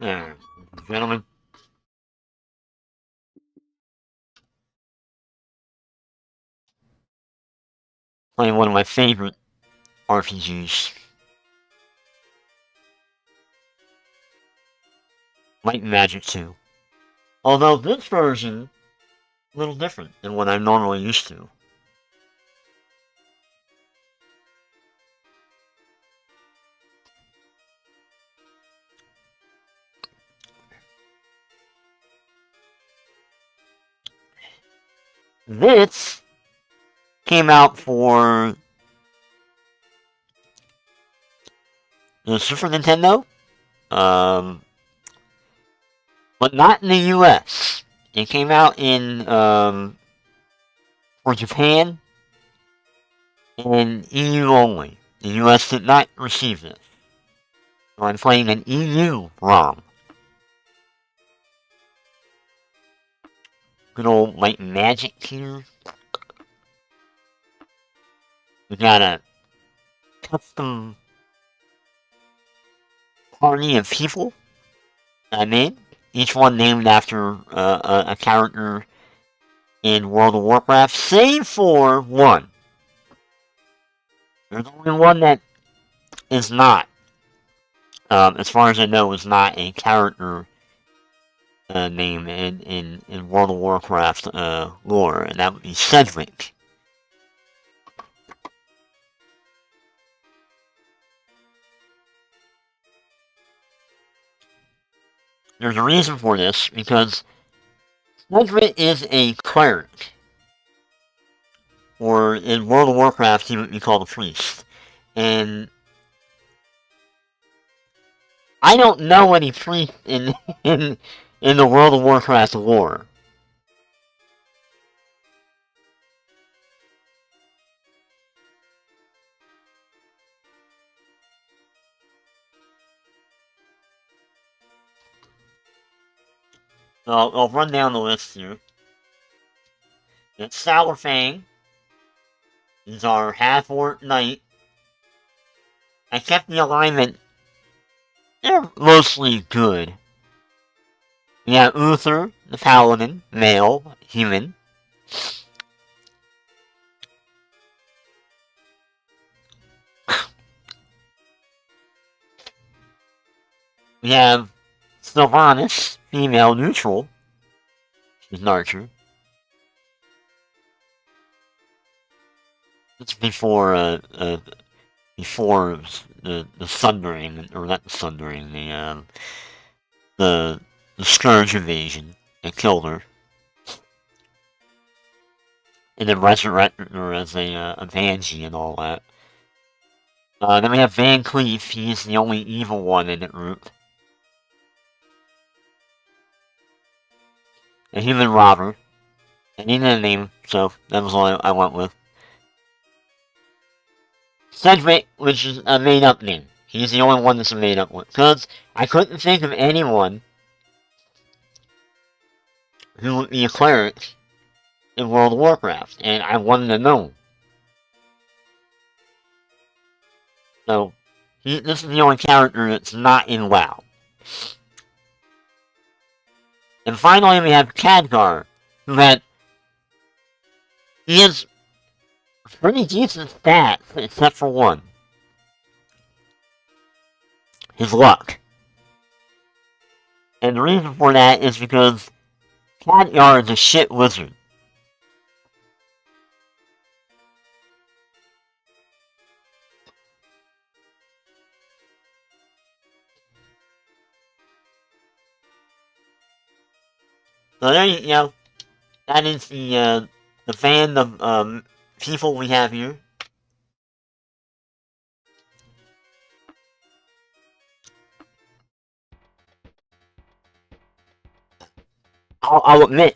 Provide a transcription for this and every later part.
Alright, gentlemen. Playing one of my favorite RPGs. Light and Magic 2. Although this version, a little different than what I'm normally used to. This came out for the Super Nintendo, but not in the US. It came out in for Japan and EU only. The US did not receive this. So I'm playing an EU ROM. Good old Light and Magic here. We got a custom party of people I made. Each one named after a character in World of Warcraft, save for one. There's only one that is not, as far as I know, is not a character name in World of Warcraft lore, and that would be Cedric. There's a reason for this, because Cedric is a cleric. Or in World of Warcraft, he would be called a priest. And I don't know any priests in the World of Warcraft lore. So I'll run down the list here. It's Salafang. He's our half-orc knight. I kept the alignment. They're mostly good. We have Uther, the paladin, male, human. We have Sylvanas, female, neutral. She's an archer. It's before the Sundering, or not the Sundering, the Scourge invasion that killed her. And then resurrected her as a Banshee and all that. Then we have Van Cleef, he's the only evil one in the group. A human robber. I needed a name, so that was all I went with. Cedric, which is a made-up name. He's the only one that's a made-up one. Because I couldn't think of anyone who would be a cleric in World of Warcraft, and I wanted to know. So, this is the only character that's not in WoW. And finally, we have Khadgar, who he has pretty decent stats, except for one. His luck. And the reason for that is because Khadgar is a shit wizard. So there you go. That is the band of people we have here. I'll admit,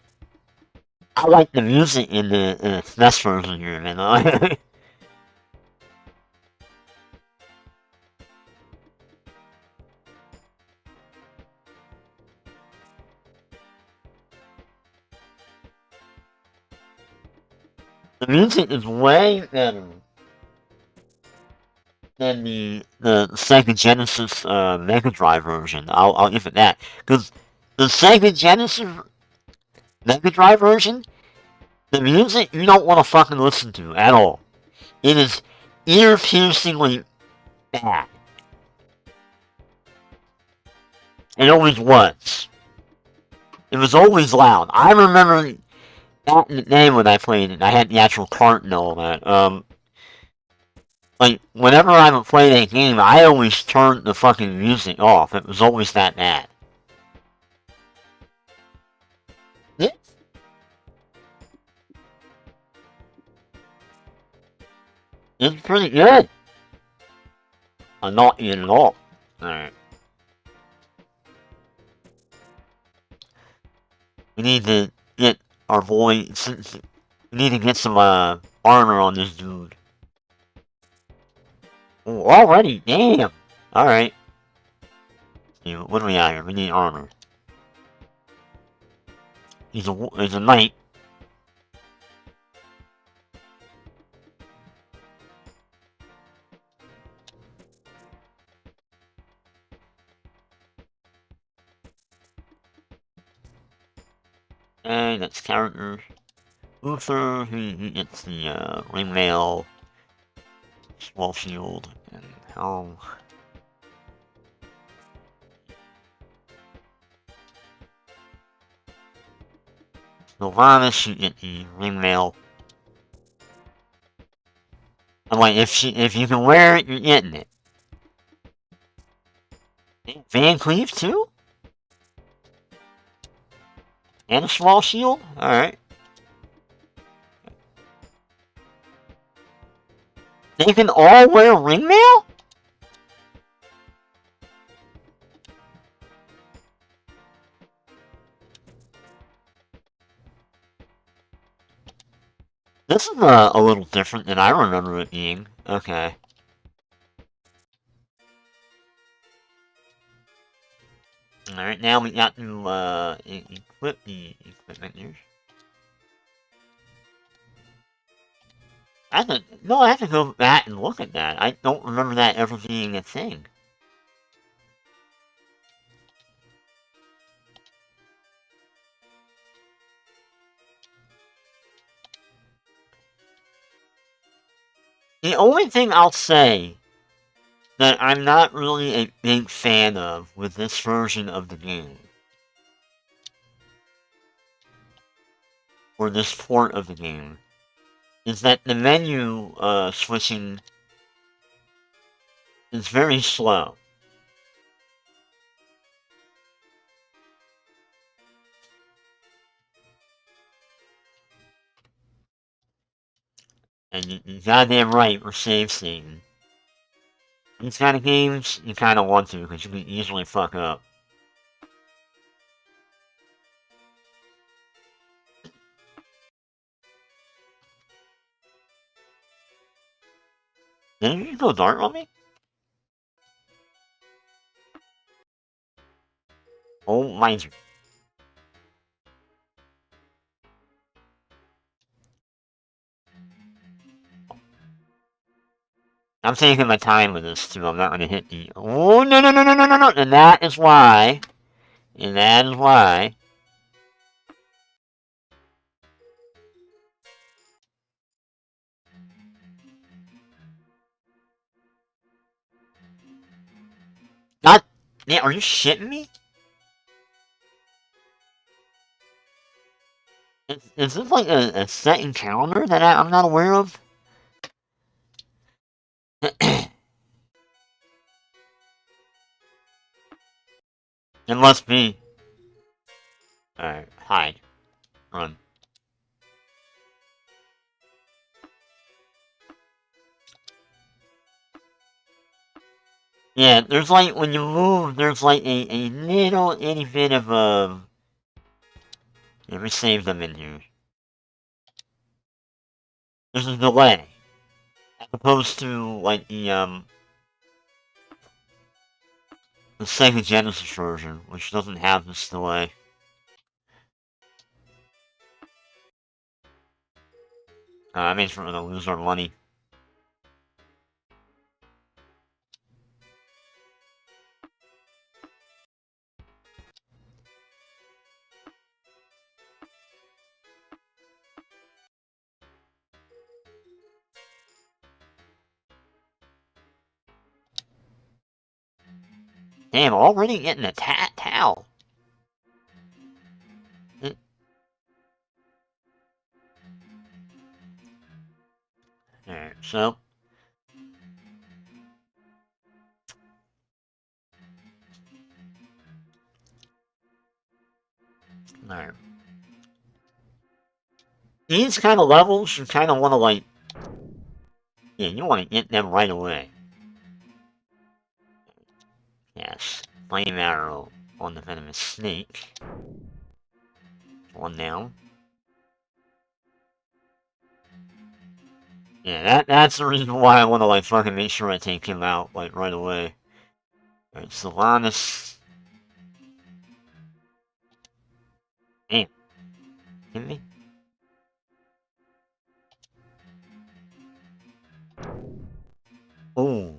I like the music in the SNES version here, man. The music is way better than the Sega Genesis Mega Drive version. I'll give it that, because the Sega Genesis Mega Drive version, the music you don't want to fucking listen to at all. It is ear-piercingly bad. It always was. It was always loud. I remember back in the day when I played it, I had the actual cart and all that. Like, whenever I would play that game, I always turned the fucking music off. It was always that bad. Yeah. It's pretty good. I'm not in at all. Alright. We need to get our boy. We need to get some armor on this dude. Ooh, already? Damn! Alright. What do we got here? We need armor. He's a knight. And that's character. Luther, he gets the ring mail, small shield, and helm. Sylvanas, you get the ring mail. I'm like, if you can wear it, you're getting it. Van Cleave too? And a small shield? Alright. They can all wear ring mail? This is a little different than I remember it being. Okay. Alright, now we got to equip the equipment here. I have to go back and look at that. I don't remember that ever being a thing. The only thing I'll say that I'm not really a big fan of with this version of the game, or this port of the game, is that the menu switching is very slow. And you're goddamn right, we're save stating. These kind of games, you kind of want to, because you can easily fuck up. Did you go dart on me? Oh, mind you. I'm taking my time with this too. I'm not gonna hit the. Oh no no no no no no no! And that is why. And that is why. Not. Man, are you shitting me? Is this like a set encounter that I'm not aware of? It must be. Alright, hide. Run. Yeah, there's like, when you move, there's like a little itty bit of Let me save them in here. There's a delay. As opposed to, like, the Sega Genesis version, which doesn't have this delay. That means we're gonna lose our money. Damn, already getting a towel. Alright, so. Alright. These kind of levels, you kind of want to, like. Yeah, you want to get them right away. Yes. Flame arrow on the venomous snake. One down. Yeah, that's the reason why I want to, like, fucking make sure I take him out, like, right away. Alright, Sylvanas. Damn. Hit me? Oh.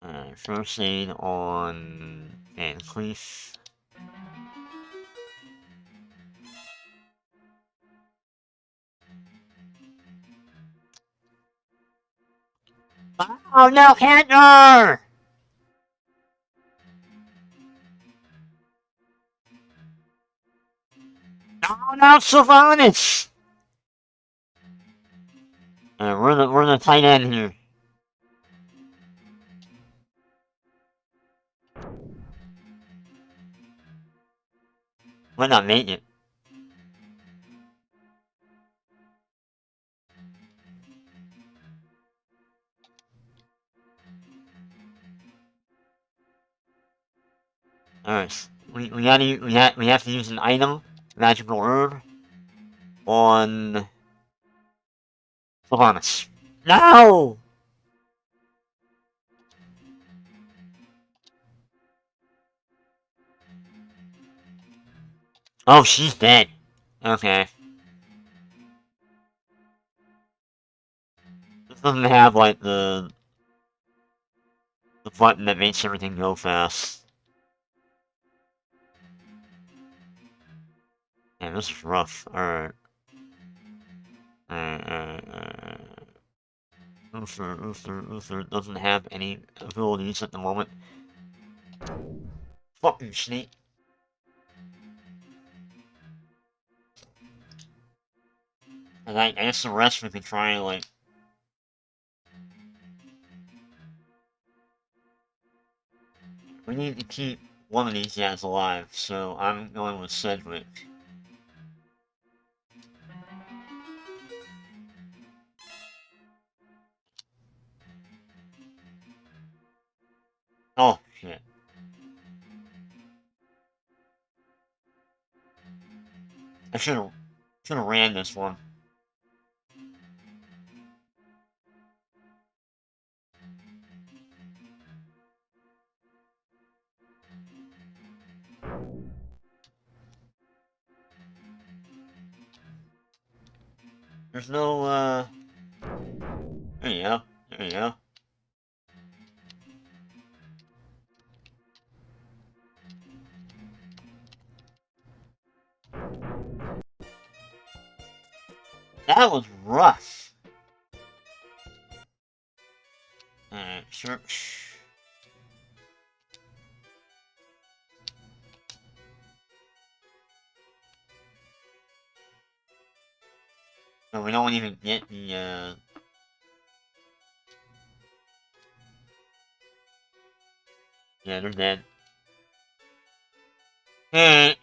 Alright, first aid on Van Cleef. Oh no, Hitler! No, Sylvanas! We're the tight end here. Might not make it. Alright, we have to use an item, magical herb, on Sylvanas. No! Oh, she's dead. Okay. This doesn't have, like, the button that makes everything go fast. Yeah, this is rough. Alright. Uther doesn't have any abilities at the moment. Fucking snake. And I guess the rest we can try, like... We need to keep one of these guys alive, so I'm going with Cedric. Oh, shit. I should've ran this one. There's no, there you go. There you go. That was rough. Alright, search. No, we don't even get the, Yeah, they're dead. Alright.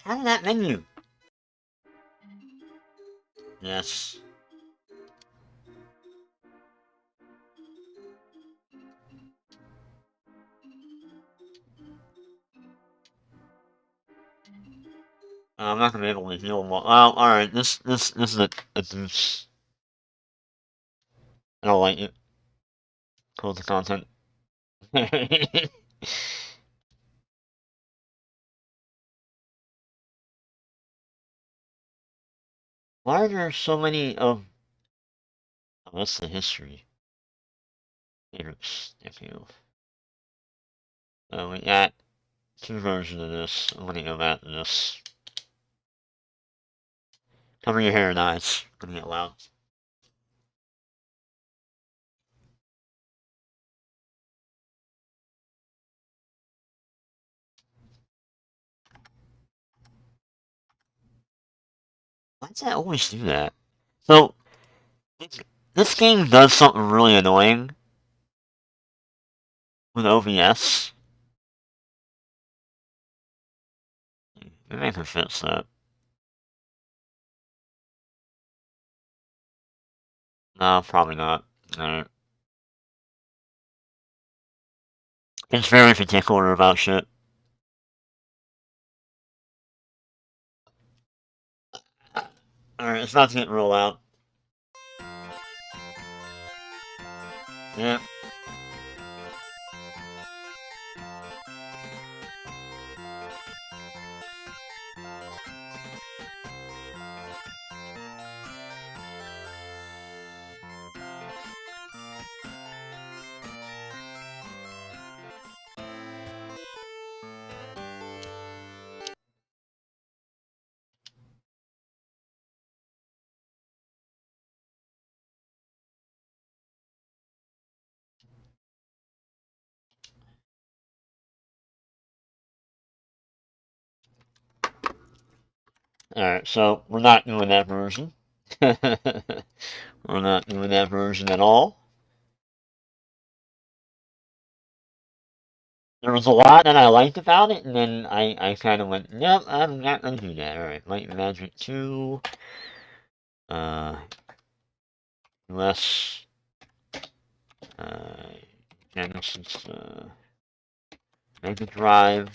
How did that menu? Yes. I'm not gonna be able to heal them all. Oh, alright, this is a deuce. I don't like it. Close the content. Why are there so many of... Oh, that's the history. Favorites, thank you. So we got 2 versions of this. I'm gonna go back to this. Cover your hair and eyes. Gonna get loud. Why does that always do that? So, this game does something really annoying with OBS. Maybe I can fix that. No, probably not. Alright. It's very particular about shit. Alright, it's not getting real loud. Yeah. Alright, so we're not doing that version. We're not doing that version at all. There was a lot that I liked about it, and then I kind of went, nope, I'm not gonna do that. Alright, Light Magic 2. US. Genesis. Mega Drive.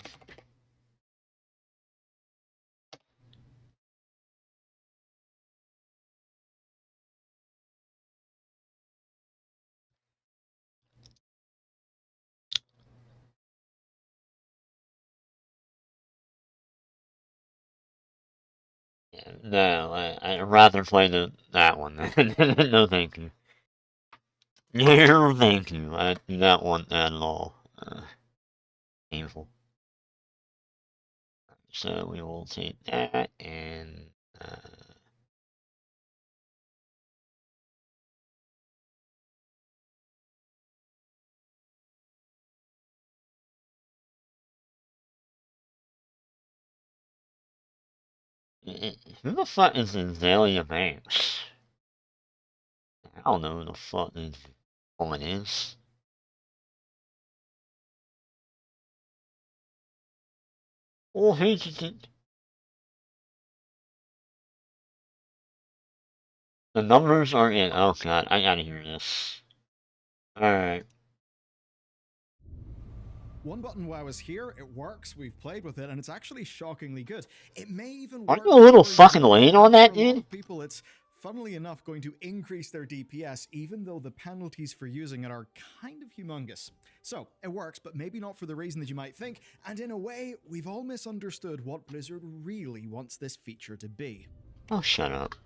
No, I'd rather play that one. No, thank you. No, thank you. I do not want that at all. Painful. So we will take that and. Who the fuck is Azalea Banks? I don't know who the fuck this woman is. Oh, hey, the numbers are in. Oh god, I gotta hear this. Alright. One button WoW is here, it works, we've played with it, and it's actually shockingly good. It may even work. Aren't you a little for fucking late on that, for a lot dude? of people, it's funnily enough going to increase their DPS, even though the penalties for using it are kind of humongous. So, it works, but maybe not for the reason that you might think, and in a way, we've all misunderstood what Blizzard really wants this feature to be. Oh, shut up.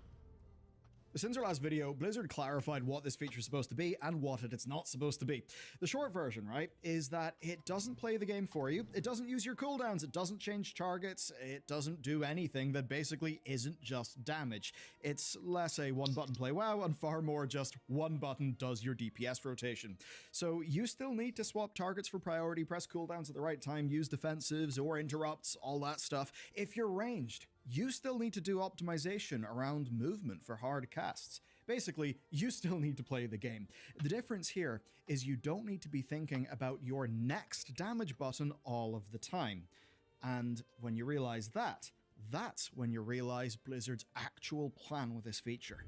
Since our last video, Blizzard clarified what this feature is supposed to be and what it's not supposed to be. The short version, right, is that it doesn't play the game for you, it doesn't use your cooldowns, it doesn't change targets, it doesn't do anything that basically isn't just damage. It's less a one-button play WoW and far more just one button does your DPS rotation. So you still need to swap targets for priority, press cooldowns at the right time, use defensives or interrupts, all that stuff. If you're ranged, you still need to do optimization around movement for hard casts. Basically, you still need to play the game. The difference here is you don't need to be thinking about your next damage button all of the time. And when you realize that, that's when you realize Blizzard's actual plan with this feature.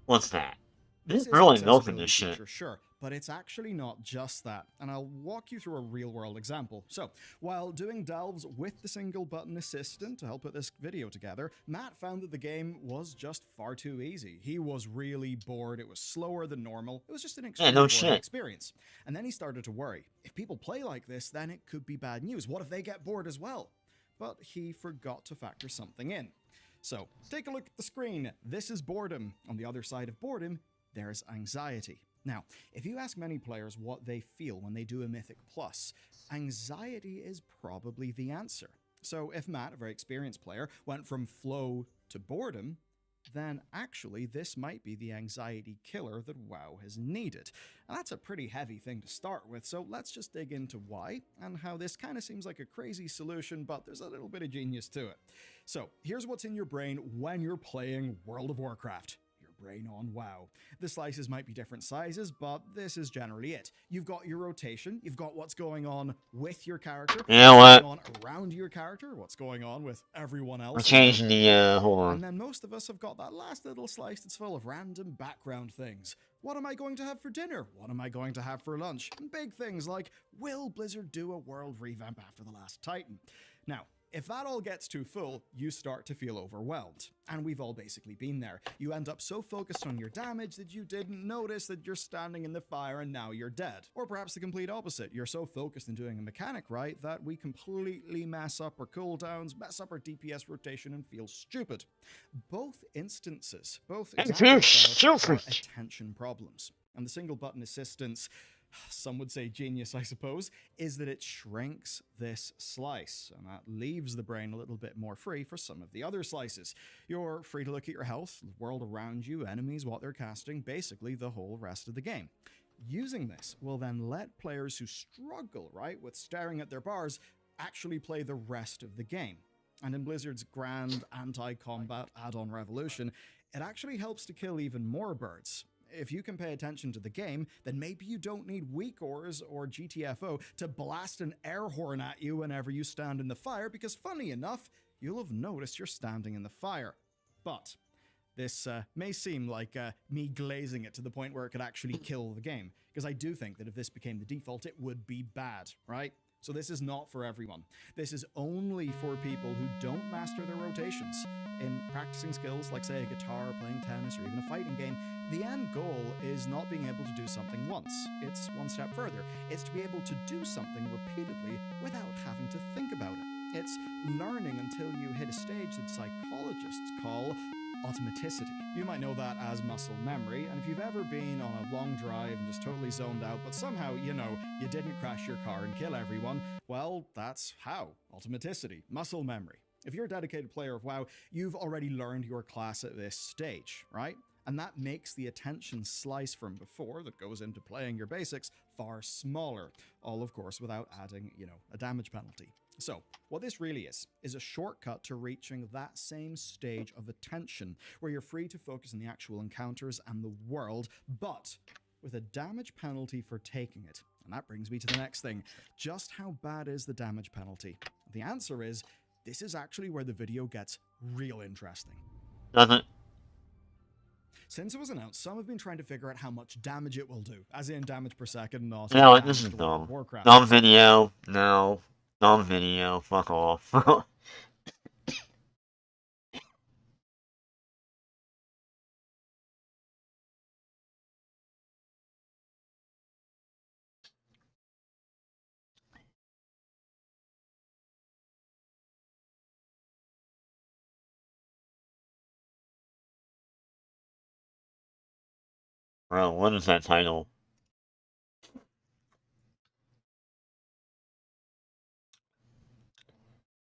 What's that? This This is really an milking this accessibility shit. feature, sure, but it's actually not just that, and I'll walk you through a real-world example. So, while doing delves with the single-button assistant to help put this video together, Matt found that the game was just far too easy. He was really bored, it was slower than normal, it was just an extremely boring experience. And then he started to worry, if people play like this, then it could be bad news. What if they get bored as well? But he forgot to factor something in. So, take a look at the screen. This is boredom. On the other side of boredom, there's anxiety. Now, if you ask many players what they feel when they do a Mythic Plus, anxiety is probably the answer. So if Matt, a very experienced player, went from flow to boredom, then actually this might be the anxiety killer that WoW has needed. And that's a pretty heavy thing to start with, so let's just dig into why and how this kind of seems like a crazy solution, but there's a little bit of genius to it. So here's what's in your brain when you're playing World of Warcraft. Brain on WoW. The slices might be different sizes, but this is generally it. You've got your rotation, you've got what's going on with your character, what's going on around your character, what's going on with everyone else. We're changing the, hold on. And then most of us have got that last little slice that's full of random background things. What am I going to have for dinner? What am I going to have for lunch? And big things like, will Blizzard do a world revamp after The Last Titan? Now, if that all gets too full, you start to feel overwhelmed. And we've all basically been there. You end up so focused on your damage that you didn't notice that you're standing in the fire and now you're dead. Or perhaps the complete opposite. You're so focused in doing a mechanic right that we completely mess up our cooldowns, mess up our DPS rotation, and feel stupid. Both instances, both examples are attention problems. And the single button assistance, some would say genius, I suppose, is that it shrinks this slice, and that leaves the brain a little bit more free for some of the other slices. You're free to look at your health, the world around you, enemies, what they're casting, basically the whole rest of the game. Using this will then let players who struggle, right, with staring at their bars, actually play the rest of the game. And in Blizzard's grand anti-combat add-on Revolution, it actually helps to kill even more birds. If you can pay attention to the game, then maybe you don't need weak ores or GTFO to blast an air horn at you whenever you stand in the fire, because funny enough, you'll have noticed you're standing in the fire. But this may seem like me glazing it to the point where it could actually kill the game, because I do think that if this became the default, it would be bad, right? So this is not for everyone. This is only for people who don't master their rotations. In practicing skills like, say, a guitar, playing tennis, or even a fighting game, the end goal is not being able to do something once. It's one step further. It's to be able to do something repeatedly without having to think about it. It's learning until you hit a stage that psychologists call automaticity. You might know that as muscle memory, and if you've ever been on a long drive and just totally zoned out, but somehow, you didn't crash your car and kill everyone, well, that's how. Automaticity. Muscle memory. If you're a dedicated player of WoW, you've already learned your class at this stage, right? And that makes the attention slice from before that goes into playing your basics far smaller. All, of course, without adding, a damage penalty. So, what this really is a shortcut to reaching that same stage of attention, where you're free to focus on the actual encounters and the world, but with a damage penalty for taking it. And that brings me to the next thing. Just how bad is the damage penalty? The answer is, this is actually where the video gets real interesting. Doesn't. Since it was announced, some have been trying to figure out how much damage it will do, as in damage per second, not No, this is dumb. Dumb video. No. Dumb video. Fuck off. Bro, what is that title?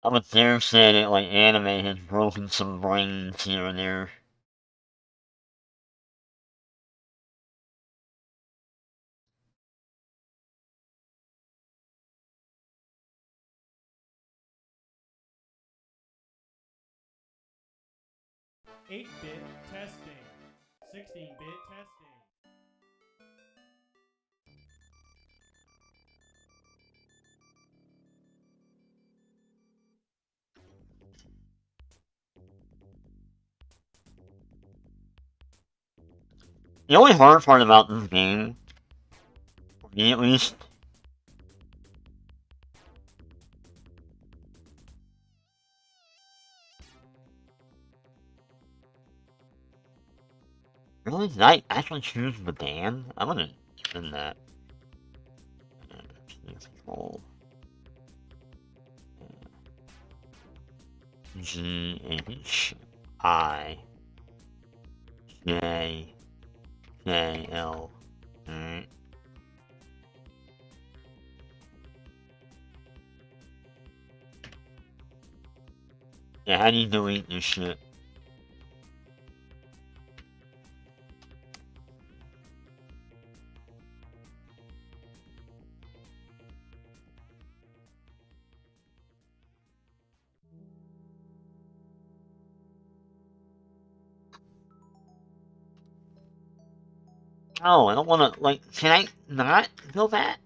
I would dare say that, like, anime has broken some brains here and there. Eight-bit testing. 16-bit testing. The only hard part about this game, for me at least, really? Did I actually choose the band? I wouldn't spin that. Control. G-H-I-J-K-L-E-N. Alright. Yeah, how do you delete this shit? Oh, I don't wanna, like, can I not go back?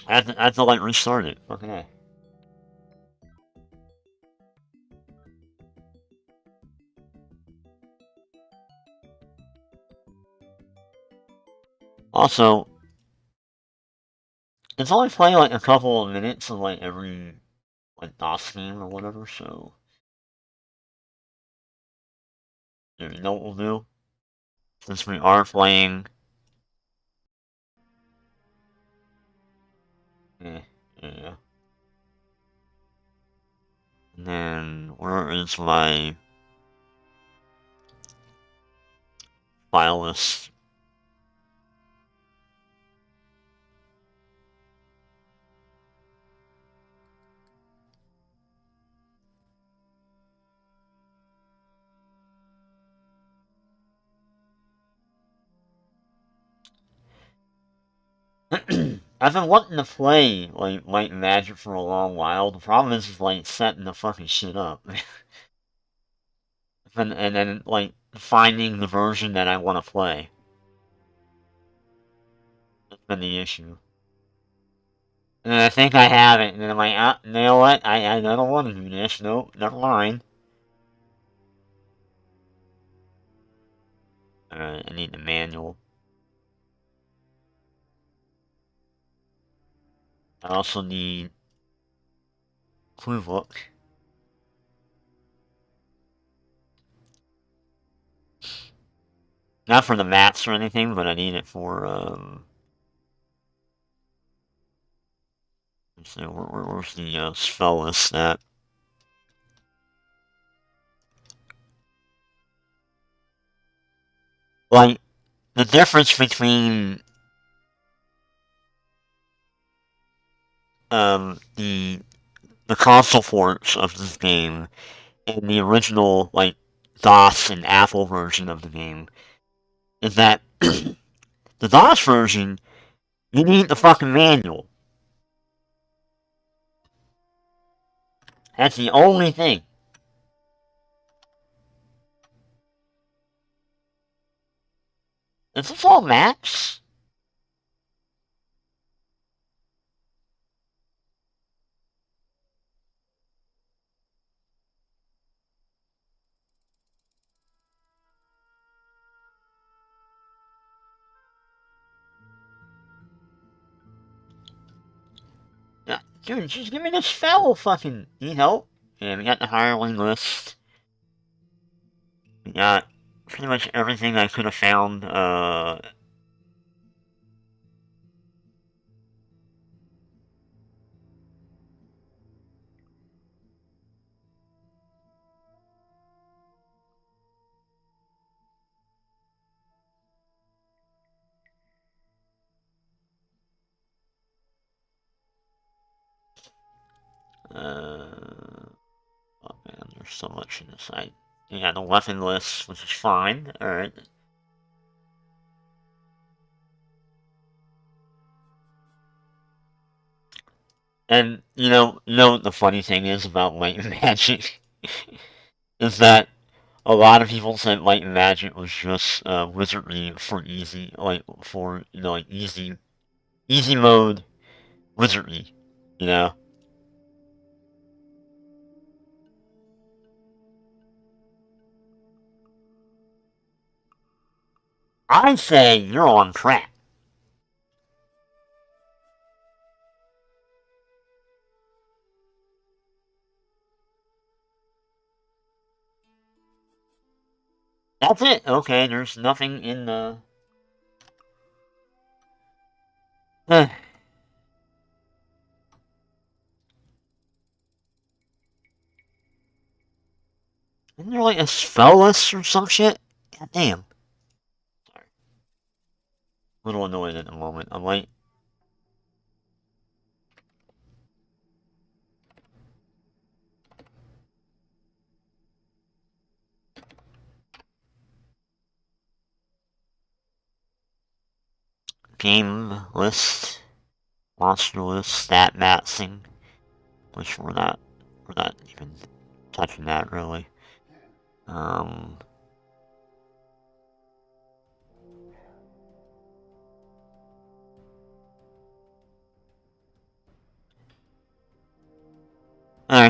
I have to like, restart it. Okay. Also, it's only playing, like, a couple of minutes of, like, every, like, DOS game or whatever, so... You know what we'll do? Since we are playing... yeah. And then, where is my... file list? I've been wanting to play, like, Light and Magic for a long while. The problem is like, setting the fucking shit up. And then, like, finding the version that I want to play. That's been the issue. And I think I have it, and then I'm like, ah, you know what? I don't want to do this. Nope, never mind. Alright, I need the manual. I also need clue book. Not for the maps or anything, but I need it for, let's see, where's the, spell list at? Like, the difference between, the console ports of this game and the original, like, DOS and Apple version of the game is that the DOS version, you need the fucking manual. That's the only thing. Is this all maps? Yeah, dude, just give me the spell, fucking. Need help? Yeah, we got the hireling list. We got pretty much everything I could have found, oh man, there's so much in this. Yeah, the weapon list, which is fine, alright. And, you know what the funny thing is about Light and Magic? Is that a lot of people said Light and Magic was just, wizardry for easy, like, for, like, easy mode wizardry, you know? I say you're on track. That's it. Okay, there's nothing in the... like a spell-less or some shit? God damn. Sorry. A little annoyed at the moment. I'm like... Game list. Monster list. Stat maxing. Which we're not even touching that, really. Alright,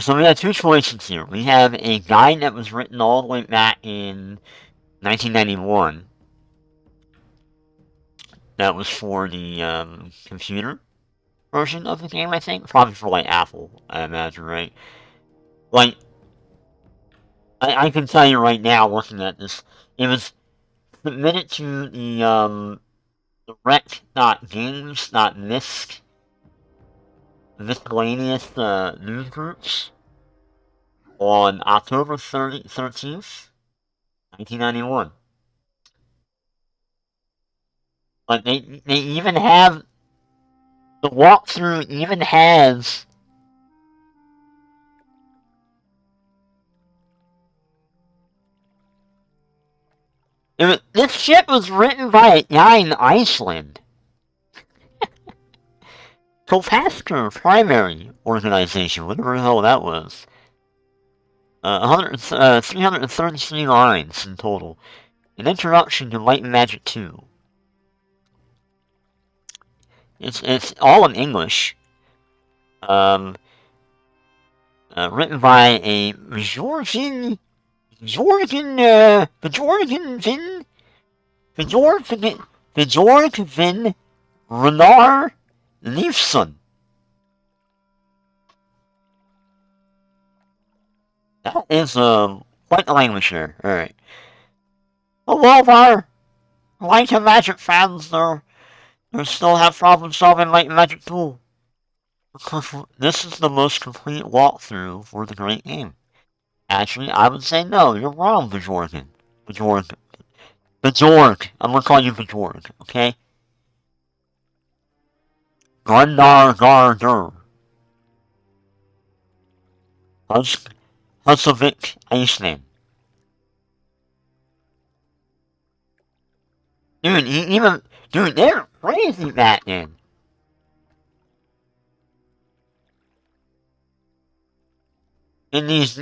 so we have two choices here. We have a guide that was written all the way back in 1991. That was for the computer version of the game, I think. Probably for like Apple, I imagine, right? Like, I can tell you right now, looking at this, it was submitted to the rec.games.misc miscellaneous news groups on October 13th, 1991. Like, they even have, the walkthrough even has this shit was written by a guy in Iceland. Kopasker Primary Organization, whatever the hell that was. 333 lines in total. An introduction to Light and Magic 2. It's all in English. Written by a Bjorgen Renar Leifson. That is quite the language there. Alright. A lot of our Light and Magic fans they still have problem solving Light and Magic 2. Because this is the most complete walkthrough for the great game. Actually, I would say no, you're wrong, Bjorgen. Bjorg. I'm gonna call you Bjorg, okay? Gardar Garder. Husavik Iceland. Dude, they're crazy back then. In these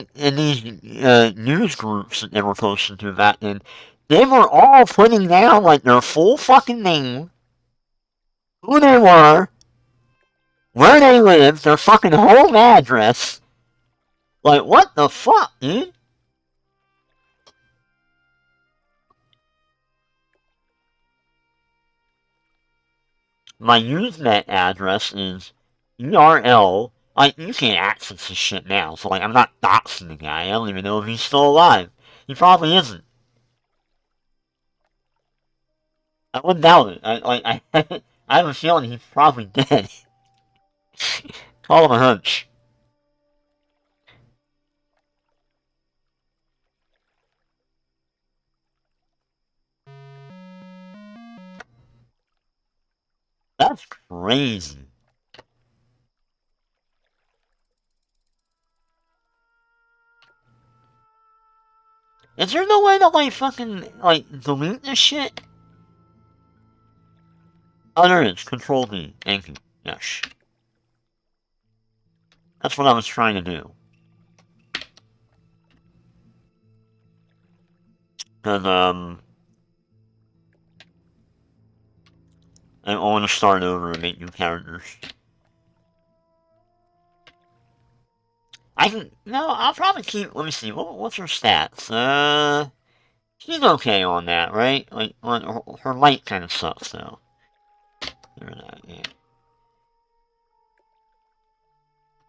news groups that they were posting to back then, they were all putting down like their full fucking name, who they were, where they lived, their fucking home address. Like, what the fuck, dude? My Usenet address is URL. Like, you can't access this shit now, so like, I'm not doxing the guy. I don't even know if he's still alive. He probably isn't. I wouldn't doubt it. I I have a feeling he's probably dead. Call him a hunch. That's crazy. Is there no way to like fucking like delete this shit? Oh, there is. Control D. Thank you. Yes. That's what I was trying to do. Cause I want to start over and make new characters. I'll probably keep, let me see, what's her stats? She's okay on that, right? Like, her light kind of sucks, though. Yeah.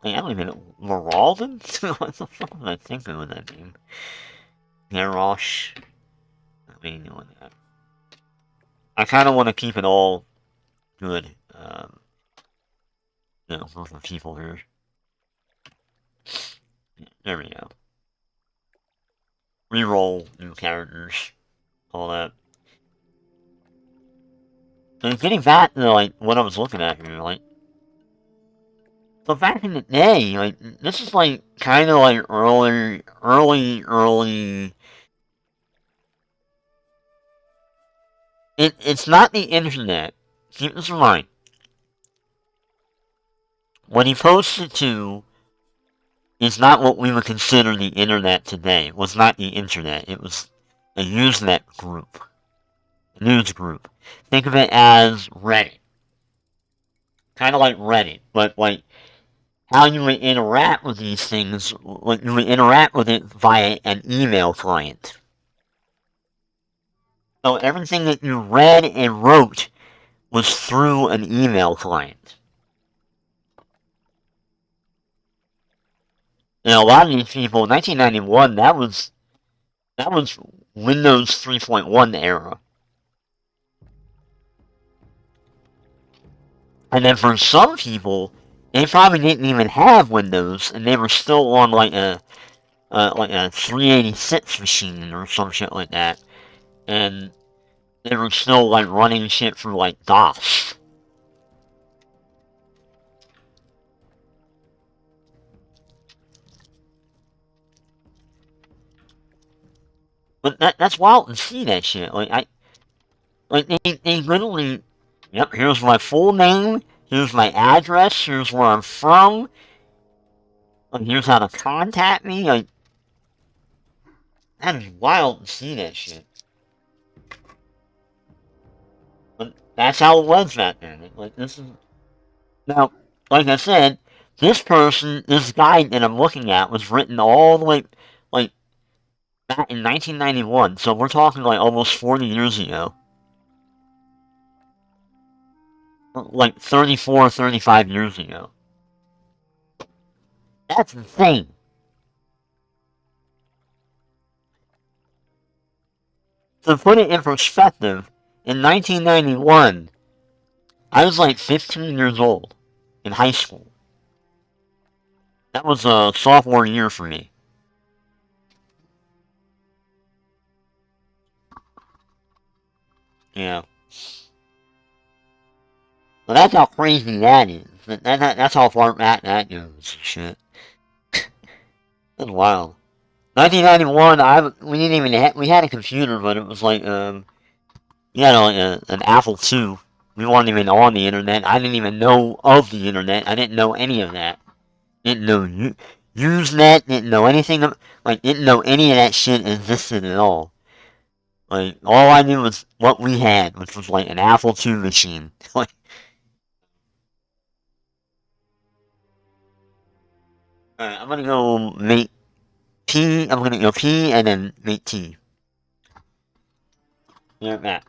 Wait, I don't even know, Maralden? What the fuck was I thinking with that name? Garrosh. I mean, I kind of want to keep it all good, for the people here. There we go. reroll new characters, all that. So getting back to like what I was looking at here, like, so back in the day, like this is like kind of like early. It's not the internet. Keep this in mind. What he posted to is not what we would consider the internet today. It was not the internet. It was a Usenet group, a news group. Think of it as Reddit, kind of like Reddit, but like how you would interact with these things. Like you would interact with it via an email client. So everything that you read and wrote was through an email client. And a lot of these people, 1991, that was Windows 3.1 era. And then for some people, they probably didn't even have Windows, and they were still on like a 386 machine or some shit like that, and they were still like running shit through like DOS. But that's wild to see that shit. They literally, yep, here's my full name, here's my address, here's where I'm from, and here's how to contact me. Like, that is wild to see that shit. But that's how it was back then. Like, this is, now, like I said, this guide that I'm looking at was written all the way, like, back in 1991, so we're talking like almost 40 years ago. Like 34, 35 years ago. That's insane. To put it in perspective, in 1991, I was like 15 years old in high school. That was a sophomore year for me. Yeah. Well, that's how crazy that is. That's how far back that goes. Shit. That's wild. 1991, we didn't even we had a computer, but it was like we had like an Apple II. We weren't even on the internet. I didn't even know of the internet. I didn't know any of that. Didn't know Usenet. Didn't know anything. Like didn't know any of that shit existed at all. Like all I knew was what we had, which was like an Apple II machine. Like, alright, I'm gonna go make tea. I'm gonna go pee and then make tea. Yeah, that.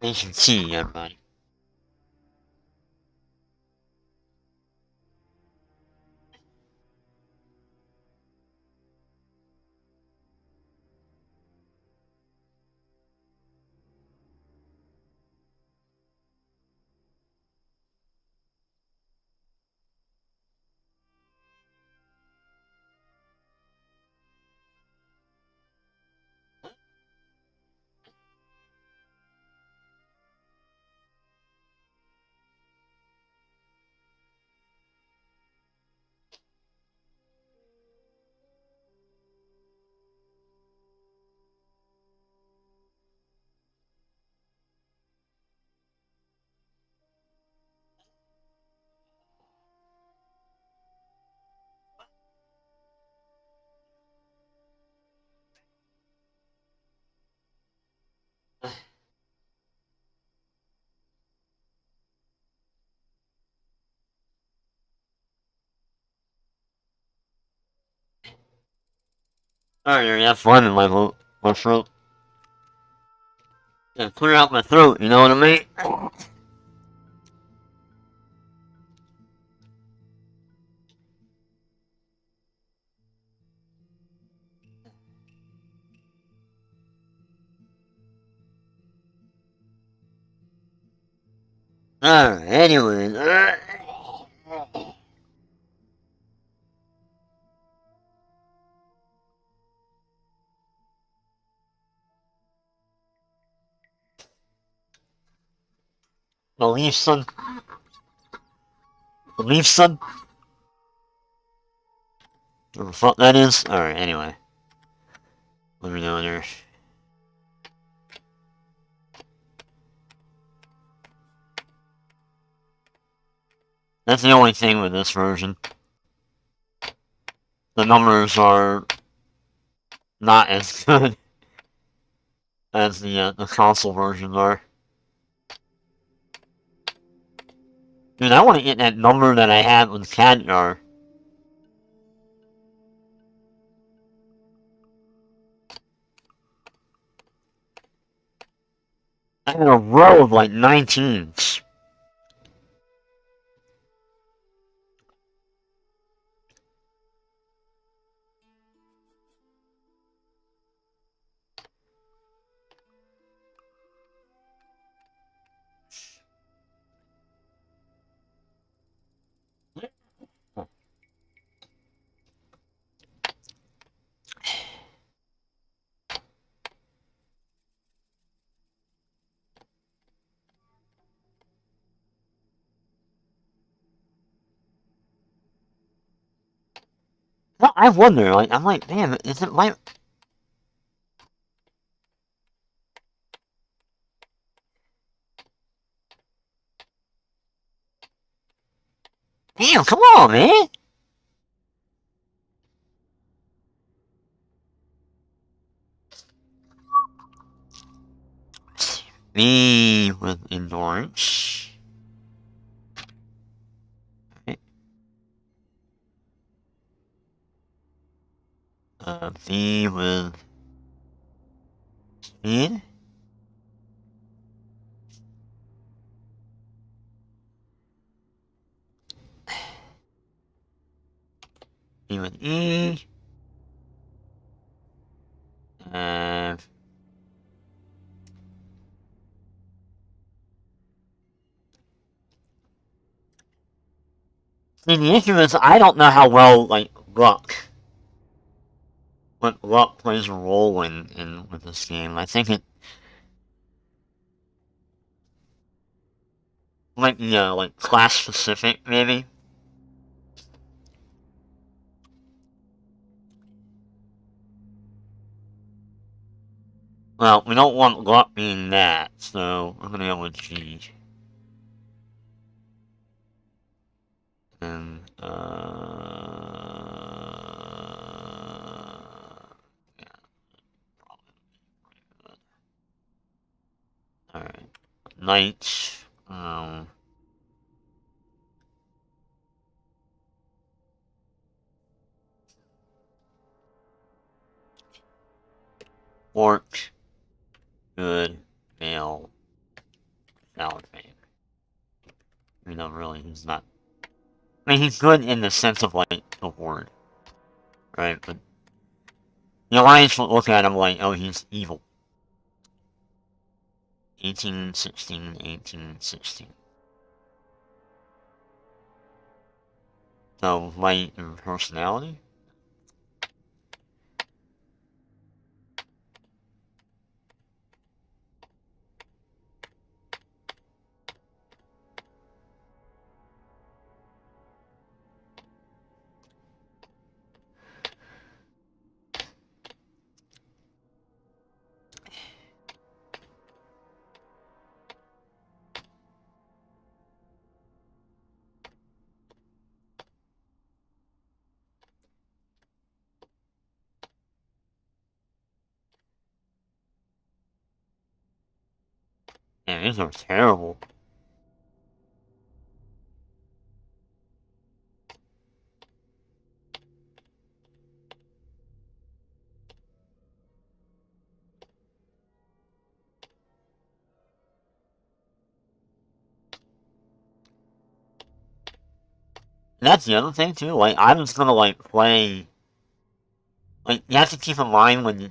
Nation T, everybody. Alright, you have fun in my throat. Yeah, clear out my throat, you know what I mean? Alright, anyways. Believe, son. Believe, son. What the fuck that is? Alright, anyway. What are we doing here? That's the only thing with this version. The numbers are not as good as the console versions are. Dude, I want to get that number that I had with Cadgar. I had a row of like 19s. Well, I wonder, like, I'm like, damn, is it like... Damn, come on, man! Me with endurance. V with speed. V with E. See, the issue is I don't know how well, like, what luck plays a role in with this game. I think it might be, like, class-specific, maybe. Well, we don't want luck being that, so we're gonna go with G. And, yeah, probably. Alright. Knight, Orc, good, male, Valid fame. You know, really, he's not. I mean, he's good in the sense of like the word, right? But the Alliance will look at him like, oh, he's evil. 1816, 1816. So, light and personality? Man, these are terrible. And that's the other thing too, like, I'm just gonna, like, play... Like, you have to keep in mind when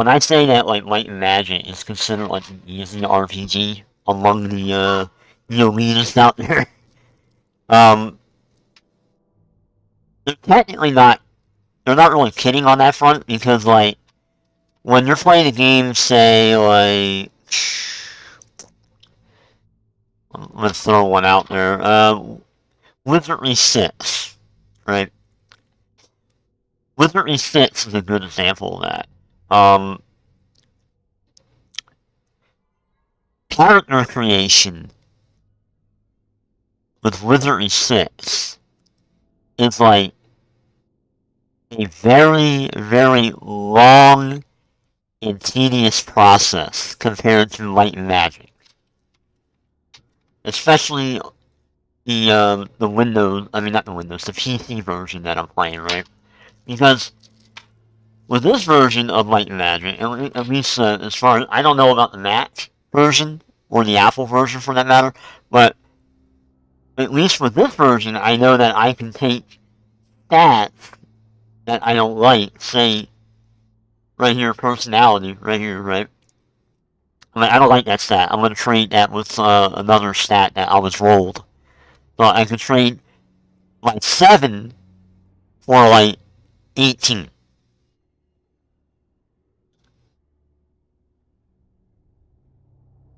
I say that, like, Light and Magic is considered, like, an easy RPG among the elitists out there, um, they're technically not... They're not really kidding on that front, because, like, when you're playing a game, say, like... Let's throw one out there. Wizardry 6, right? Wizardry 6 is a good example of that. Character creation with Wizardry 6 is like a very, very long and tedious process compared to Light and Magic. Especially the Windows, I mean not the Windows, the PC version that I'm playing, right? Because with this version of Light and Magic, at least as far as, I don't know about the Mac version, or the Apple version for that matter, but at least with this version, I know that I can take stats that I don't like, say, right here, personality, right here, right? I don't like that stat. I'm going to trade that with another stat that I was rolled. So I could trade, like, 7 for, like, 18.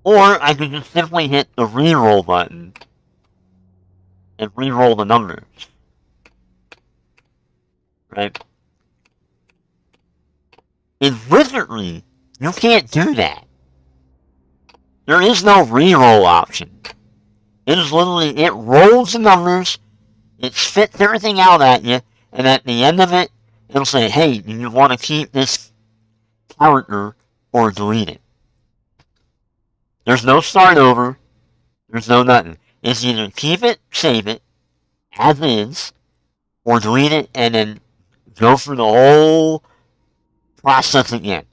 Or I could just simply hit the reroll button and reroll the numbers. Right? In Wizardry, you can't do that. There is no reroll option. It is literally, it rolls the numbers, it spits everything out at you, and at the end of it, it'll say, hey, do you want to keep this character or delete it? There's no start over, there's no nothing. It's either keep it, save it, as is, or delete it, and then go through the whole process again.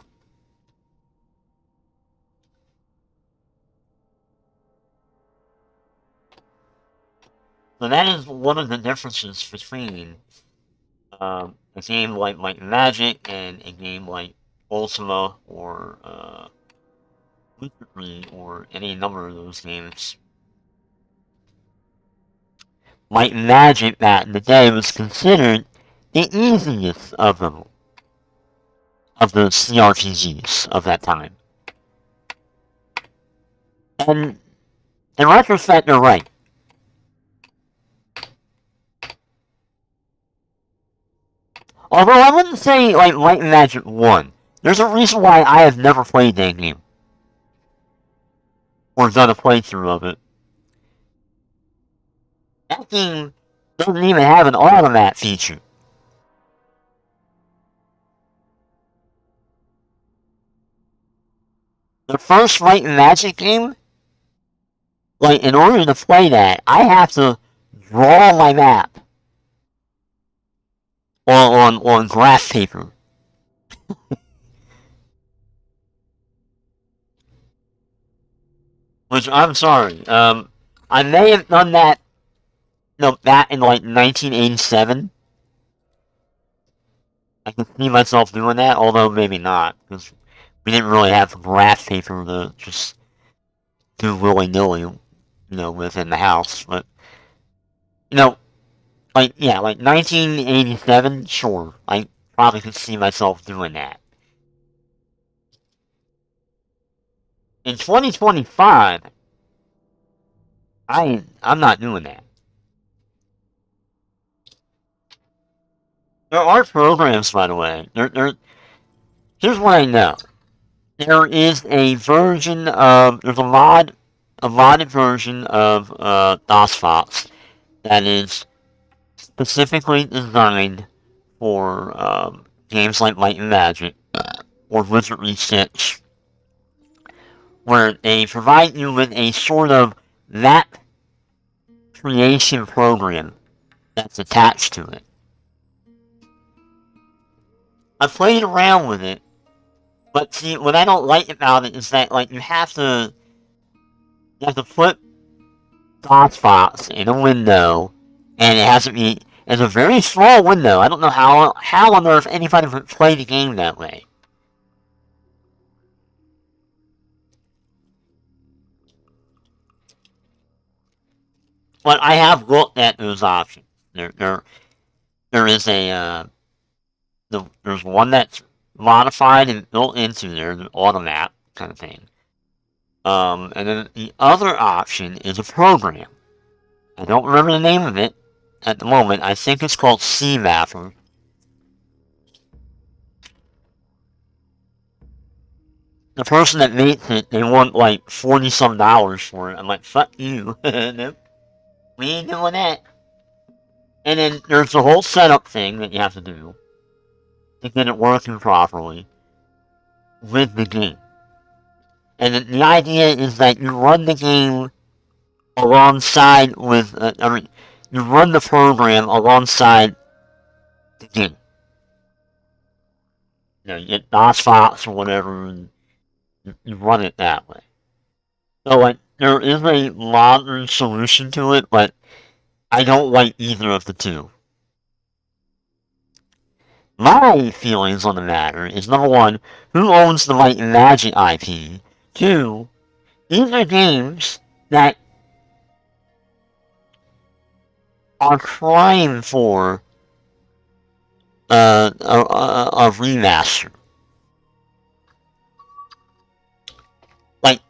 So that is one of the differences between a game like Might and Magic and a game like Ultima or Wizardry or any number of those games. Might and Magic back in the day was considered the easiest of them, of the CRPGs of that time. And in retrospect, they're right. Although I wouldn't say like Light and Magic 1. There's a reason why I have never played that game. Or done a playthrough of it. That game doesn't even have an automat feature. The first Light and Magic game, like, in order to play that, I have to draw my map on graph paper. Which, I'm sorry, I may have done that, no, that in like 1987. I can see myself doing that, although maybe not, because we didn't really have graph paper to just do willy-nilly, within the house. But, like 1987, sure, I probably could see myself doing that. In 2025, I'm not doing that. There are programs, by the way. Here's what I know. There is a version of, there's a modded version of DOSBOX that is specifically designed for games like Light and Magic or Wizardry 6, where they provide you with a sort of map creation program that's attached to it. I played around with it, but see, what I don't like about it is that like you have to put DOSBox in a window, and it has to be it's a very small window. I don't know how on earth anybody would play the game that way. But I have looked at those options. There is there's one that's modified and built into there, the auto map kind of thing. And then the other option is a program. I don't remember the name of it at the moment. I think it's called CMapper. The person that makes it, they want like $40-some for it. I'm like, fuck you. Nope. We ain't doing that. And then there's the whole setup thing that you have to do to get it working properly with the game. And the idea is that you run the game alongside with, you run the program alongside the game. You get DOSBox or whatever, and you run it that way. So, like, there is a modern solution to it, but I don't like either of the two. My feelings on the matter is, number one, who owns the Light and Magic IP? Two, these are games that are crying for a remaster. Like,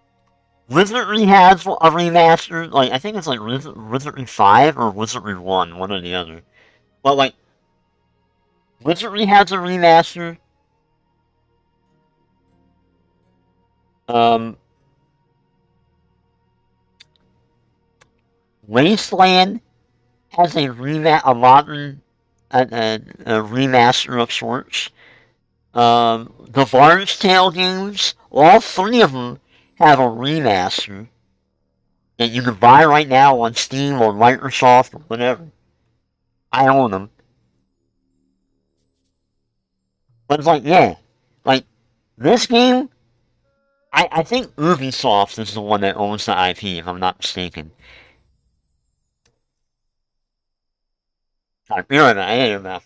Wizardry has a remaster. Like, I think it's like Wizardry 5 or Wizardry 1, one or the other. But, like, Wizardry has a remaster. Wasteland has a modern a remaster of sorts. The Bard's Tale games, all three of them have a remaster that you can buy right now on Steam or Microsoft or whatever. I own them. But it's like, yeah, like, this game, I think Ubisoft is the one that owns the IP, if I'm not mistaken. Sorry, be right back, I hear that.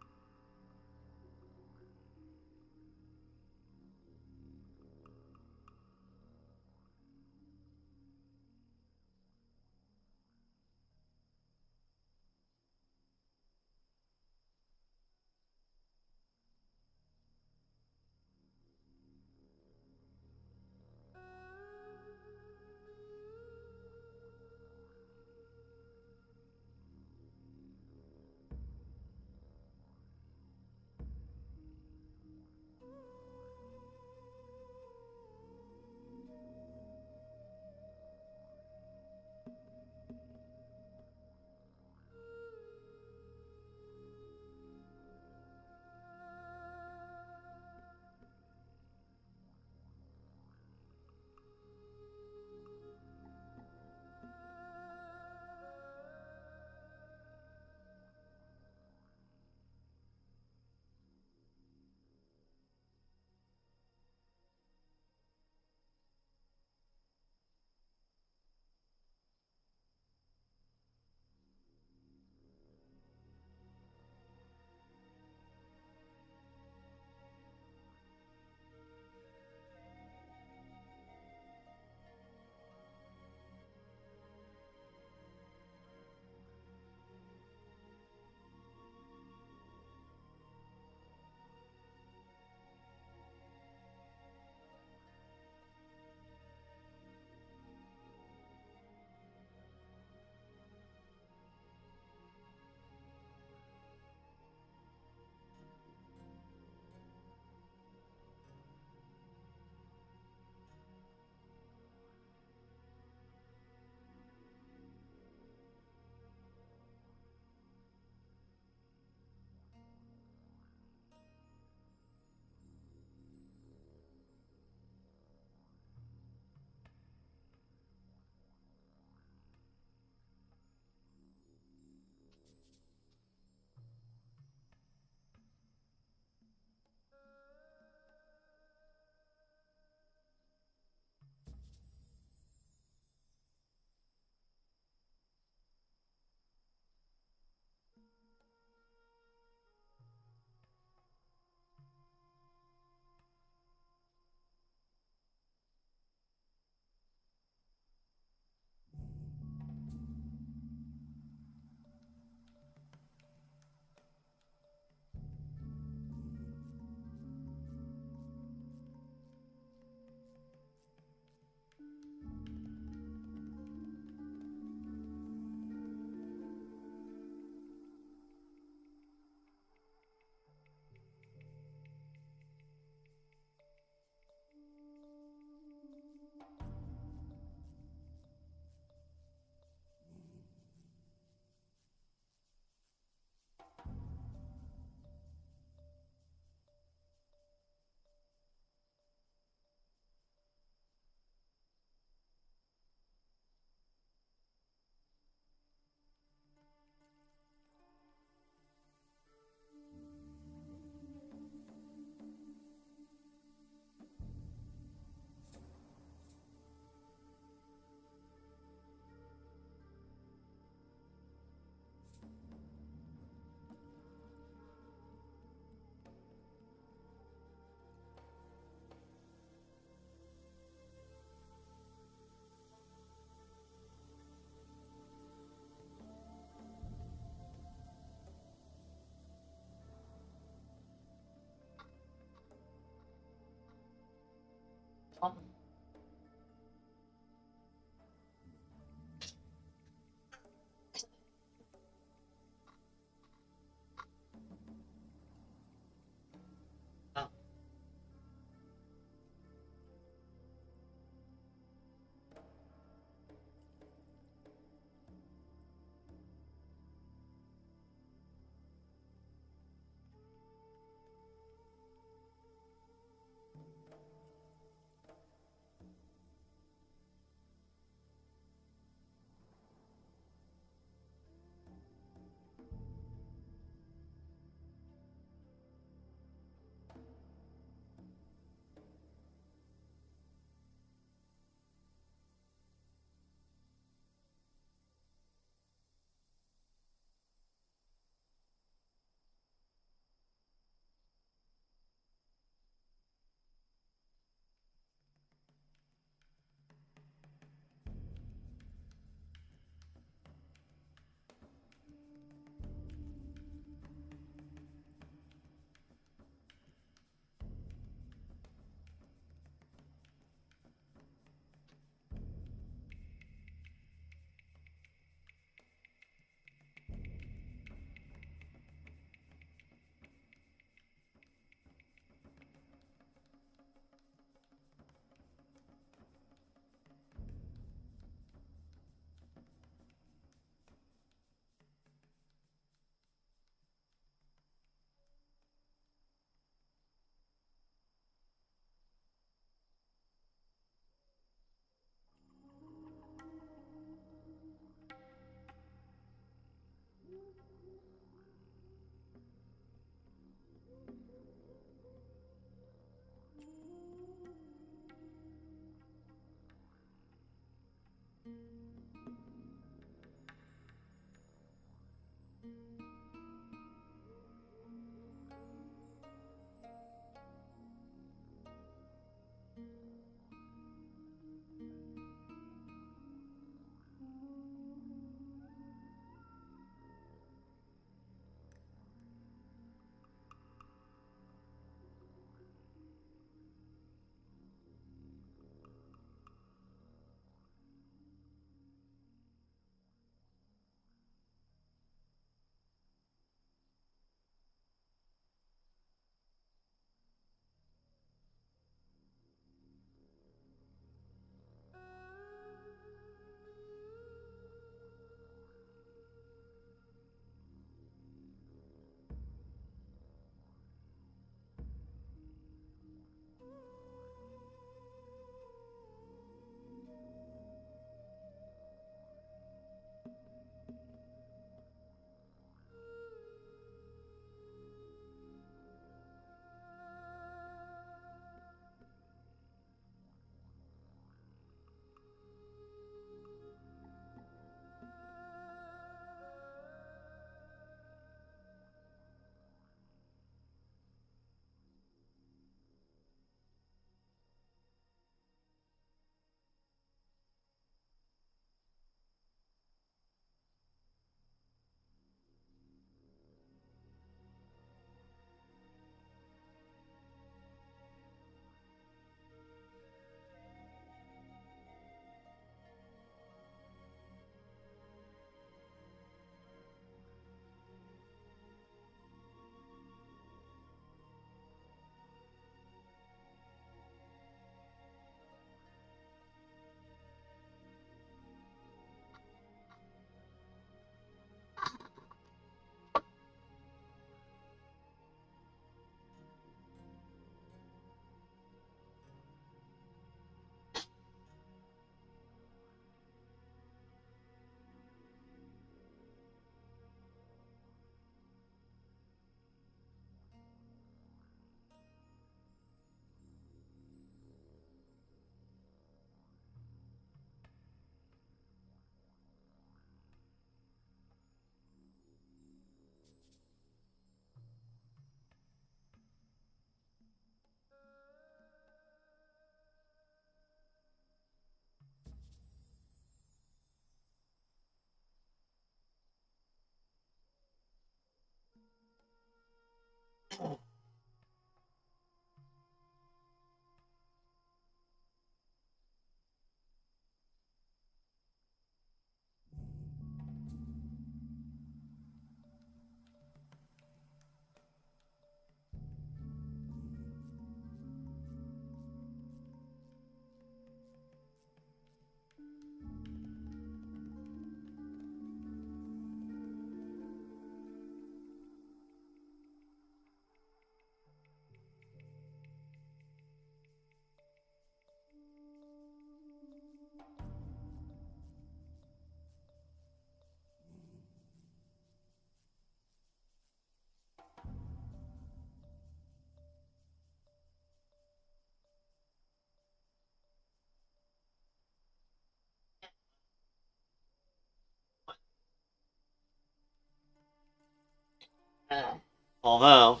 Although,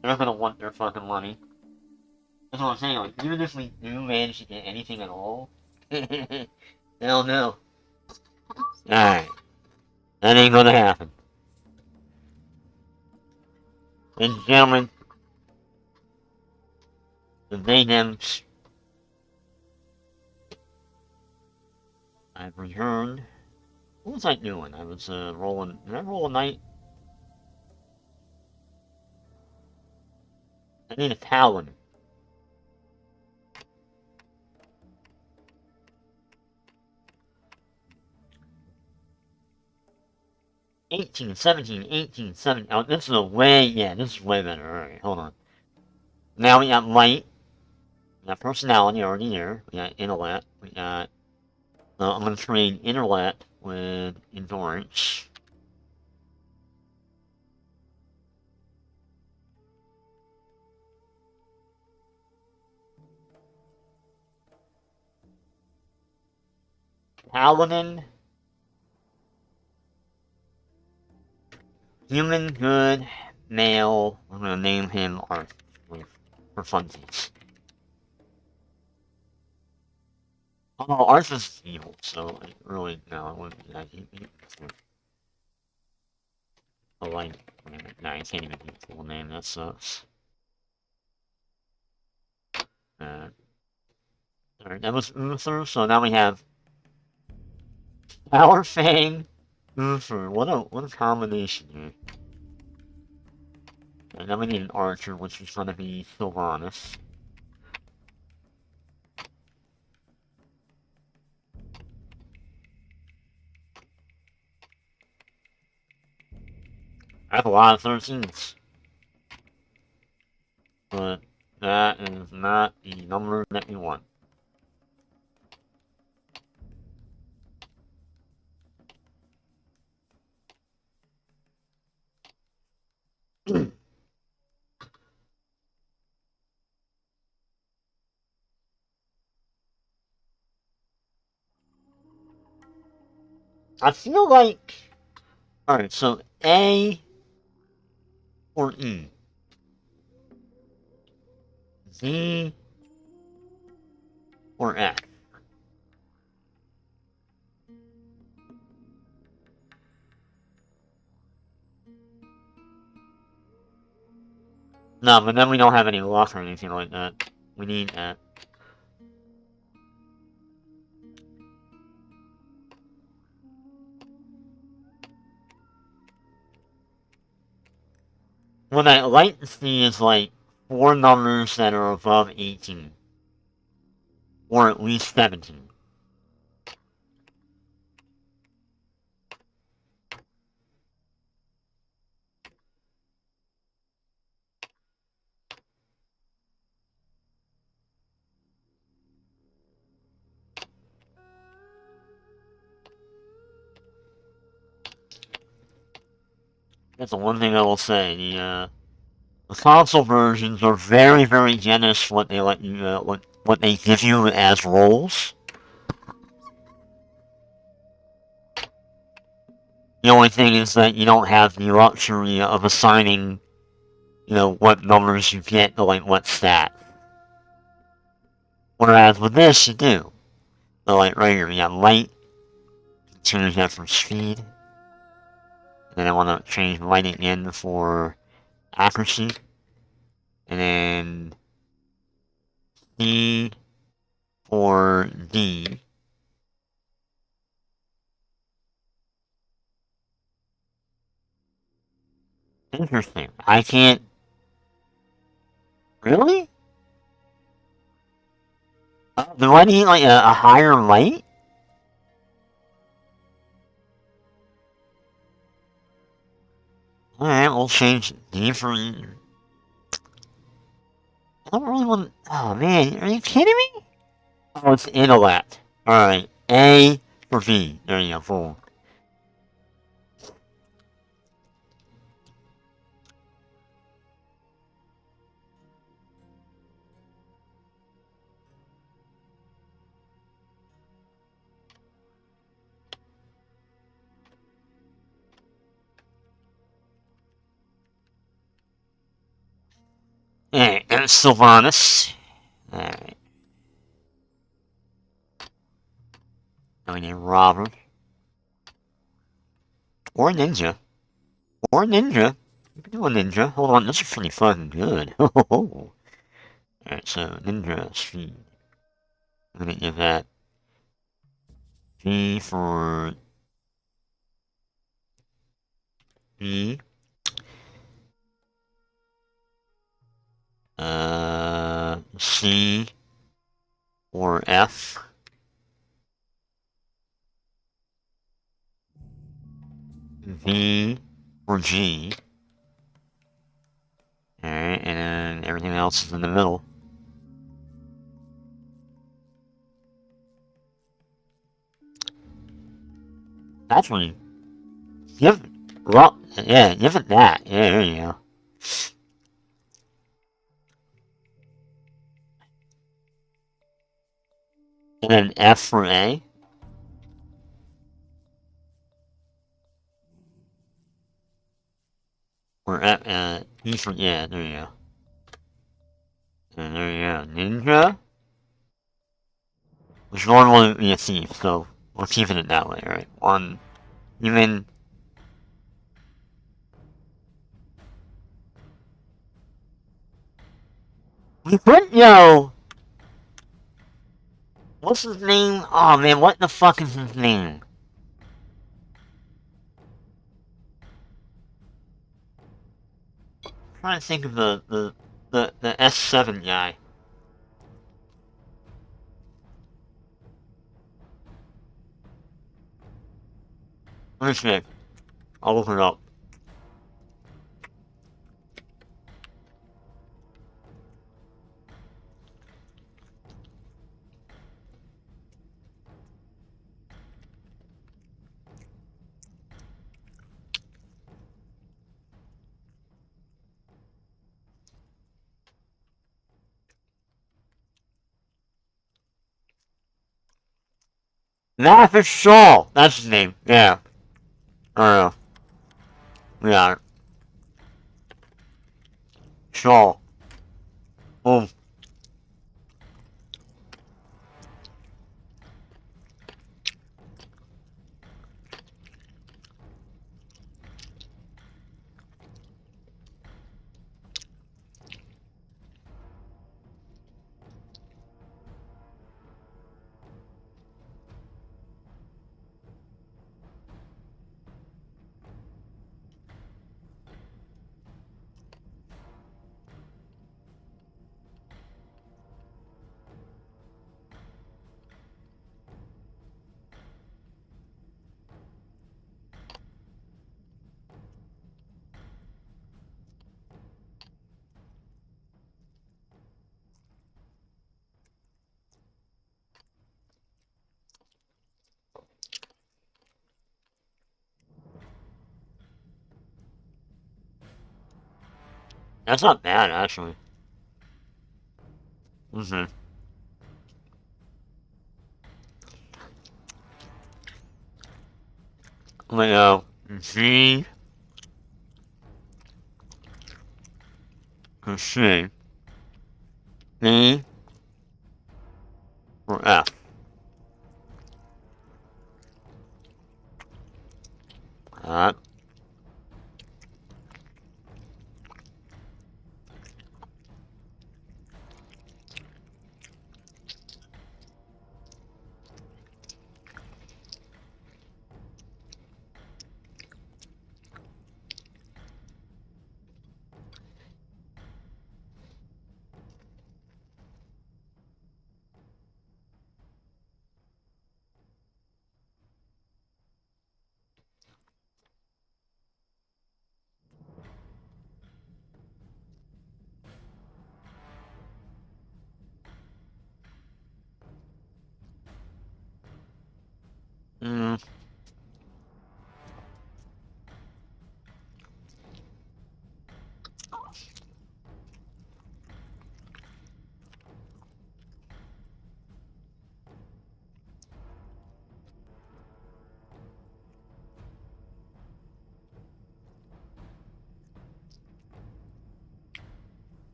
they're not gonna want their fucking money. That's what I'm saying, like, even if we do manage to get anything at all, hell no. Alright. That ain't gonna happen. Ladies and gentlemen, the Mayhems, I've returned. What was I doing? I was rolling. Did I roll a knight? I need a paladin. Oh, this is a way, yeah, this is way better. Alright, hold on. Now we got might. We got personality already there. We got intellect. We got. I'm gonna trade intellect with endurance. Paladin. Human good male. I'm gonna name him Arth for funsies. Oh, Arth is evil, so really, no, I wouldn't be that evil. Oh, like, nah, I can't even use the full name, that sucks. Alright, that was Uther, so now we have Power Fang, Uther. What a combination here. And then we need an archer, which is gonna be Sylvanas. I have a lot of 13s. But that is not the number that we want. I feel like... Alright, so A or E? Z or F? No, but then we don't have any luck or anything like that. We need that. What I'd like to see is like 4 numbers that are above 18. Or at least 17. That's the one thing I will say. The console versions are very, very generous what they let you, what they give you as roles. The only thing is that you don't have the luxury of assigning, what numbers you get to like what stat. Whereas with this, you do. So like right here, we got light. Change that for speed. And then I want to change light again for accuracy. And then C for D. Interesting. I can't... Really? Do I need like a higher light? Alright, we'll change D for... I don't really want... Oh man, are you kidding me? Oh, it's intellect. Alright, A for B. There you go, full. Alright, that's Sylvanas. Alright. Now we need Robert. Or Ninja. Or Ninja. We can do a Ninja. Hold on, this is pretty fucking good. Alright, so Ninja speed. I'm gonna give that B for B. C or F. V or G. Alright, and then everything else is in the middle. Actually, give, well, yeah, give it that. Yeah, there you go. And then F for A. Or F, E for, yeah, there you go. And there you go. Ninja. Which normally would be a thief, so we're keeping it that way, right? One, even. We put, yo! What's his name? Oh man, what the fuck is his name? I'm trying to think of the S7 guy. Let me see. I'll look it up. Mathis Shaw! That's his name, yeah. I don't know. Yeah. Shaw. Boom. That's not bad, actually. Mm-hmm. Let go. G. And C. B. Or F. Alright.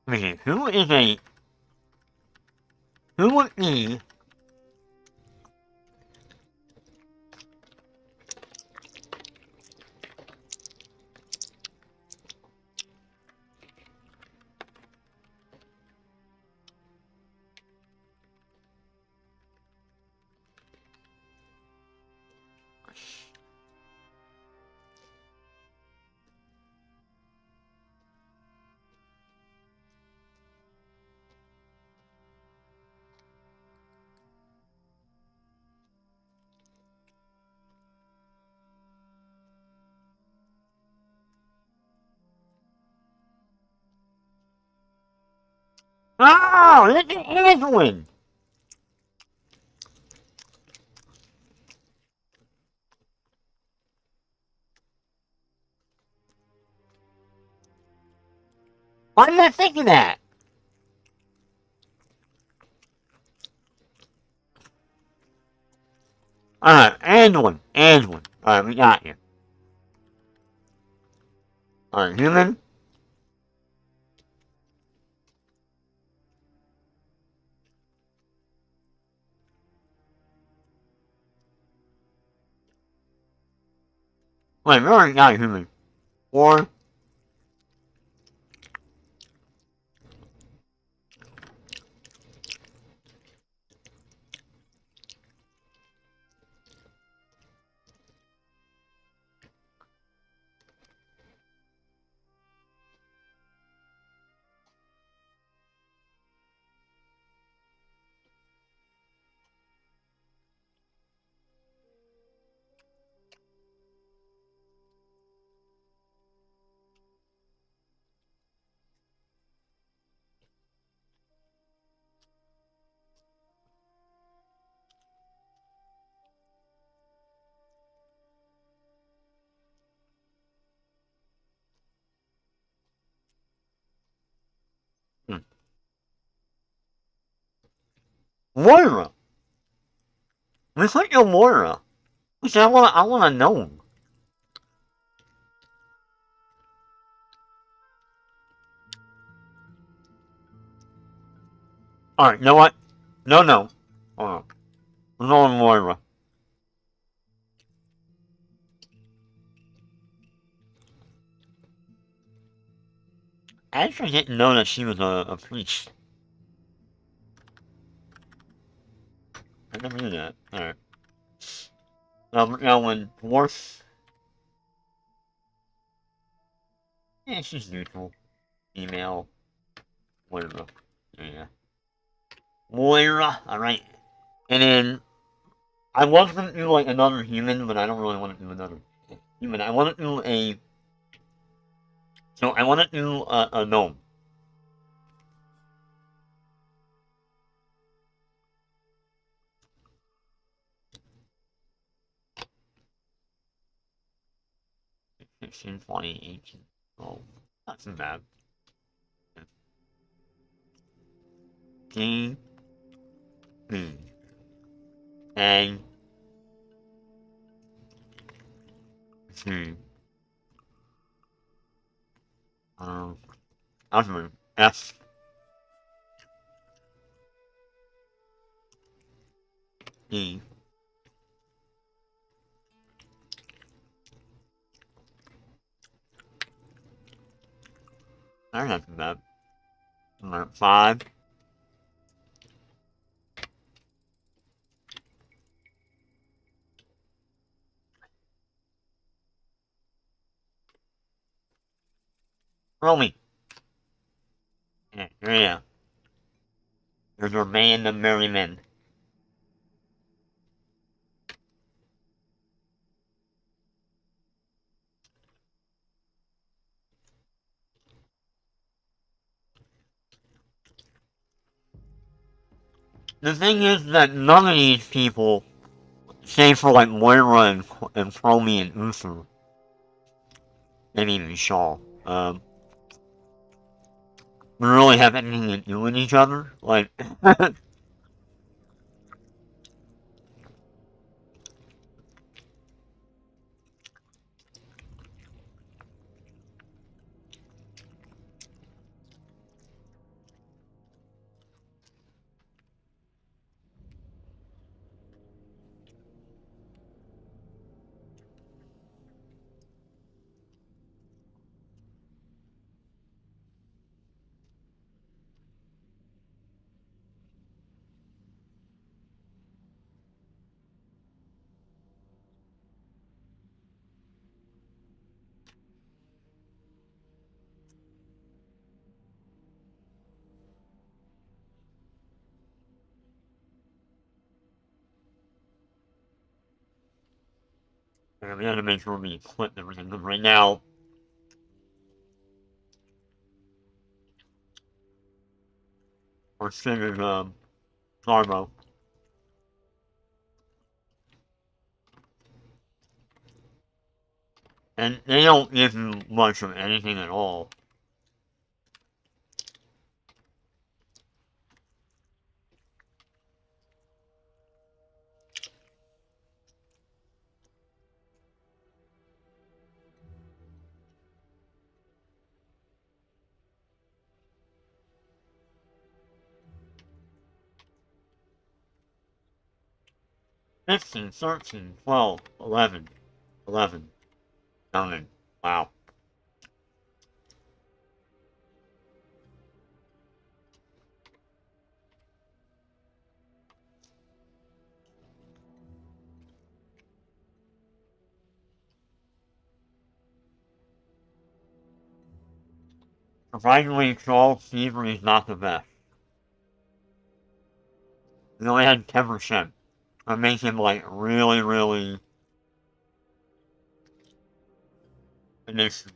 Let me see. Who would be Oh, look at Edwin! Why am I thinking that? Alright, Edwin. Alright, we got you. Alright, human. Wait, we already got a human. Or Moira. We put your Moira. See, I wanna know. Alright, you know what? No. Hold on. We're going Moira. I actually didn't know that she was a priest. I never knew that. Alright. Now when dwarf. Yeah, she's neutral. Female. Moira. Yeah. Moira. Alright. And then I was gonna do like another human, but I don't really want to do another human. I want to do a. So I want to do a gnome. Fifteen, 20, 18. Oh, not too bad. D. B. A. C. Alphabet. F. E. That's not too bad. Number 5. Romy. Yeah. There's your band of merry men. The thing is that none of these people, save for like Moira and Chromie and Uther, and even Shaw, we really have anything to do with each other. Like, And we had to make sure we equipped everything, because right now, our shit is, Garbo. And they don't give you much of anything at all. Fifteen, 13, 12, 11, 11, 9. Wow. Surprisingly, Charles Thievery is not the best. He only had 10%. That makes him, like, really, really initiative.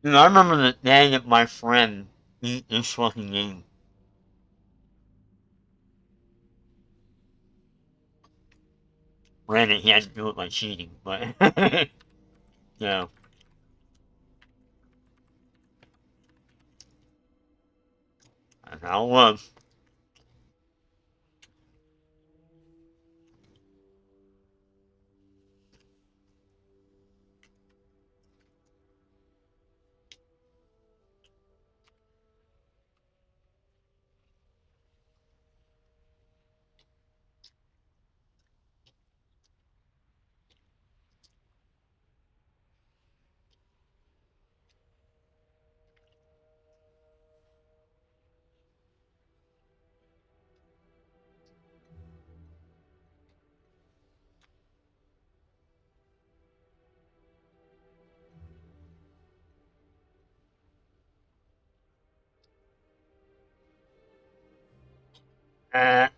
Dude, I remember the day that my friend beat this fucking game. Granted, he had to do it by cheating, but yeah. That's how it was. Uh,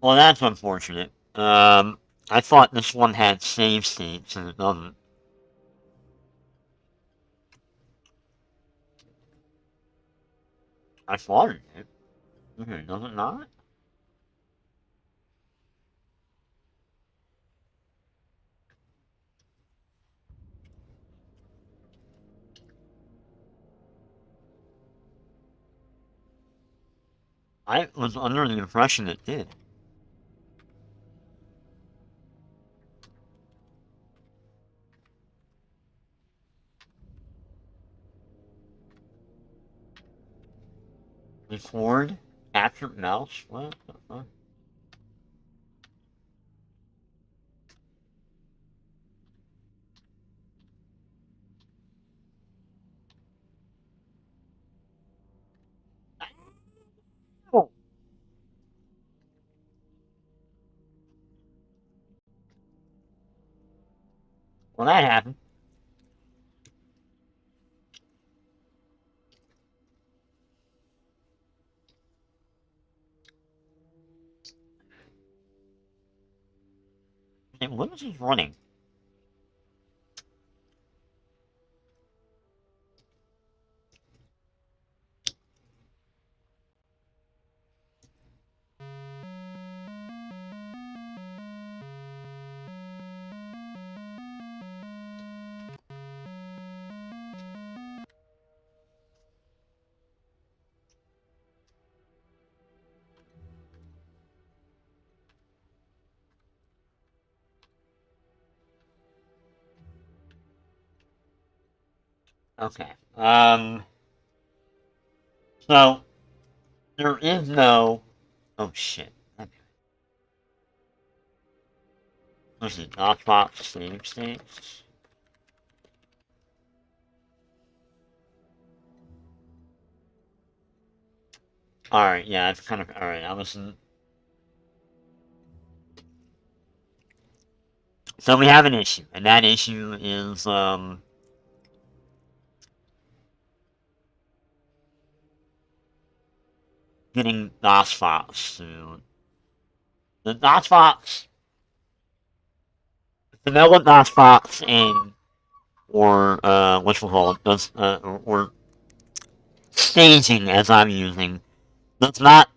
well, that's unfortunate. I thought this one had save states, and it doesn't. I thought it did. Okay, does it not? I was under the impression it did. Record? Capture mouse? What the fuck? Oh. Well, that happened. Hey, what is he running? Okay. So there is no. Oh shit. Let's see. DOSBOX save states. Alright, yeah, it's kind of. Alright, I was. So we have an issue, and that issue is, getting DOSBox to. The DOSBox. Vanilla DOSBox and. Or, whatchamacallit, does, or staging, as I'm using, does not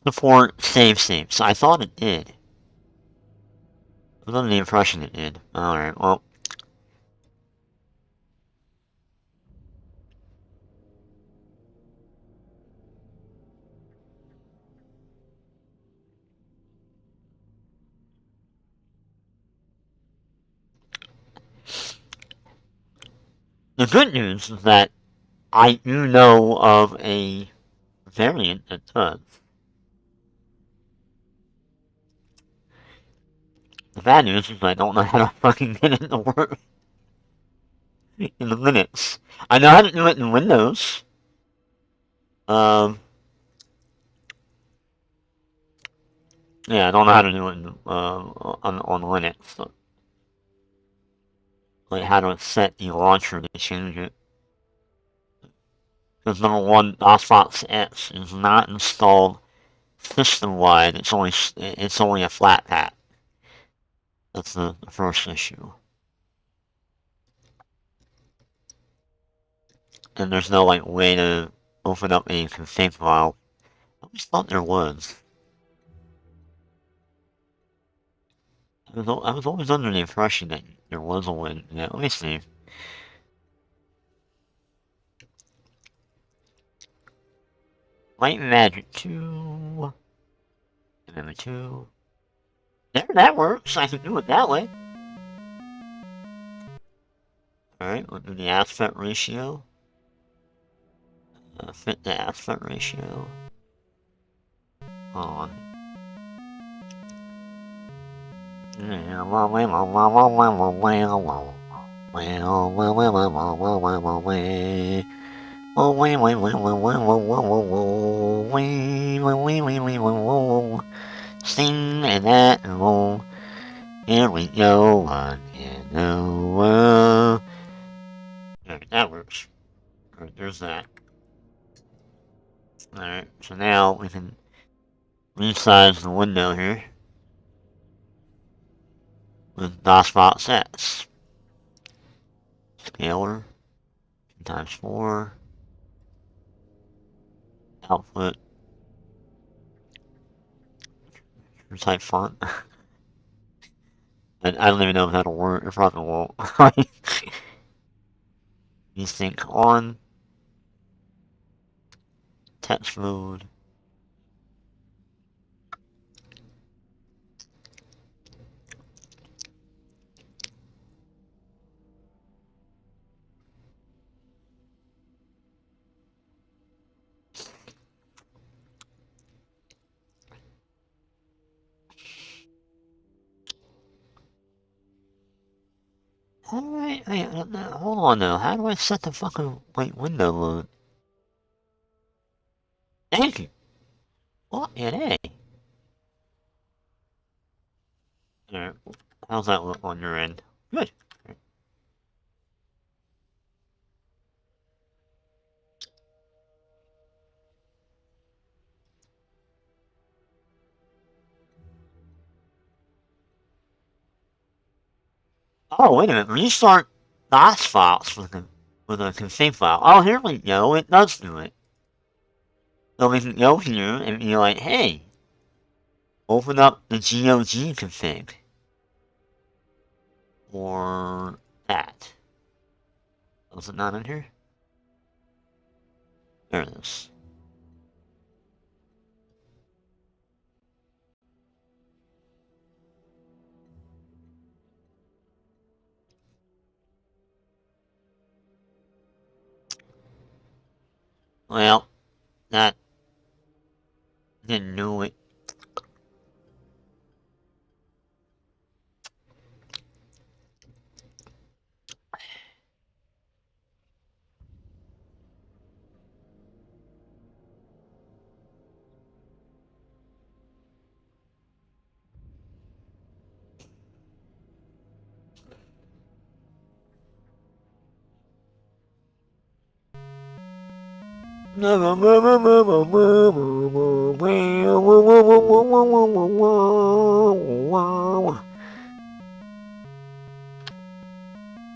support save states. I thought it did. I was under the impression it did. Alright, well. The good news is that I do know of a variant that does. The bad news is I don't know how to fucking get it to work in the Linux. I know how to do it in Windows. Yeah, I don't know how to do it in, on Linux. So, like how to set the launcher to change it. Because number one, DOSBox X is not installed system-wide. It's only a flat pat. That's the first issue. And there's no like way to open up a config file. I always thought there was. I was always under the impression that there was a way. Yeah, let me see. Light Magic 2. Amendment 2. There, that works. I can do it that way. Alright, we'll do the aspect ratio. Fit the aspect ratio. Hold on. Sing and that, oh, here we go again. Oh, alright, that works. Alright, there's that. Alright, so now we can resize the window here with DOSBox X. Scalar times 4. Output. Type font. I don't even know if that'll work. It probably won't. Desync on. Text mode. Alright, wait, hold on though. How do I set the fucking white window mode? Thank you. What an A. Alright, how's that look on your end? Good. Oh, wait a minute. Restart DOSBox with a config file. Oh, here we go. It does do it. So we can go here and be like, hey, open up the GOG config. Or that. Was it not in here? There it is. Well, that didn't do it.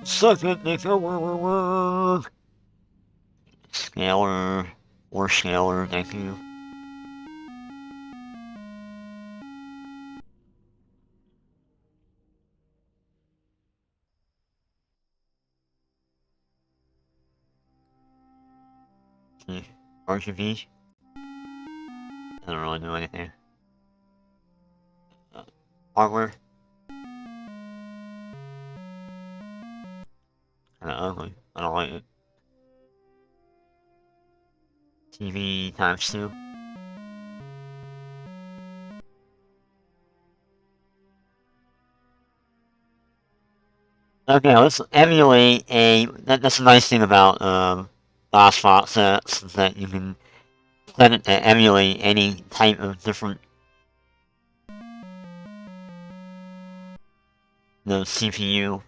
Suck it, Scalar or Scalar, thank you. RGB? I don't really do anything. Hardware? Kinda ugly. I don't like it. TV times 2. Okay, let's emulate a... That's a nice thing about DOSBox sets, is that you can set it to emulate any type of different CPU.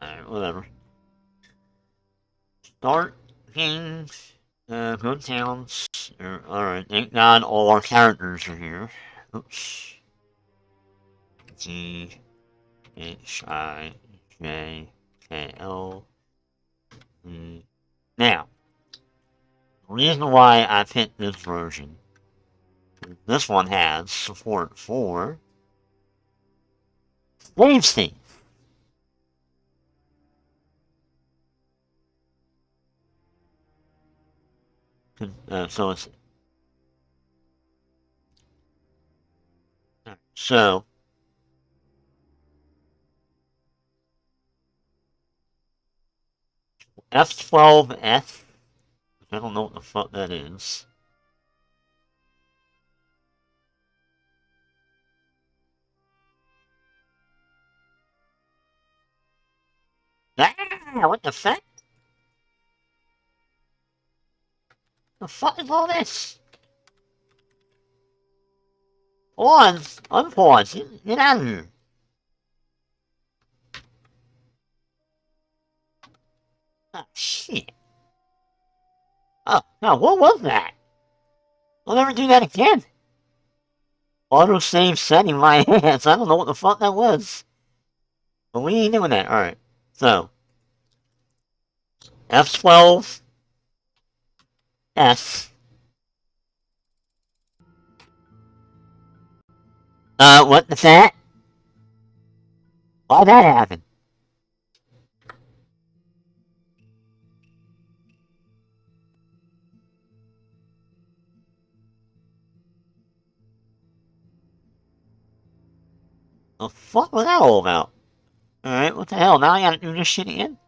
Alright, whatever. Start games. Go to towns. Alright, thank God all our characters are here. Oops. G H I J K L E. Now, the reason why I picked this version, this one has support for save state. So it's so F12F. I don't know what the fuck that is. Ah, what the fuck? The fuck is all this? Pause! Unpause! Get out of here! Ah, shit. Oh, no, what was that? I'll never do that again. Autosave setting my hands. I don't know what the fuck that was. But we ain't doing that. Alright. So. F12. S. What the that? Why'd that happen? The fuck was that all about? Alright, what the hell? Now I gotta do this shit again?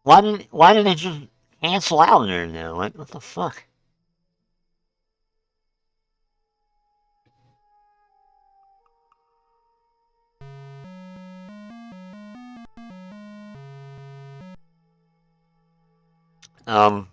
Why did it just cancel out there though? Like, what the fuck? Um.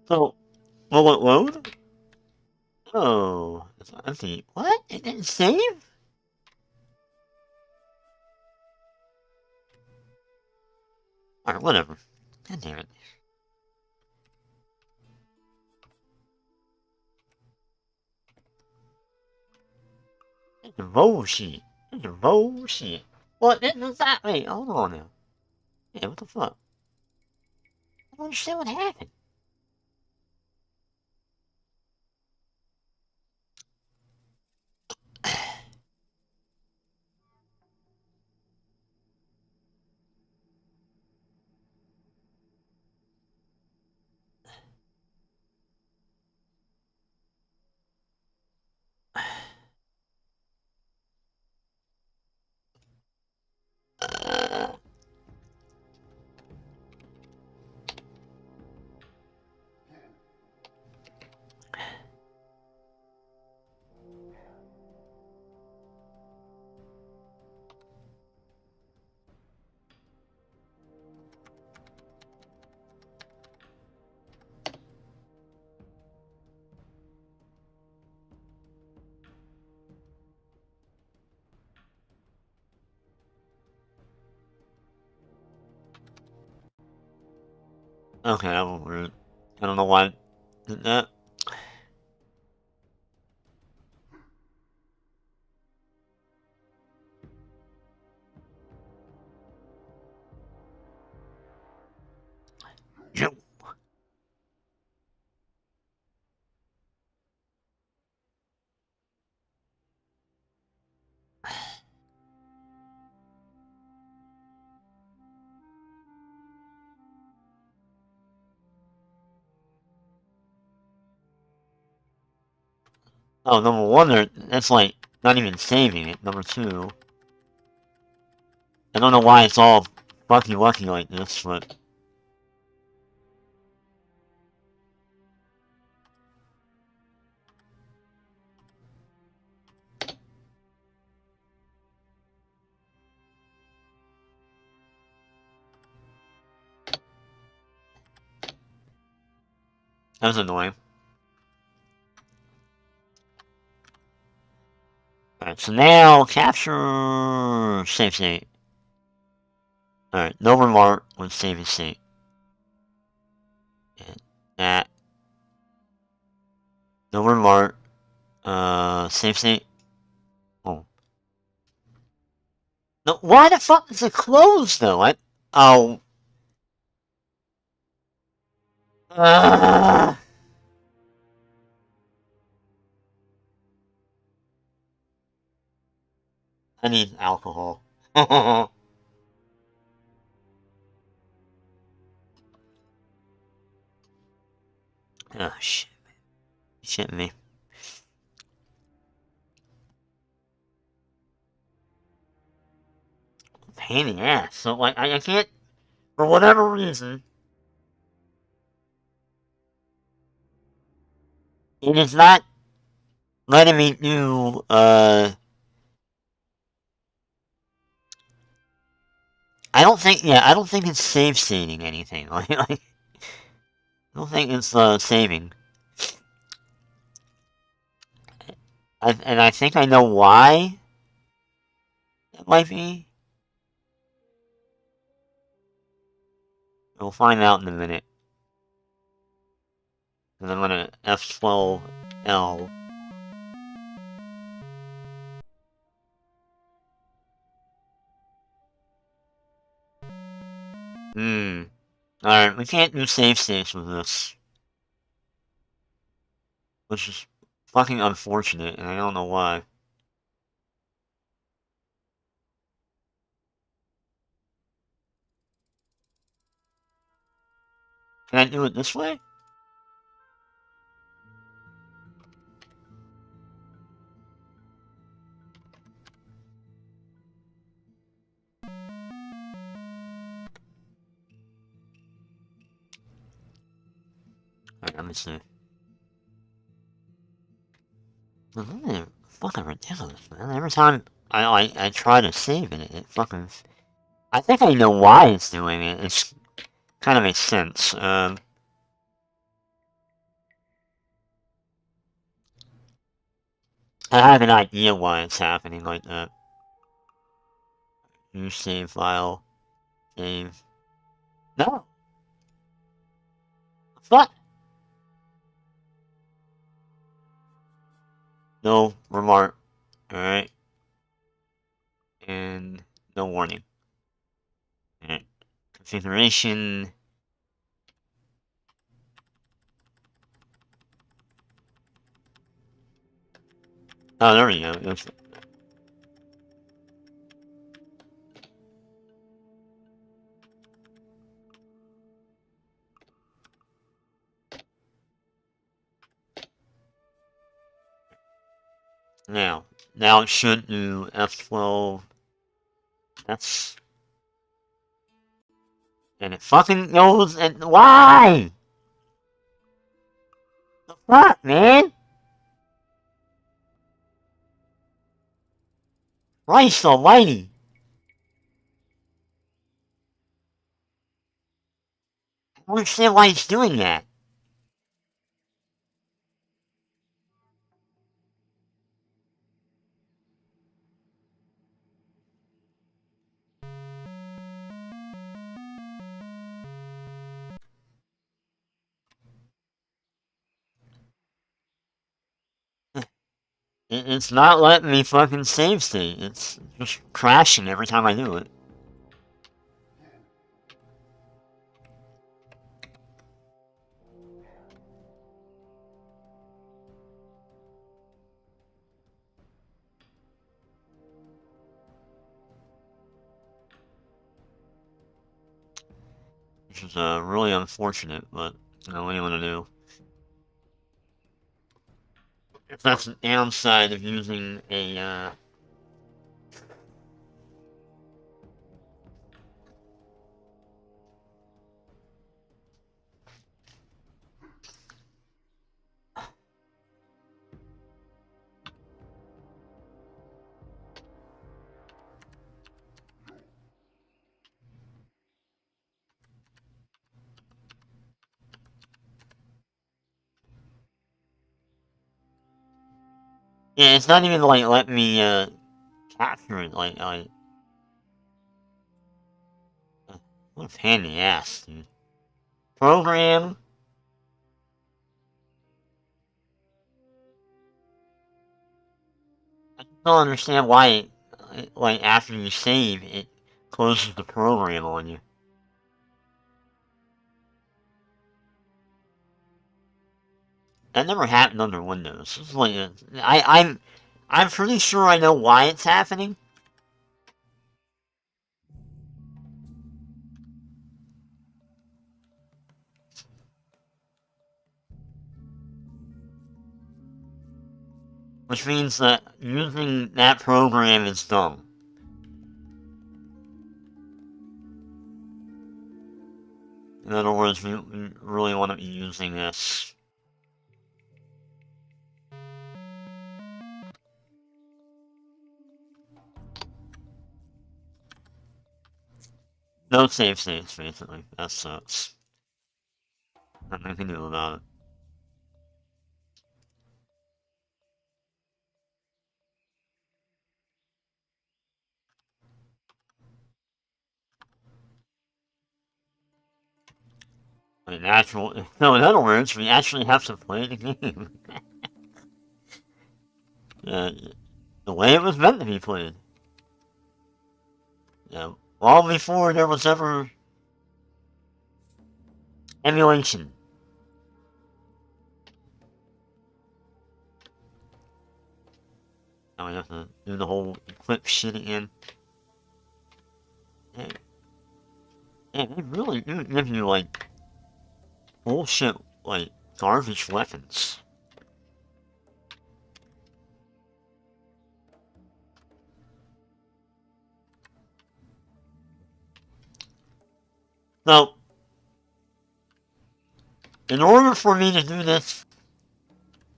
So, will it load? Oh, it's empty. What? It didn't save? Alright, whatever. God damn it. It's bullshit. It's bullshit. What? Wait, hold on now. Yeah, what the fuck? I don't understand what happened. Okay, that was weird. I don't know why I did that. Yo. Oh, number one, that's like not even saving it. Number two, I don't know why it's all fucky wucky like this, but that was annoying. Alright, so now capture save state. Alright, no remark when saving state. And that. No remark. Save state. Oh. No, why the fuck is it closed though? Oh. I need alcohol. Oh shit. Shit me. Pain in the ass. So like I can't, for whatever reason, it is not letting me do I don't think it's save stating anything. I don't think it's saving. And I think I know why it might be. We'll find out in a minute. And I'm gonna F12L. Alright, we can't do save states with this. Which is fucking unfortunate, and I don't know why. Can I do it this way? Alright, let me see. This is really fucking ridiculous, man. Every time I try to save it, it fucking... I think I know why it's doing it. It's kind of makes sense. I have an idea why it's happening like that. New save file. Save. No! What? No remark. Alright. and no warning. Alright. Configuration. Oh, there we go. Now it should do F12. And it fucking goes and why? The fuck, man? Christ almighty. I don't understand why it's doing that. It's not letting me fucking save state. It's just crashing every time I do it. Which is really unfortunate, but you know, what do you want to do? If that's the downside of using a yeah, it's not even like let me capture it. What a pain in the ass, dude. Program. I don't understand why, like after you save, it closes the program on you. That never happened under Windows. It's like I'm pretty sure I know why it's happening. Which means that using that program is dumb. In other words, we really want to be using this. No save states, basically. That sucks. Nothing I can do about it. No, in other words, we actually have to play the game. The way it was meant to be played. Yeah, long before there was ever emulation. Now we have to do the whole equip shit again. Yeah, they really do give you, like, bullshit, like, garbage weapons. So, in order for me to do this,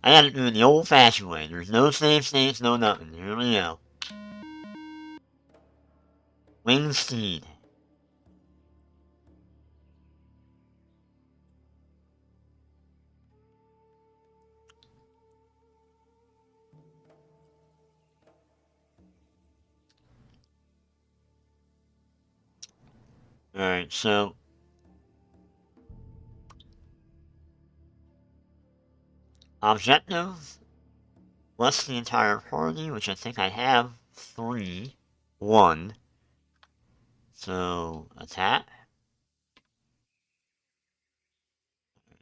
I gotta do it the old-fashioned way. There's no save states, no nothing. Here we go. Winged Steed. Alright, so... Objective. Bless the entire party, which I think I have 3. 1. So, attack.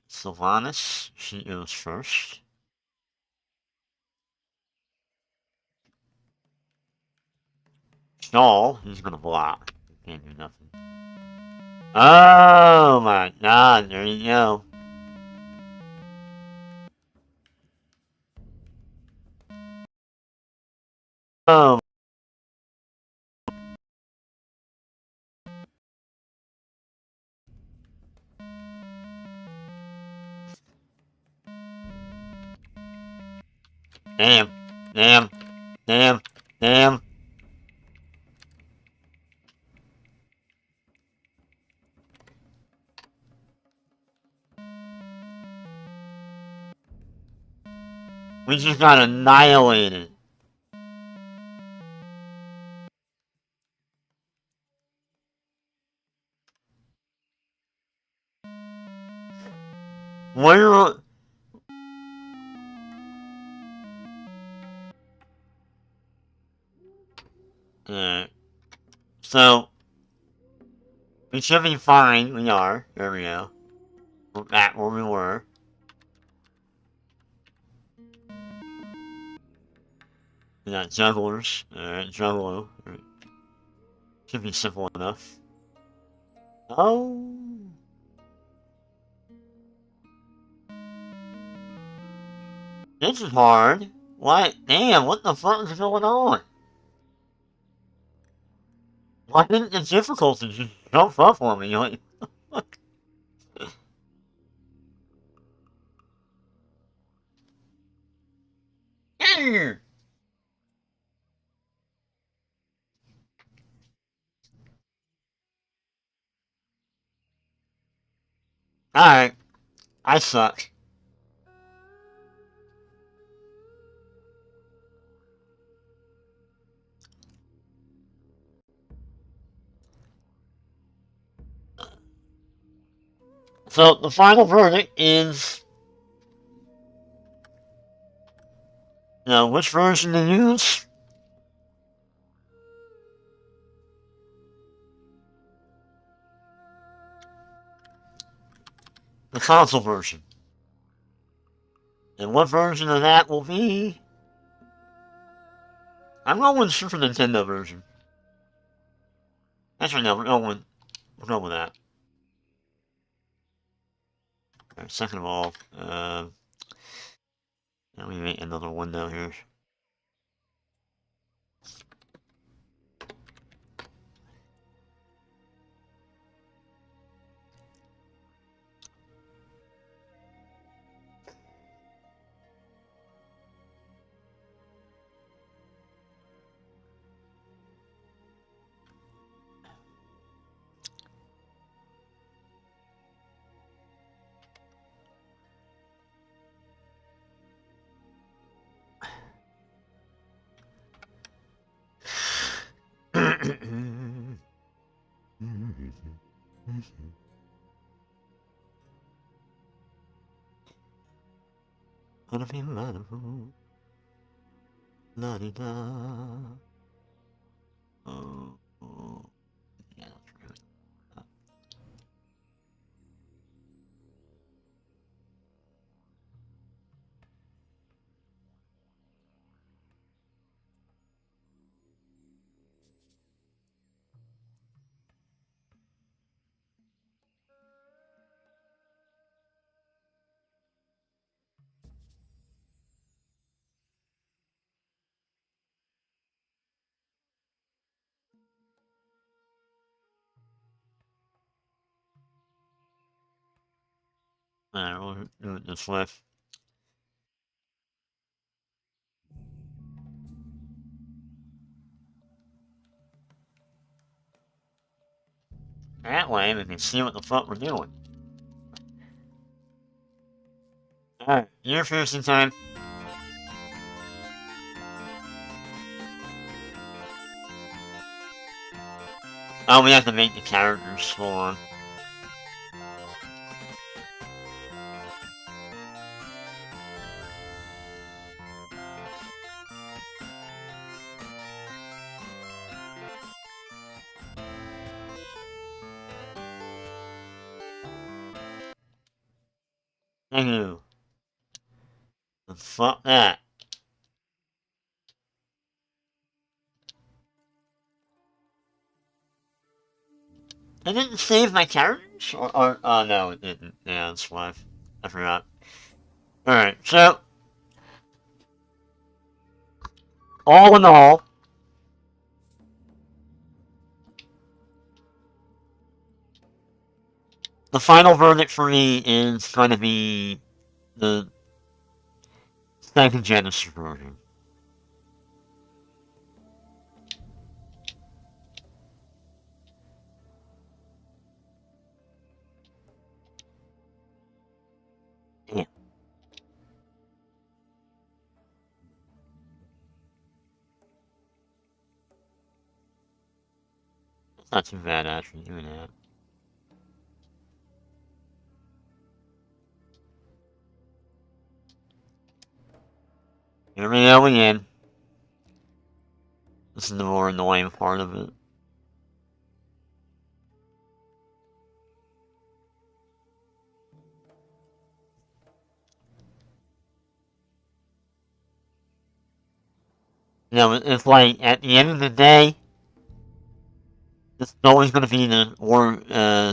Sylvanas, she goes first. Stall, he's gonna block. Can't do nothing. Oh my god, there you go. Oh. Damn, damn, damn, damn. We just got annihilated. Where? Alright. So, we should be fine. We are. There we go. We're back where we were. We got jugglers. Alright, juggalo. Alright. Should be simple enough. Oh. This is hard. What? Damn, what the fuck is going on? Why didn't the difficulty just jump up on me? Like, Alright, I suck. So, the final verdict is... Now, which version to use? The console version. And what version of that will be? I'm going with the Super Nintendo version. Actually, no, we're going with that. Alright, second of all, let me make another window here. Gonna be mindful. La-di-da. Oh, oh. Yeah, that's really... Alright, we'll do it this way. That way we can see what the fuck we're doing. Alright, interfacing time. Oh, we have to make the characters. Hold on. Thank you. And fuck that. I didn't save my characters? Or no, it didn't. Yeah, that's why. I forgot. Alright, so, all in all, the final verdict for me is going to be the second Genesis version. Yeah. It's not too bad, actually, doing that. Here we go again. This is the more annoying part of it. You know, it's like, at the end of the day, it's always going to be the more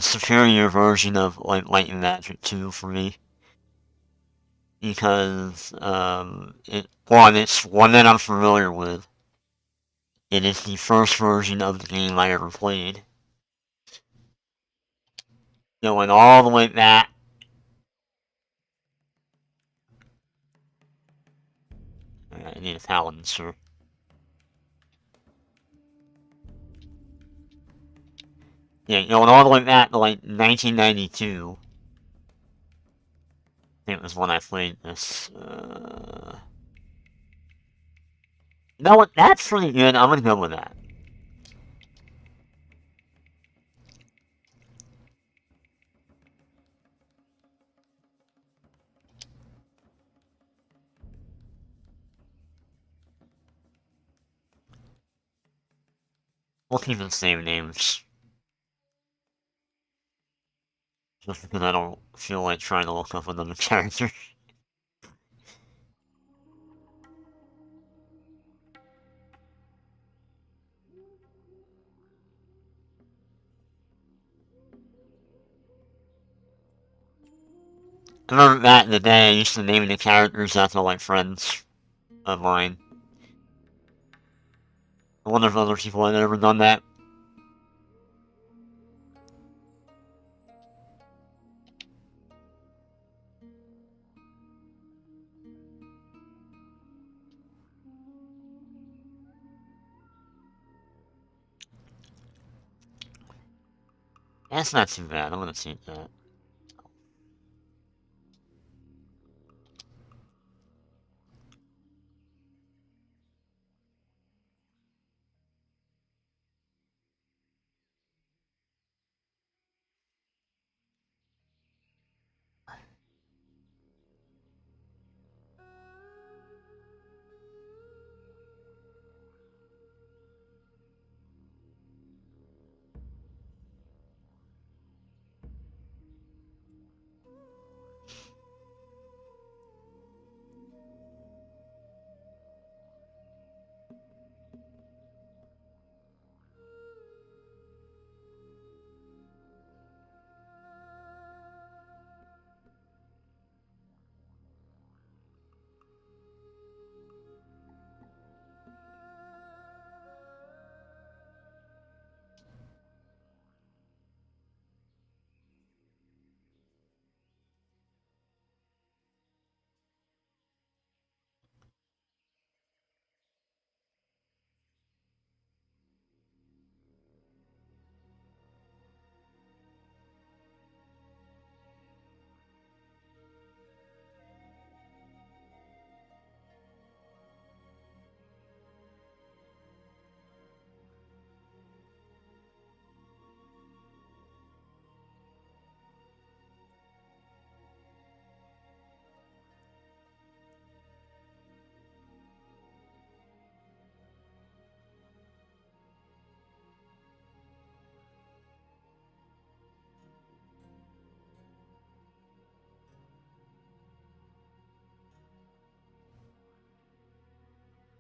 superior version of like Light and Magic 2 for me. Because, it's one that I'm familiar with. It is the first version of the game I ever played. Going all the way back. I need a paladin, sir. Yeah, going all the way back to like 1992. I think it was when I played this. You know what? That's pretty good. I'm gonna go with that. We'll keep the same names. Just because I don't feel like trying to look up another character. I remember back in the day, I used to name the characters after like friends of mine. I wonder if other people had ever done that. That's not too bad. I'm gonna take that.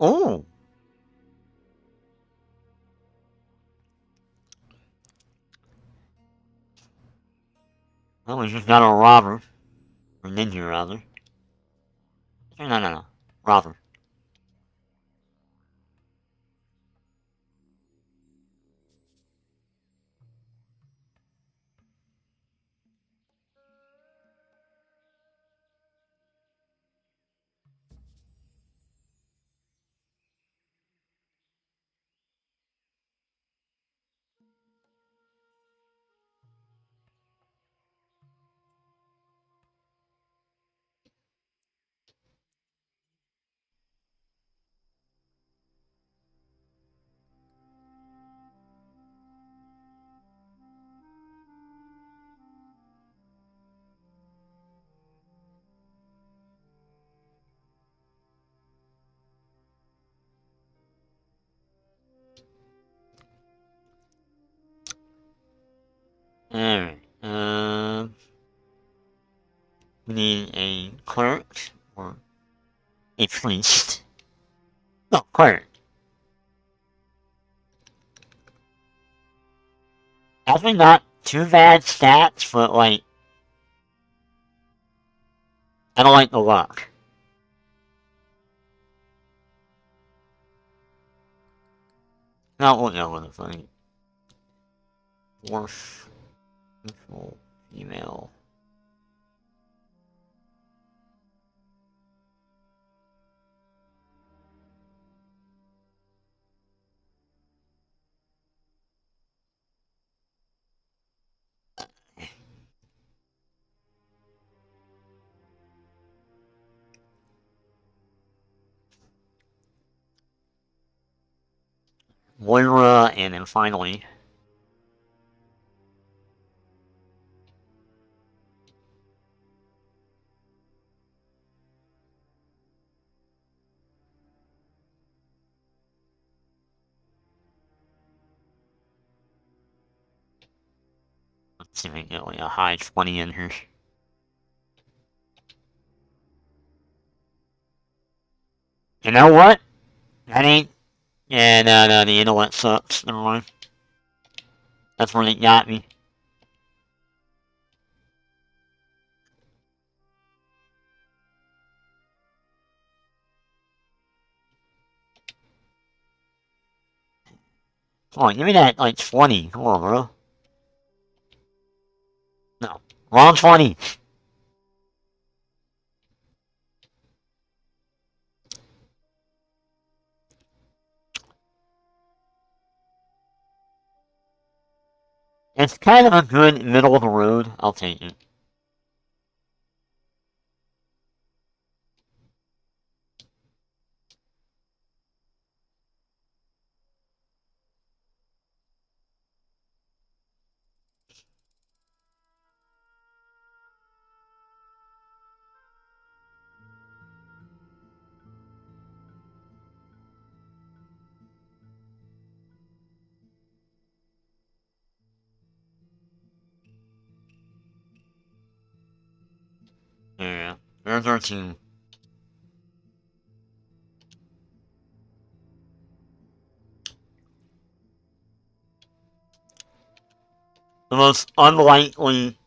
Oh! Well, we just got a robber. Or ninja, rather. No. Robber. Alright. We need a clerk or a priest. No, cleric. Actually, not too bad stats, but like, I don't like the luck. No, we'll go with it. Like, dwarf, neutral, female. Moira, and then finally, let's see if we can get like a high 20 in here. You know what? That ain't. Yeah, no, the intellect sucks. Never mind. That's where it got me. Come on, give me that, like, 20. Come on, bro. No. Wrong 20. It's kind of a good middle of the road. I'll take it. Yeah. There's our team. The most unlikely,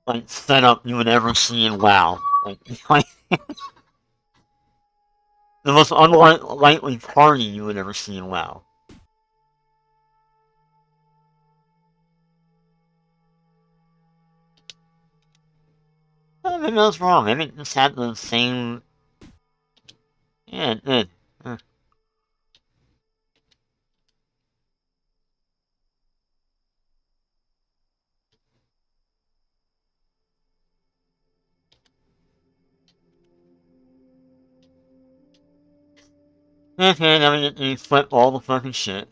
like, setup you would ever see in WoW. Like the most unlikely party you would ever see in WoW. Maybe I was wrong. Maybe it just had the same. Yeah, it did. Okay, now we get to flip all the fucking shit.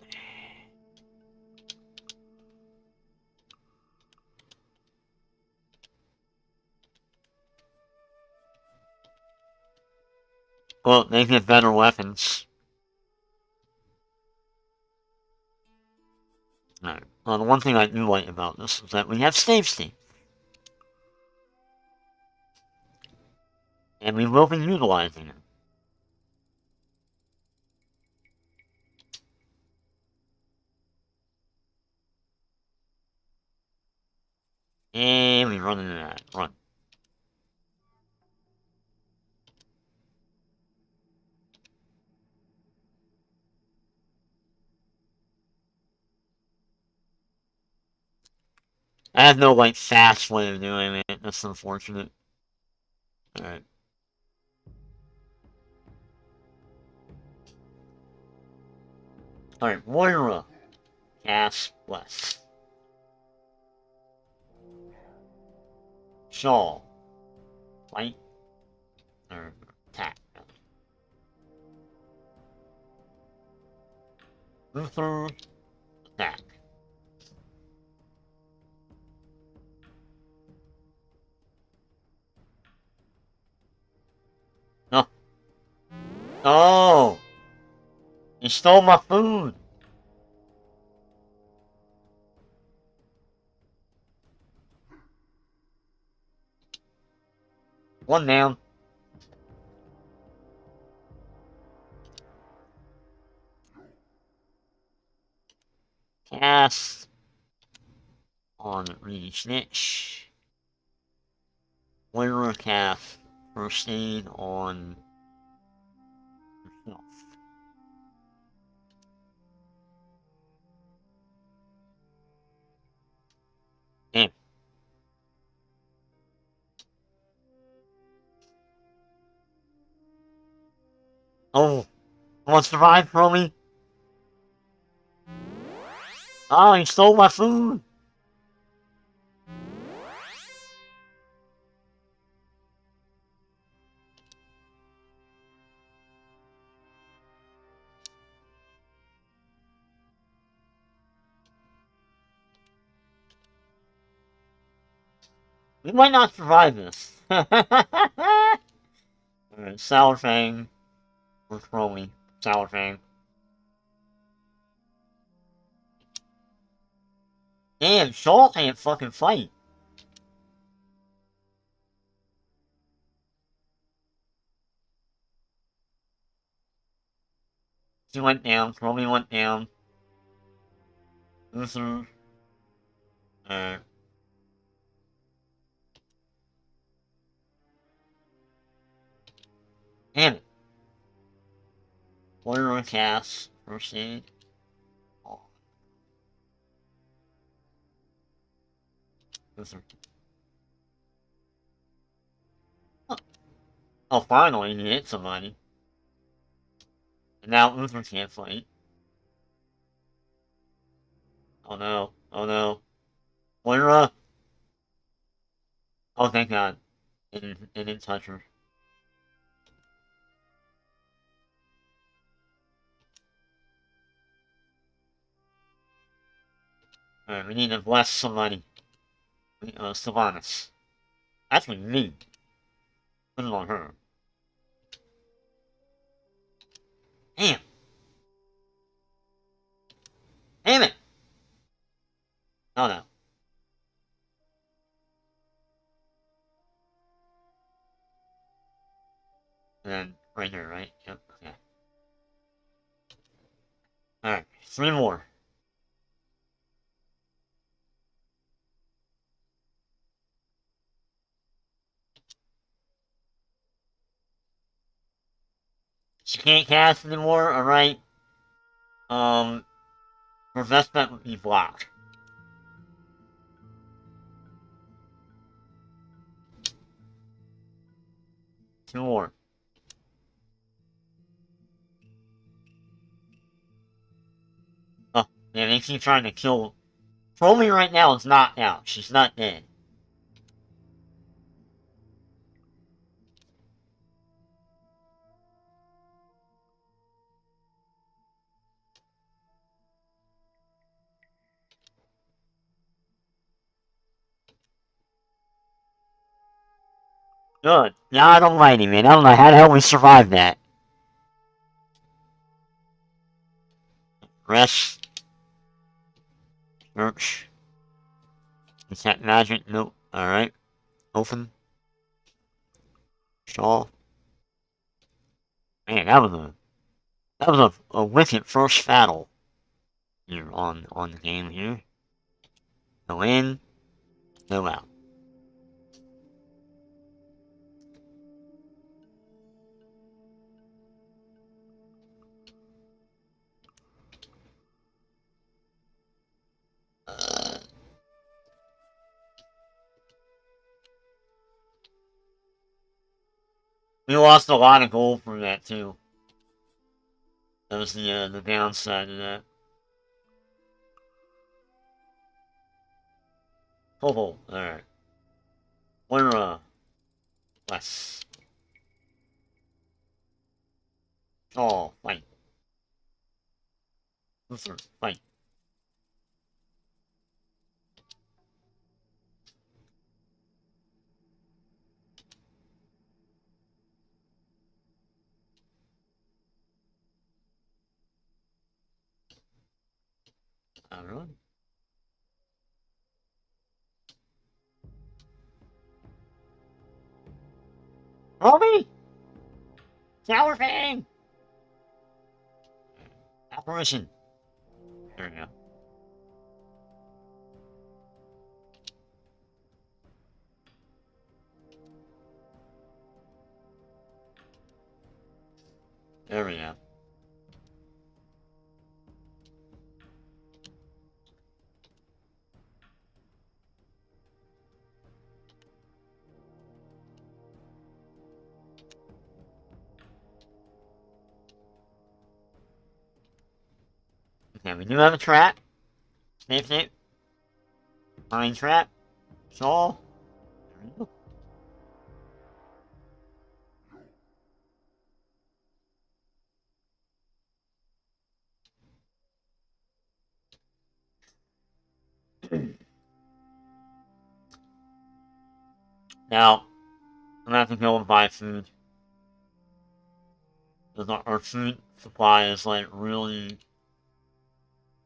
Well, they get better weapons. Alright. Well, the one thing I do like about this is that we have save state. And we will be utilizing them. And we run into that. Run. I have no, like, fast way of doing it. That's unfortunate. Alright. Alright, Moira. Cast Bless. Shaw. Fight. Or attack. Luther. Attack. No. Oh! You stole my food! One down. Cast on Reedy Snitch. Moira cast first aid on herself. Damn. Oh, want to survive for me? Oh, he stole my food! We might not survive this. Alright, Sour Fang. Or Chromie. Sour Fang. Damn, Shaw can't fucking fight. She went down, Chromie went down. Luther. Damn it. Moira cast first aid. Oh. Luther. Oh, finally, he hit somebody. And now Luther can't fight. Oh no. Oh no. Moira! Oh, thank God. It didn't touch her. Alright, we need to bless somebody. Sylvanas. Actually, me. Put it on her. Damn! Damn it! Oh no. And then, right here, right? Yep, okay. Alright, 3 more. She can't cast anymore, alright. Her best bet would be block. Two more. Oh, yeah, they keep trying to kill. Crowley right now is knocked out. She's not dead. Good. God almighty, man. I don't know how the hell we survived that. Rest. Search. Detect magic. Nope. Alright. Open. Shaw. Man, that was a wicked first battle here on the game here. Go in, go out. We lost a lot of gold from that too. That was the downside of that. Oh, alright. We're less. Oh, fight. Luther, fight. Alright. Homie! Tower Fang! Apparition. There we go. There we go. Okay, we do have a trap. Snip, snip. Mine trap. Saw. There we go. Now, I'm gonna have to go and buy food. Because our food supply is like really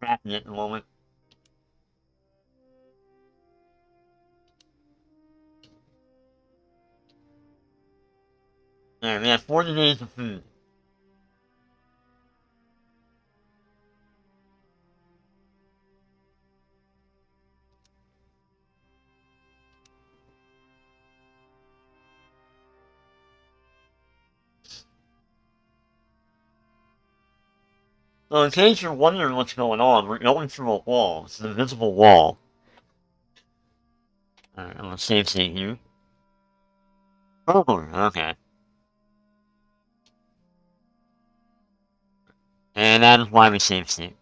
crappy at the moment. Alright, we have 40 days of food. So in case you're wondering what's going on, we're going through a wall. It's an invisible wall. Alright, I'm gonna save state here. Burglar, okay. And that is why we save state.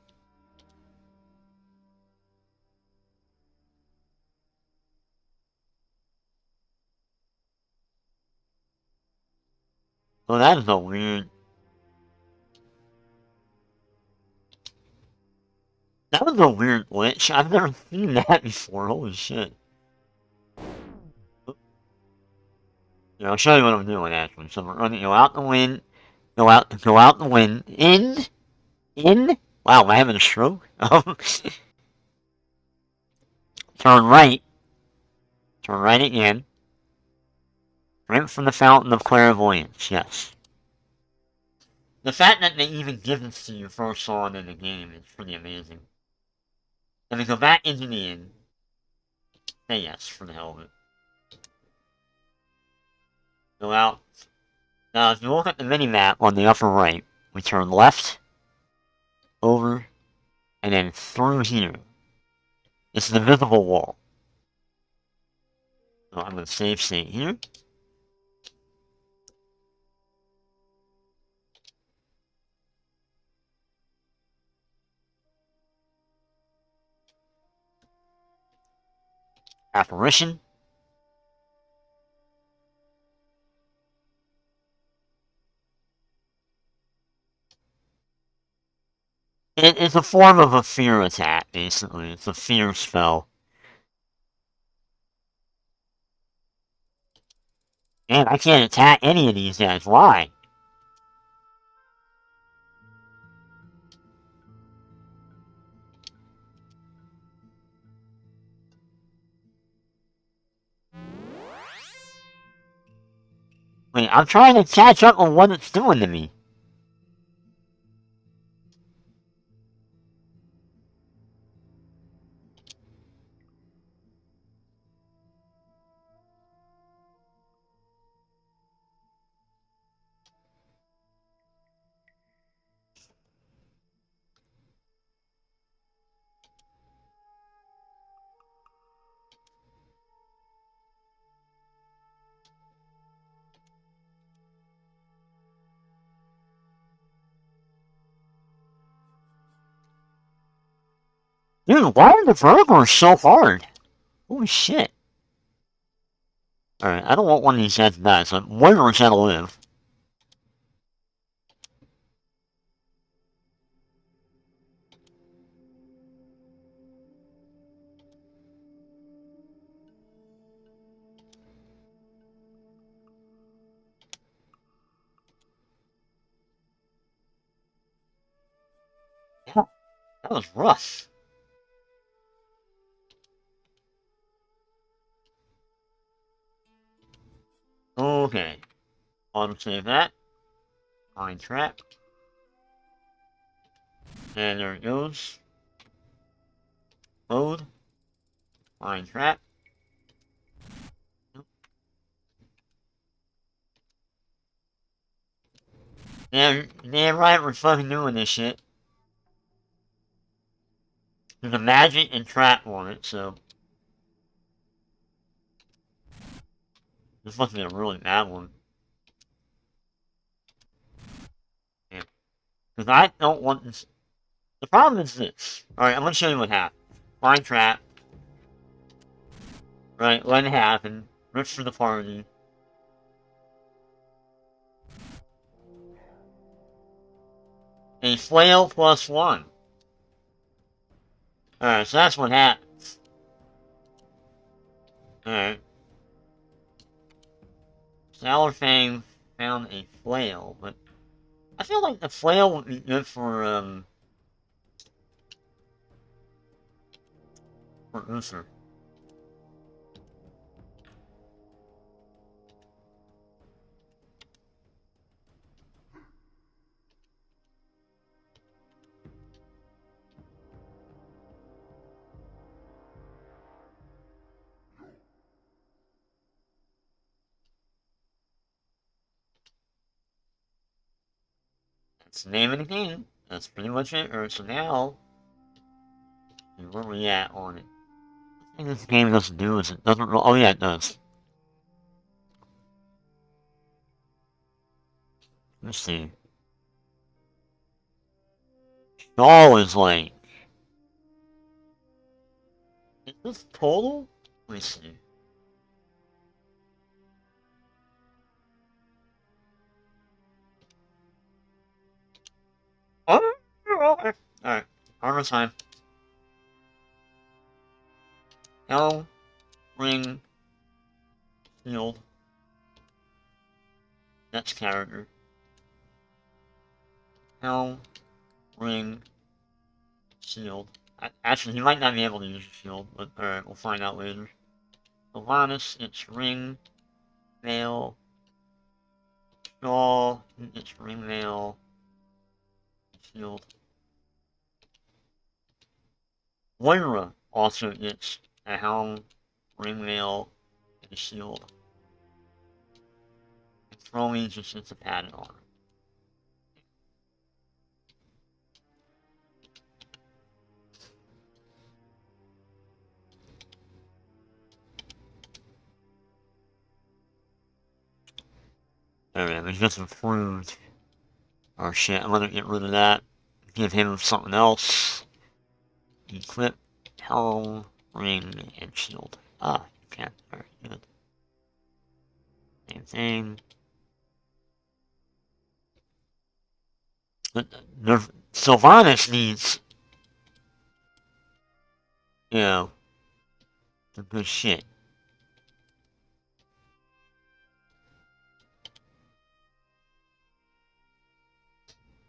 Well, that is a weird... That was a weird glitch. I've never seen that before. Holy shit. Yeah, I'll show you what I'm doing actually. So we're gonna go out the wind, go out the wind, in. Wow, am I having a stroke? Turn right again. Drink from the fountain of clairvoyance. Yes. The fact that they even give this to you first on in the game is pretty amazing. Then we go back into the inn. Say yes for the hell of it. Go out. Now, if you look at the mini-map on the upper right, we turn left, over, and then through here. It's the visible wall. So I'm going to save state here. Apparition. It's a form of a fear attack, basically. It's a fear spell. Man, I can't attack any of these guys. Why? Wait, I'm trying to catch up on what it's doing to me. Dude, why are the burglars so hard? Holy shit. Alright, I don't want one of these guys to die, so one of them's gotta live. Yeah, that was rough. Okay. Auto-save that. Mine trap. And there it goes. Load. Mine trap. Damn right we're fucking doing this shit. There's a magic and trap on it, so... This must be a really bad one. Yeah. Because I don't want this... The problem is this. Alright, I'm gonna show you what happened. Mine trap. Right, let it happen. Rich for the party. A flail plus 1. Alright, so that's what happens. Alright. Sour Fang found a flail, but I feel like the flail would be good for Uther. That's the name of the game. That's pretty much it. Alright, so now, where are we at on it? The thing this game doesn't do is it doesn't roll. Oh yeah, it does. Let's see. Shaw is like... Is this total? Let me see. Oh, okay. Alright, armor time. Helm, ring, shield. That's character. Helm, ring, shield. Actually, he might not be able to use a shield, but alright, we'll find out later. Sylvanas, it's ring, mail, shawl, it's ring, mail, shield. Moira also gets a helm, ring, mail, and a shield. And Throwing just gets a padded armor. Alright, we just improved our shit. I'm gonna get rid of that. Give him something else. Equip, helm, ring, and shield. Ah, you can. Alright, good. Same thing. But Sylvanas needs, you know, some good shit.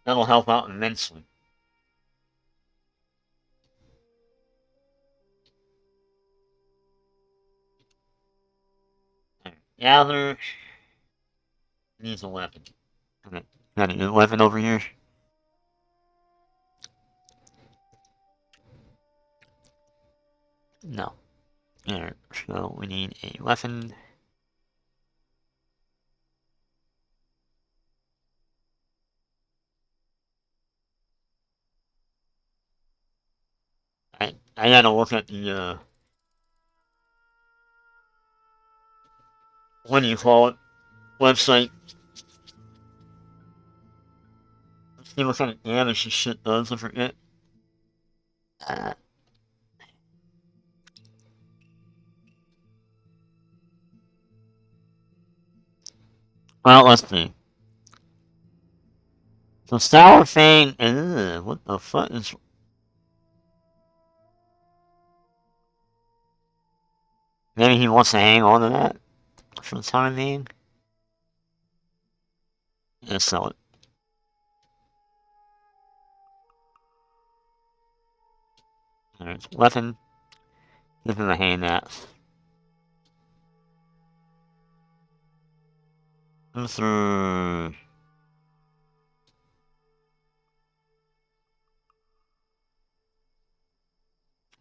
That'll help out immensely. Gather needs a weapon. Okay, got a good weapon over here. No. Alright, so we need a weapon. I gotta look at the, what do you call it? Website. Let's see what kind of damage this shit does, I forget. Well, let's see. So Sour Fang, what the fuck is... Maybe he wants to hang on to that for the time being? Let's sell it. Alright, weapon. Give him a hand axe. Through...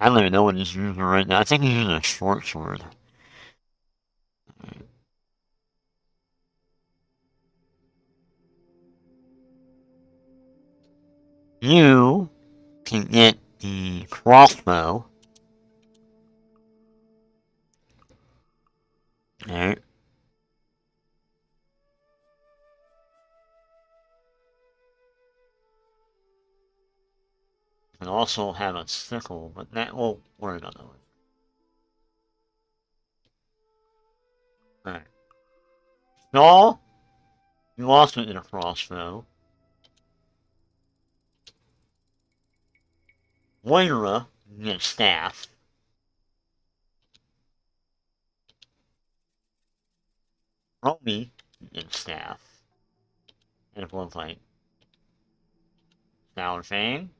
I don't even know what he's using right now. I think he's using a short sword. You can get the crossbow. Alright. You can also have a sickle, but that will worry about that one. Alright. Shaw, you also get a crossbow. Moira, you get a staff. Romy, you get a staff. And a blowpipe. Sour Fang,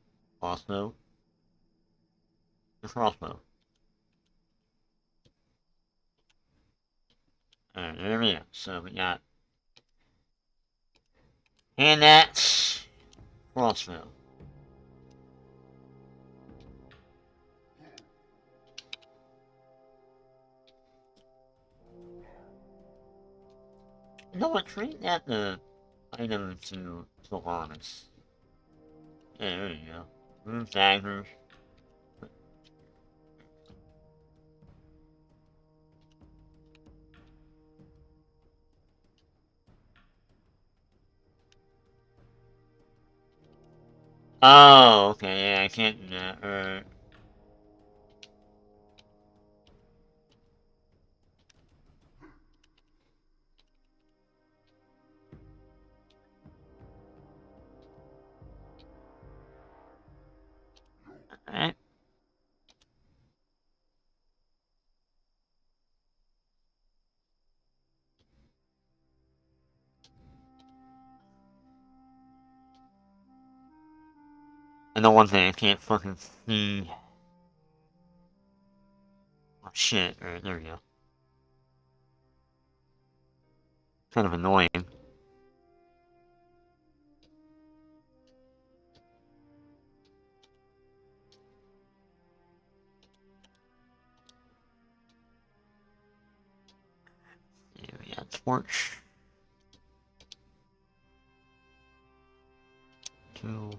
also a crossbow. Alright, there we go. So we got hand axe, crossbow. You know what? Treat that the item to harness. Yeah, there you go. Move daggers. Oh, okay, yeah, I can't do that. Alright. Alright. And the one thing I can't fucking see. Oh shit, alright, there we go. Kind of annoying. Yeah, we got torch. 2.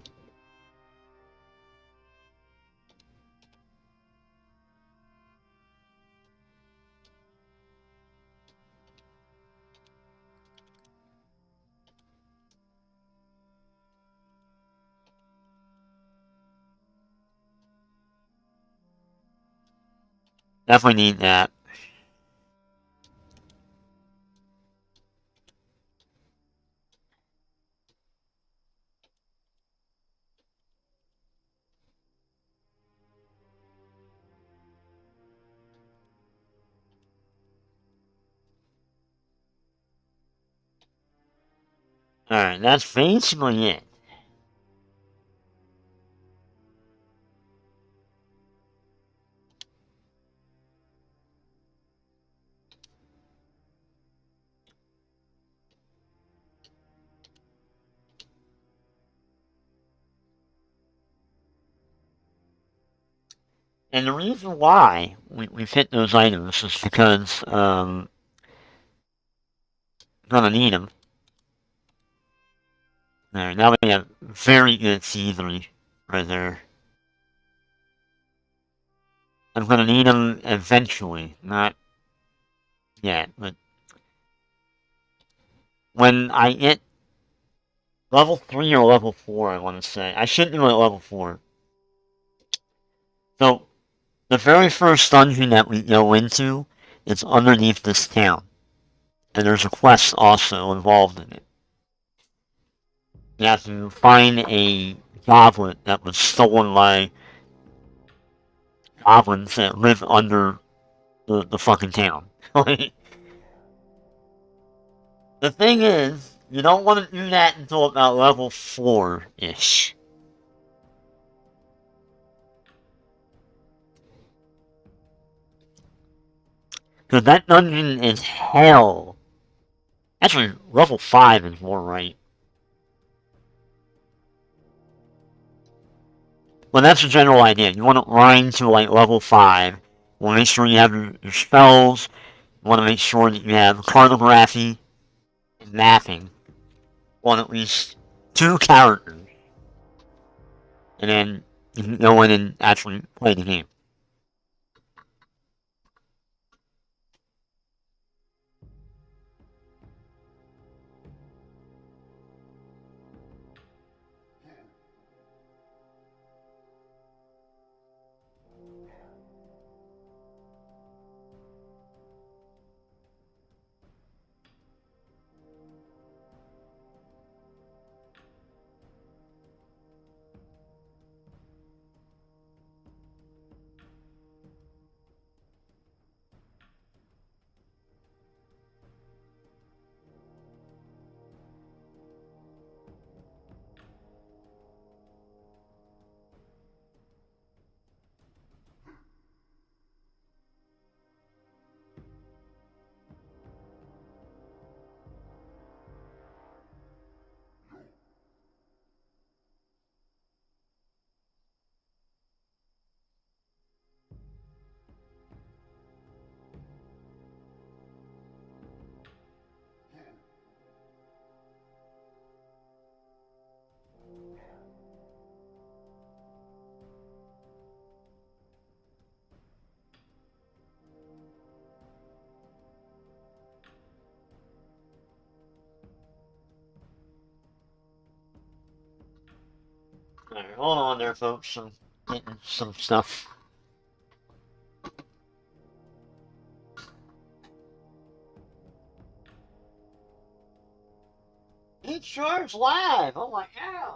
Definitely need that. Alright, that's basically it. And the reason why we've hit those items is because, gonna need them. Alright, now we have very good C3 right there. I'm gonna need them eventually, not yet, but when I hit level 3 or level 4, I want to say. I should do it at level 4. So, the very first dungeon that we go into is underneath this town. and there's a quest also involved in it. You have to find a goblet that was stolen by goblins that live under the fucking town. The thing is, you don't want to do that until about level 4-ish. Because that dungeon is hell. Actually, level 5 is more right. But that's the general idea. You want to grind to like level 5. You want to make sure you have your spells. You want to make sure that you have cartography and mapping on at least 2 characters. And then you can go in and actually play the game. Alright, hold on there, folks. I'm getting some stuff. It charged live! Oh my god!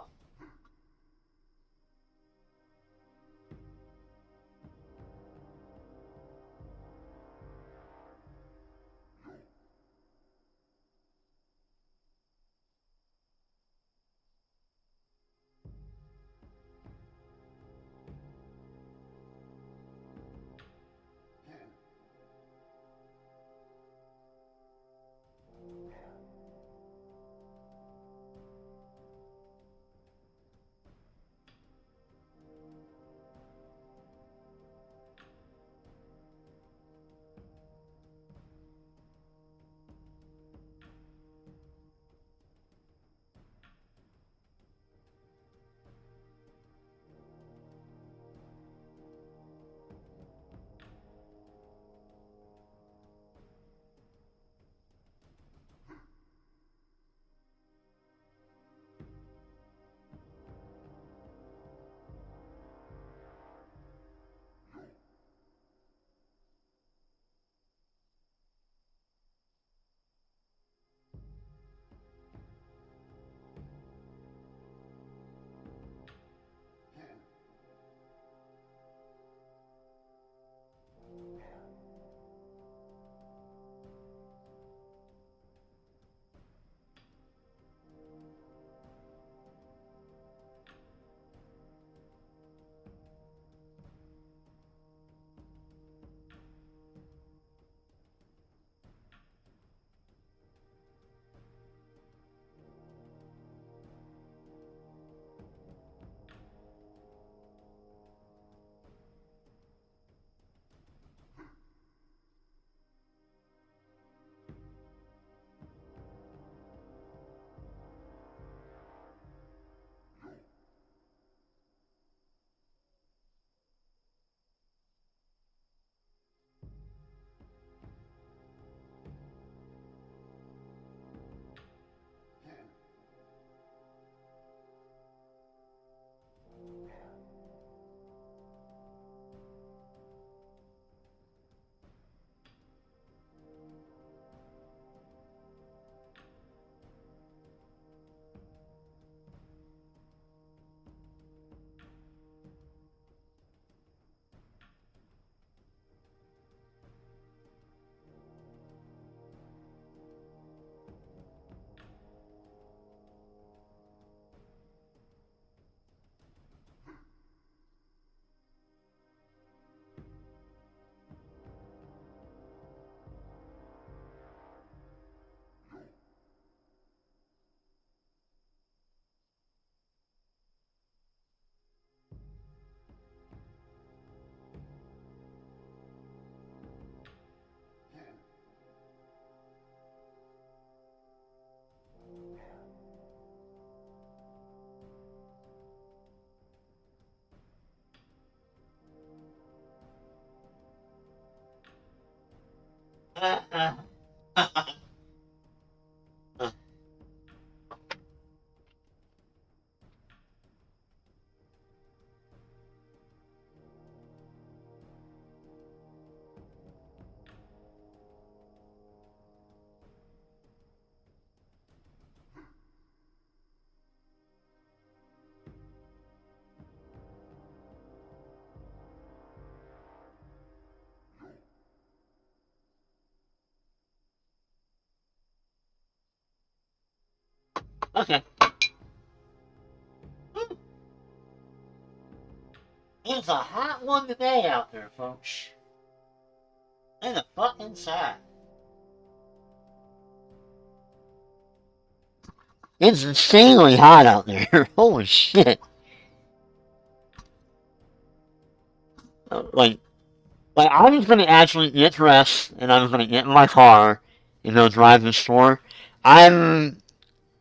Okay. It's a hot one today out there, folks. In the fucking side. It's insanely hot out there. Holy shit. Like, I was gonna actually get dressed and I was gonna get in my car and go drive to the store. I'm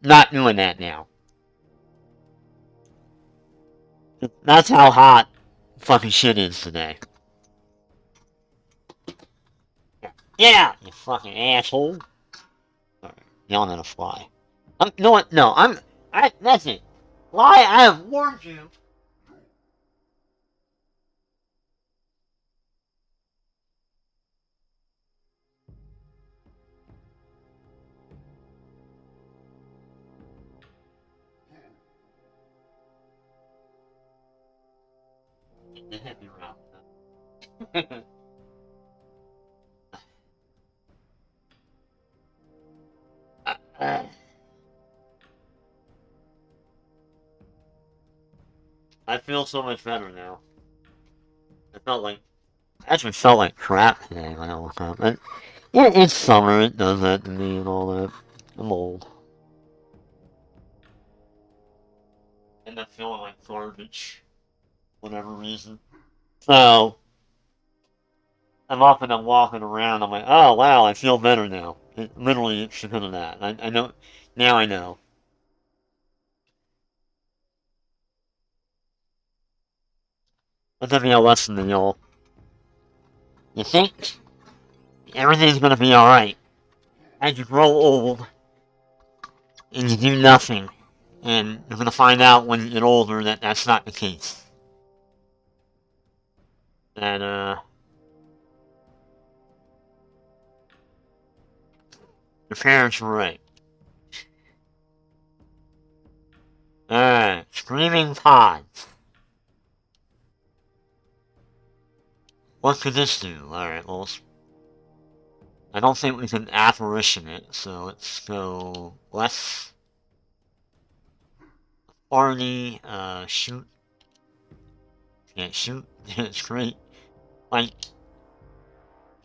not doing that now. That's how hot fucking shit is today. Yeah, you fucking asshole. Alright, yelling at a fly. You know what? No, that's it. Fly, I have warned you. The heavy route. I feel so much better now. I actually felt like crap today when I woke up. And, yeah, it's summer, it does that to me and all that. I'm old. End up feeling like garbage. Whatever reason. So, I'm up and I'm walking around, I'm like, oh wow, I feel better now. Literally, it's because of that. I know, now I know. Let that be a lesson to y'all. You think everything's gonna be alright. As you grow old, and you do nothing, and you're gonna find out when you get older that that's not the case. That, your parents were right. Alright, screaming pods. What could this do? Alright, well, I don't think we can apparition it, so let's go less party, shoot. Can't shoot, it's great. Fight.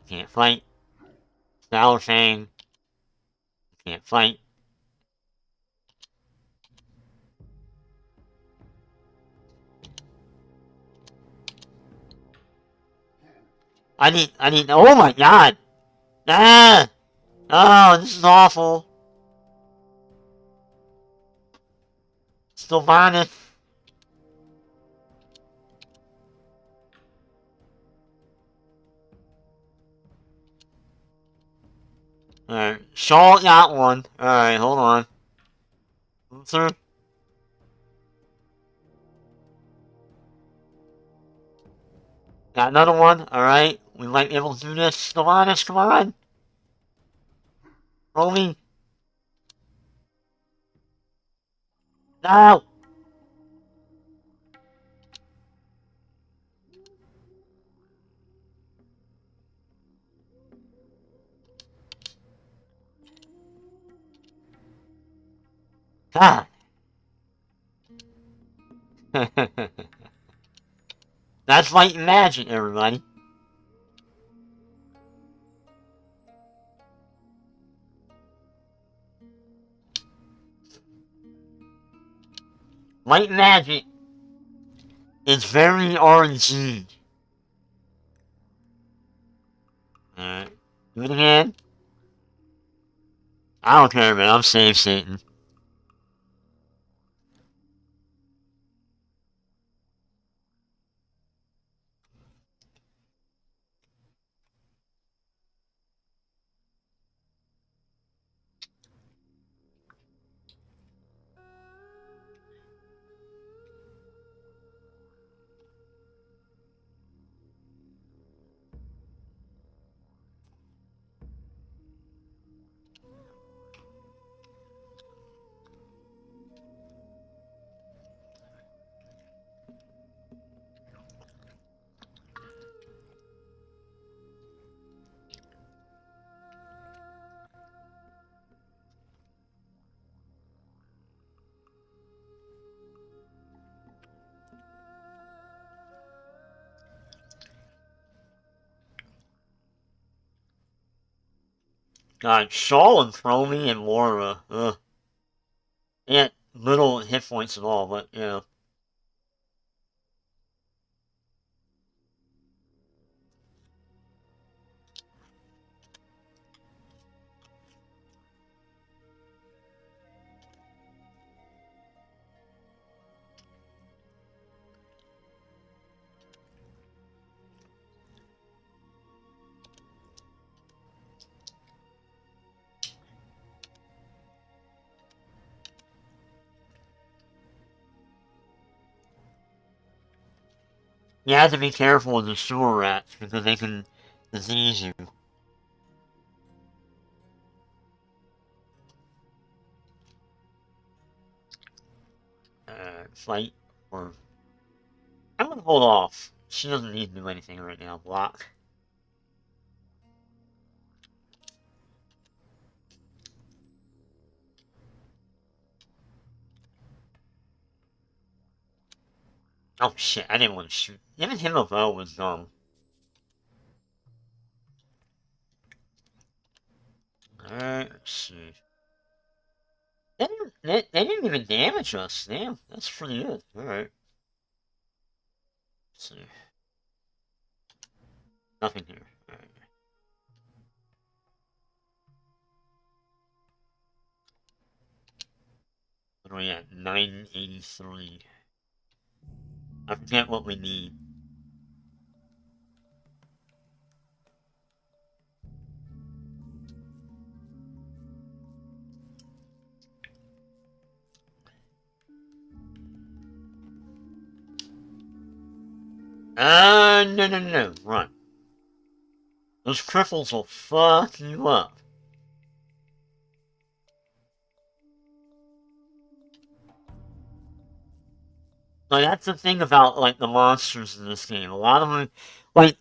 Can't fight. Sour Fang. Can't fight. Oh my god! Ah! Oh, this is awful. Sylvanas. Alright, Shaw got one. Alright, hold on. Luther. Got another one. Alright, we might be able to do this. Sylvanas, come on. Roll me. No! God. That's light magic, everybody. Light magic is very RNG. Alright. Do it again. I don't care, man. I'm safe, Satan. God, Shaw and Chromie and Laura. Ugh. They had little hit points at all, but yeah. You have to be careful with the sewer rats because they can disease you. Fight or I'm gonna hold off. She doesn't need to do anything right now. Block. Oh shit! I didn't want to shoot. Giving him a bow was dumb. Alright, let's see. They didn't even damage us. Damn, that's pretty good. Alright. Let's see. Nothing here. Alright. What are we at? 983. I forget what we need. No. Run. Those cripples will fuck you up. Like, that's the thing about, like, the monsters in this game. A lot of them, like,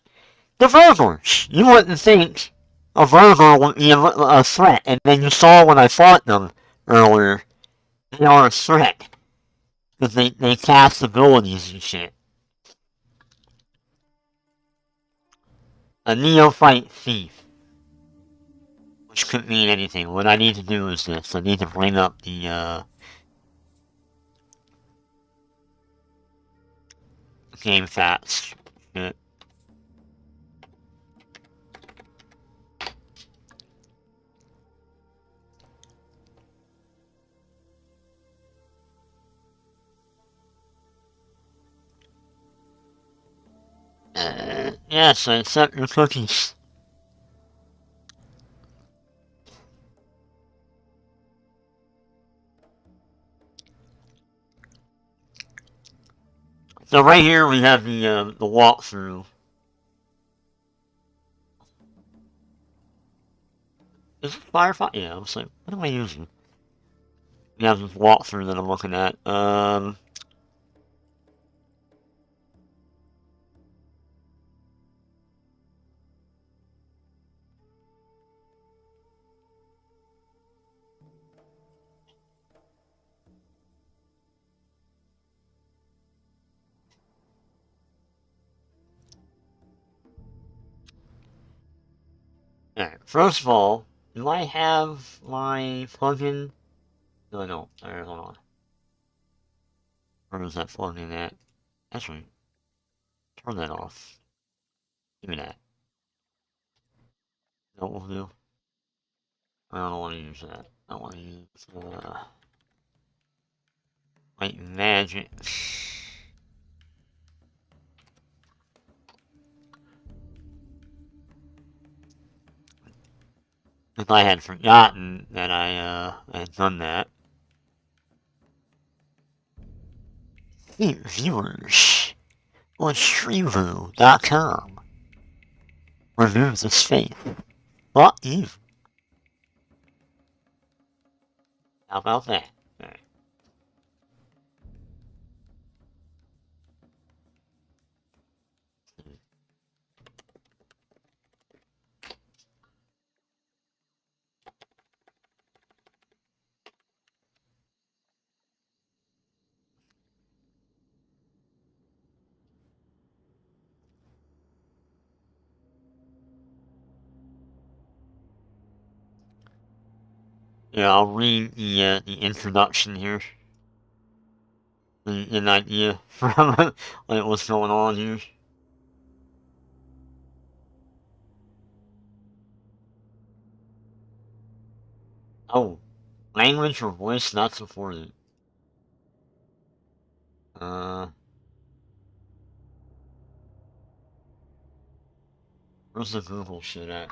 the Virgors. You wouldn't think a Virgor would be a threat, and then you saw when I fought them earlier, they are a threat. Because they cast abilities and shit. A neophyte thief. Which could mean anything. What I need to do is this. I need to bring up the, game facts. Shit. Yes, I accept your cookies. So right here we have the walkthrough. Is it Firefox? Yeah, I was like, what am I using? We have this walkthrough that I'm looking at. Alright, first of all, do I have my plugin? No, I don't. Alright, hold on. Where is that plugin at? Actually, turn that off. Give me that. That will do. I don't want to use that. I want to use, white magic. If I had forgotten that I had done that. Hey, viewers on streamvoo.com. Remove this faith. Fuck you. How about that? Alright. Yeah, I'll read the introduction here. An idea from like what's going on here. Oh, language or voice not supported. Where's the Google shit at?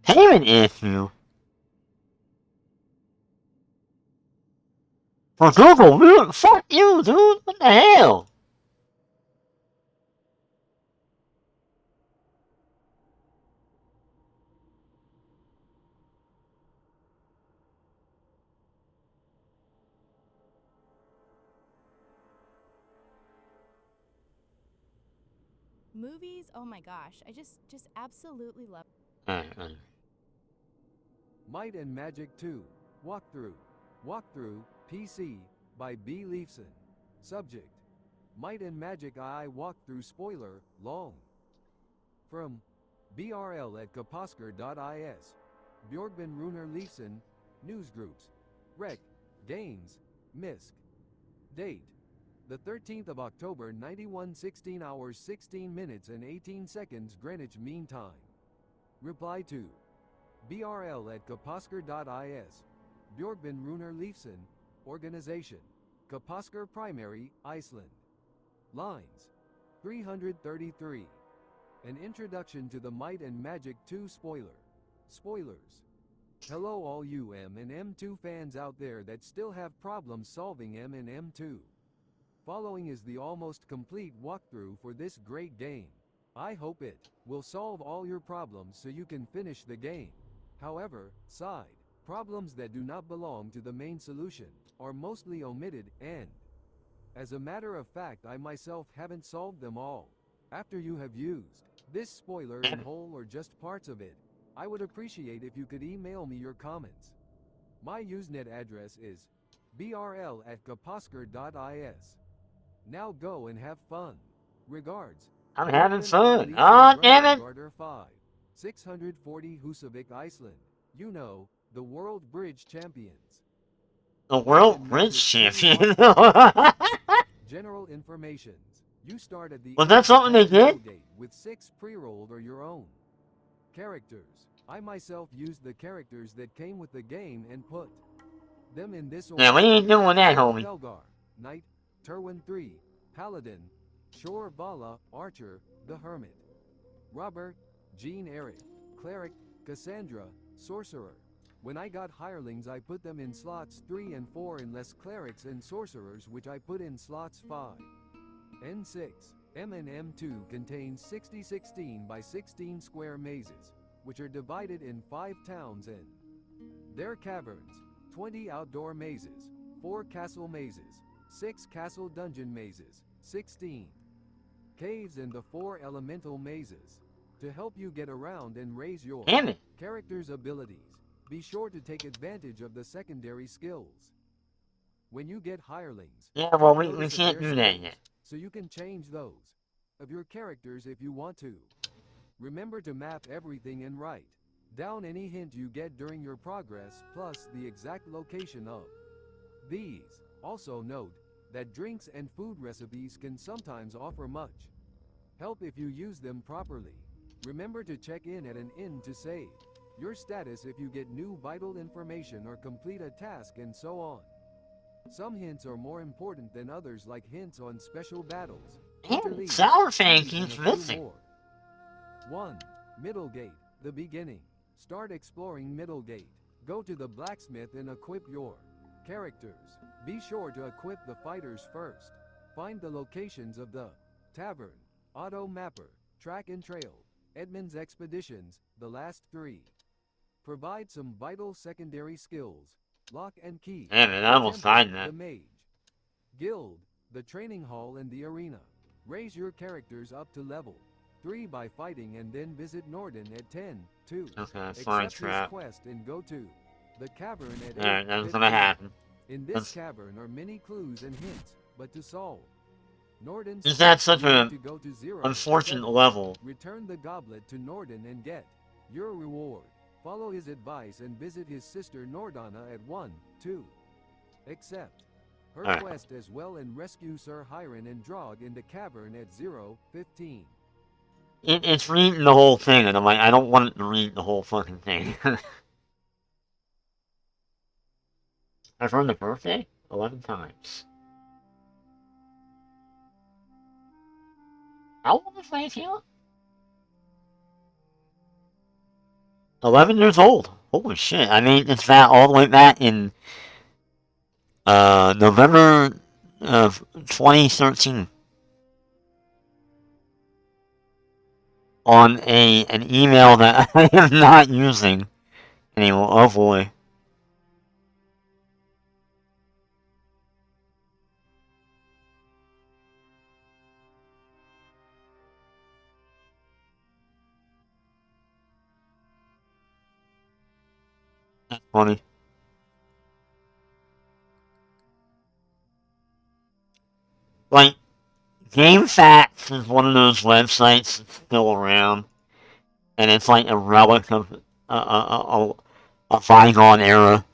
Payment issue for Google. Dude, fuck you, dude. What the hell? Movies, oh my gosh, I just absolutely love. Might and Magic 2 Walkthrough. Walkthrough PC by B. Leifson. Subject: Might and Magic II Walkthrough spoiler long. From BRL at kaposker.is. Bjorgvin Runer Leifson. Newsgroups. Rec. Games. Misk. Date: the 13th of October 91, 16 hours 16 minutes and 18 seconds Greenwich Mean Time. Reply to BRL at kaposker.is. Bjorgvin Runer Leifson. Organization: Kaposker Primary, Iceland. Lines 333. An introduction to the Might and Magic 2 spoiler. Spoilers. Hello all you M and M2 fans out there that still have problems solving M and M2. Following is the almost complete walkthrough for this great game. I hope it will solve all your problems so you can finish the game. However, side problems that do not belong to the main solution are mostly omitted, and as a matter of fact I myself haven't solved them all. After you have used this spoiler in whole or just parts of it, I would appreciate if you could email me your comments. My Usenet address is brl at kaposker.is. Now go and have fun. Regards. I'm having fun. Aw, damn it. Garter 5. 640 Husavik, Iceland. You know, the World Bridge Champions. The World Bridge Champion. General informations. You start at the Was that something they did? With 6 pre-rolled or your own. Characters. I myself used the characters that came with the game and put them in this order. Yeah, we ain't doing that, homie. Felgar, Knight, Terwin 3, Paladin, Shor Vala, Archer, the Hermit. Robert, Jean Eric, Cleric, Cassandra, Sorcerer. When I got hirelings I put them in slots 3 and 4 unless clerics and sorcerers which I put in slots 5. N6, M and M2 contains 60 by 16 square mazes, which are divided in 5 towns and their caverns, 20 outdoor mazes, 4 castle mazes, 6 castle dungeon mazes, 16 caves and the 4 elemental mazes. To help you get around and raise your character's abilities, be sure to take advantage of the secondary skills. When you get hirelings, yeah, well, we can't do that yet. So you can change those of your characters if you want to. Remember to map everything and write down any hint you get during your progress plus the exact location of these. Also note that drinks and food recipes can sometimes offer much help if you use them properly. Remember to check in at an inn to save your status if you get new vital information or complete a task and so on. Some hints are more important than others, like hints on special battles. Damn, Sour Fang keeps missing. 1. Middlegate, the beginning. Start exploring Middlegate. Go to the blacksmith and equip your characters. Be sure to equip the fighters first. Find the locations of the tavern, auto mapper, track and trail, Edmund's expeditions, the last 3. Provide some vital secondary skills. Lock and key. Damn it, I The almost temple, died in that. the mage. Guild, the training hall and the arena. Raise your characters up to level 3 by fighting and then visit Norden at 10, 2. Okay, flying Accept his trap. quest and go to the cavern at 8. Alright, that's Bit gonna Visit. happen. In this That's- cavern are many clues and hints, but to solve. Norden's Is that quest, such you a need to go to 0, unfortunate 7. level? Return the goblet to Norden and get your reward. Follow his advice and visit his sister Nordana at 1, 2. Accept her Alright. quest as well and rescue Sir Hiron and Drog in the cavern at 0, 15. It's reading the whole thing, and I'm like, I don't want it to read the whole fucking thing. I've earned a birthday 11 times. How old is Latina? 11 years old. Holy shit! I mean, it's that all the way back in November of 2013 on an email that I am not using anymore. Oh boy. That's funny. Like, GameFAQs is one of those websites that's still around, and it's like a relic of a bygone era.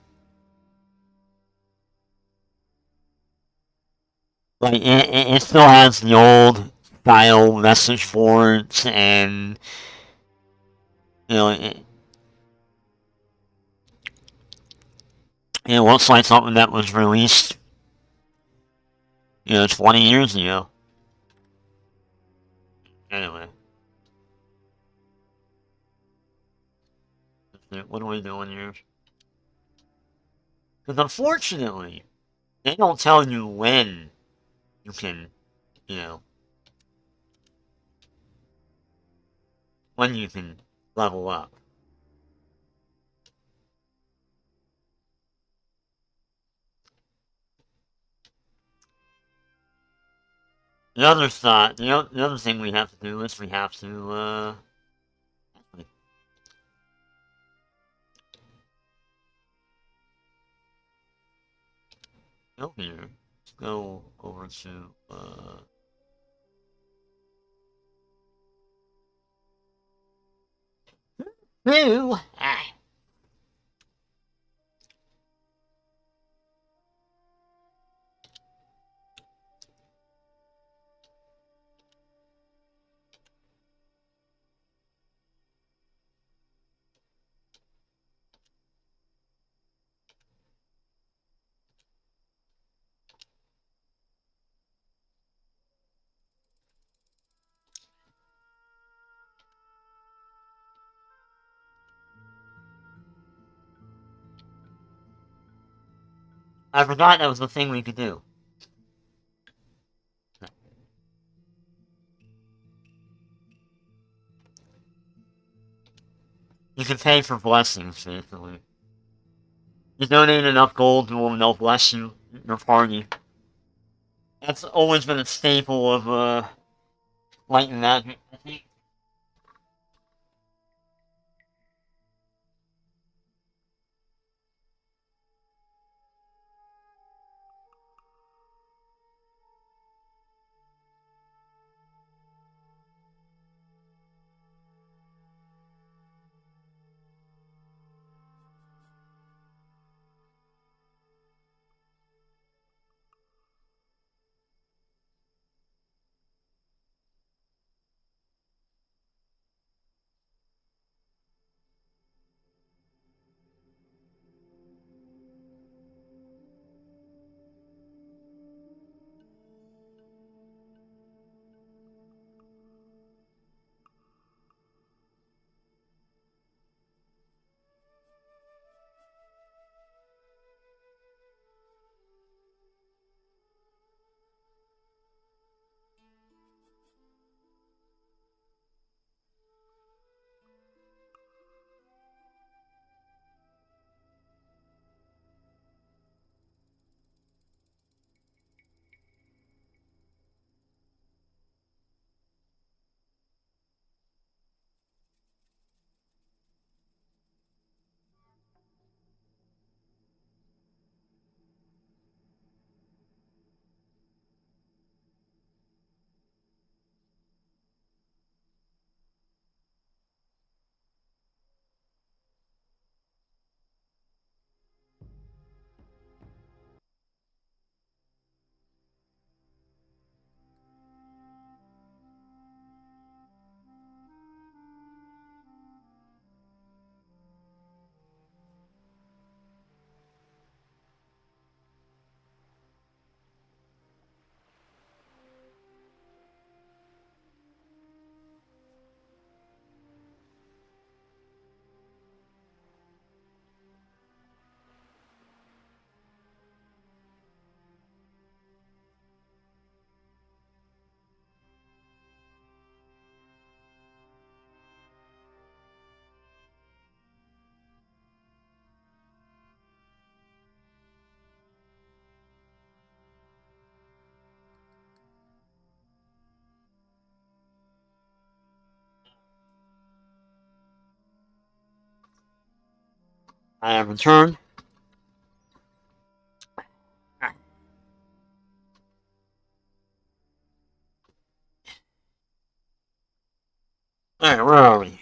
Like, it still has the old style message boards, and, you know, it looks like something that was released, 20 years ago. Anyway. What are we doing here? Because unfortunately, they don't tell you when you can, when you can level up. The other thought, the other thing we have to do is we have to, go here. Let's go over to, Boo! Ah. I forgot that was the thing we could do. You can pay for blessings, basically. You donate enough gold and they'll bless you, your party. That's always been a staple of, light and magic, I think. I have returned. Alright, where are we?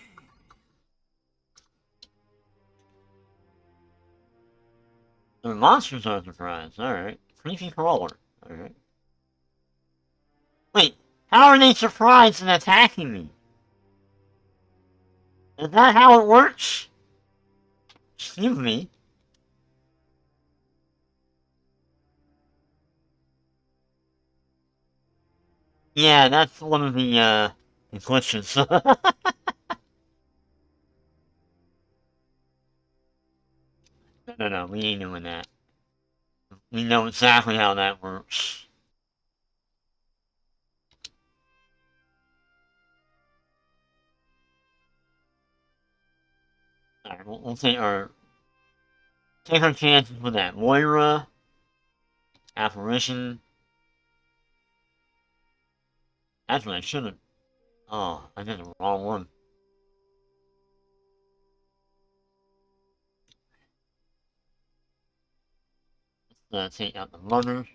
The monsters are surprised. Alright. Creepy crawler. Alright. Wait, how are they surprised and attacking me? Is that how it works? Excuse me. Yeah, that's one of the glitches. No, we ain't doing that. We know exactly how that works. Alright, we'll take our chances with that. Moira, apparition. Actually, I should've. Oh, I did the wrong one. Let's take out the mother.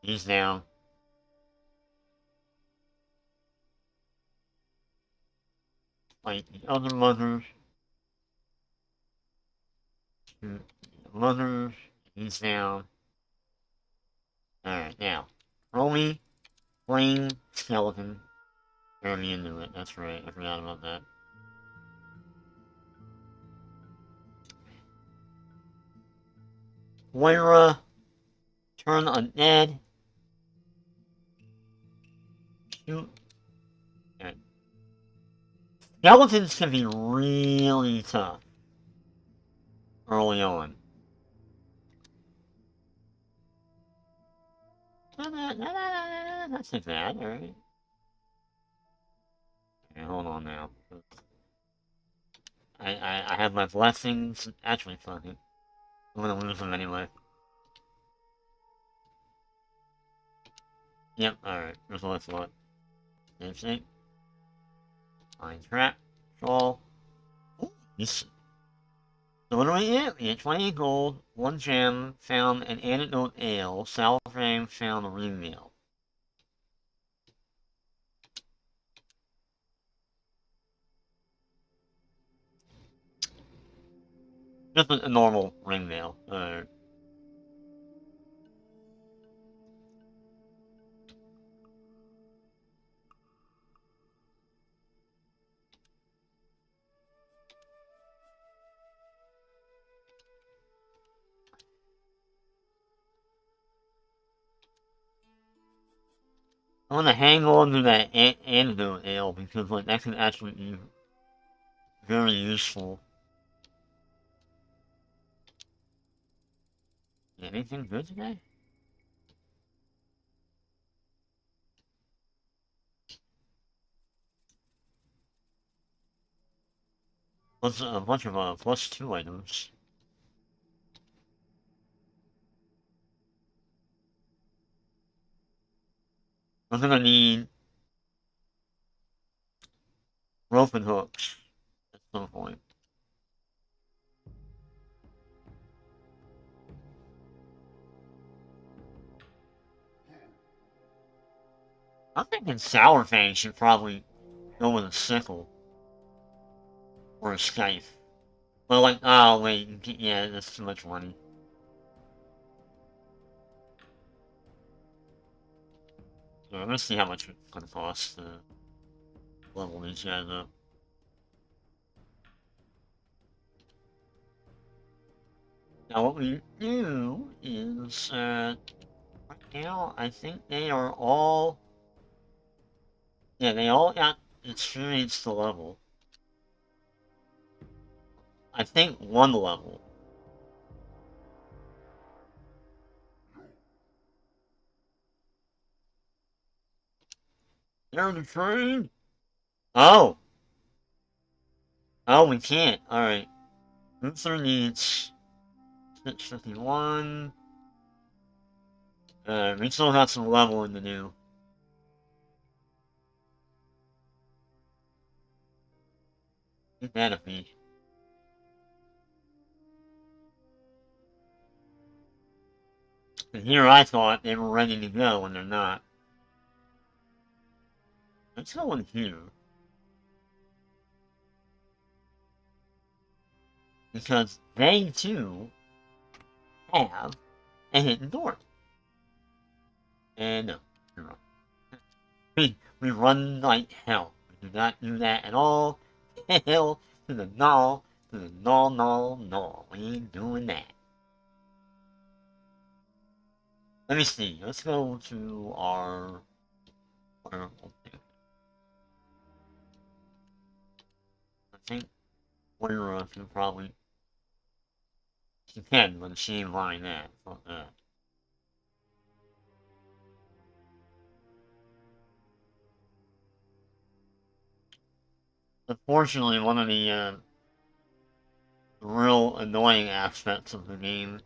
He's down. Fight the other mothers. Shoot the mothers. He's down. Alright, now. Romy, Flame, Skeleton. Turn me into it. That's right. I forgot about that. Moira, turn undead. Shoot. Alright. Skeletons can be really tough early on. Not so bad, alright. Okay, hold on now. I have my blessings. Actually, fuck it. I'm gonna lose them anyway. Yep, alright. There's what's what. Same thing. Fine trap. Troll. Ooh, this. So what do we get? We get 20 gold, 1 gem, found an antidote ale, sour frame, found a ring meal. Just a normal ring mail. I'm gonna hang on to that antidote ale because like that can actually be very useful. Anything good today? What's a bunch of +2 items? I'm gonna need rope and hooks at some point. I'm thinking Sour Fang should probably go with a sickle or a scythe. But like, oh wait, yeah, that's too much money. So I'm gonna see how much it's gonna cost to level these guys up. Now what we do is, right now, I think they are all... Yeah, they all got experience to level. I think 1 level. They're the train? Oh! Oh, we can't. Alright. Luther needs 651. We still got some leveling to do. Keep that of me. And here I thought they were ready to go, and they're not. Let's go in here. Because they, too, have a hidden door. And no, you're wrong. We run like hell. We do not do that at all. Hell to the no, to the no, no, no. We ain't doing that. Let me see. Let's go to our... I think Moira can probably... She can, but she ain't lying that. Fuck that. Unfortunately, one of the real annoying aspects of the game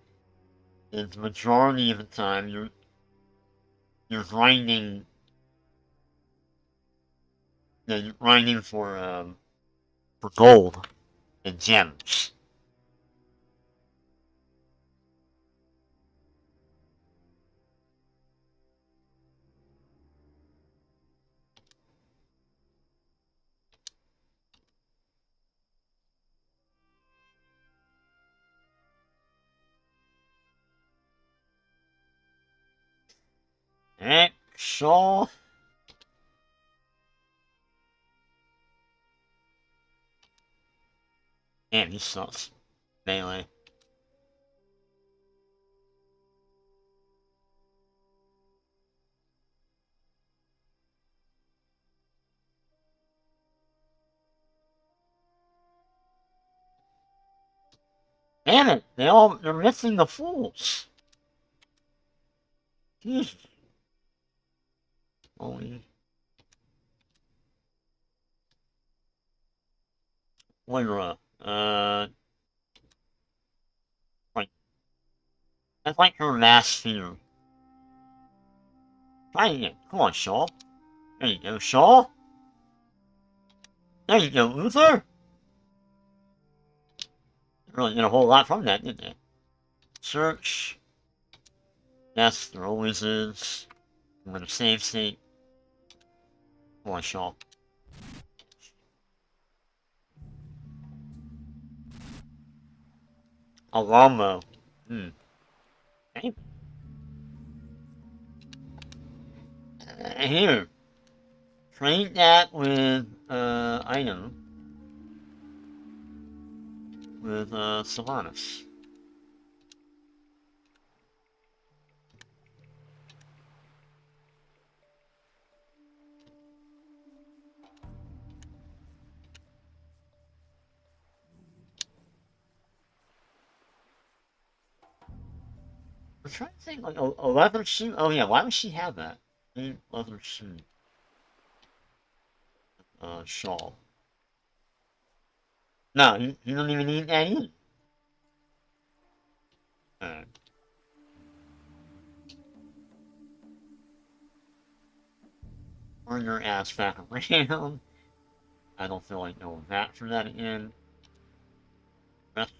is the majority of the time you're grinding for gold and gems. Sure. Damn, he sucks. Melee. Damn it! They're missing the fools. Jeez. Holy. Moira. Like, that's like her last fear. Try it again. Come on, Shaw. There you go, Shaw. There you go, Luther. Really did a whole lot from that, didn't they? Search. Yes, there always is. I'm gonna save state. Come on, Shaw. A Lombo. Okay. Here. Trade that with, item. With, Sylvanas. I'm trying to think, like, a leather suit? Oh yeah, why would she have that? A leather suit. Shawl. No, you don't even need that either. Alright. Turn your ass back around. I don't feel like going back for that again. Rest.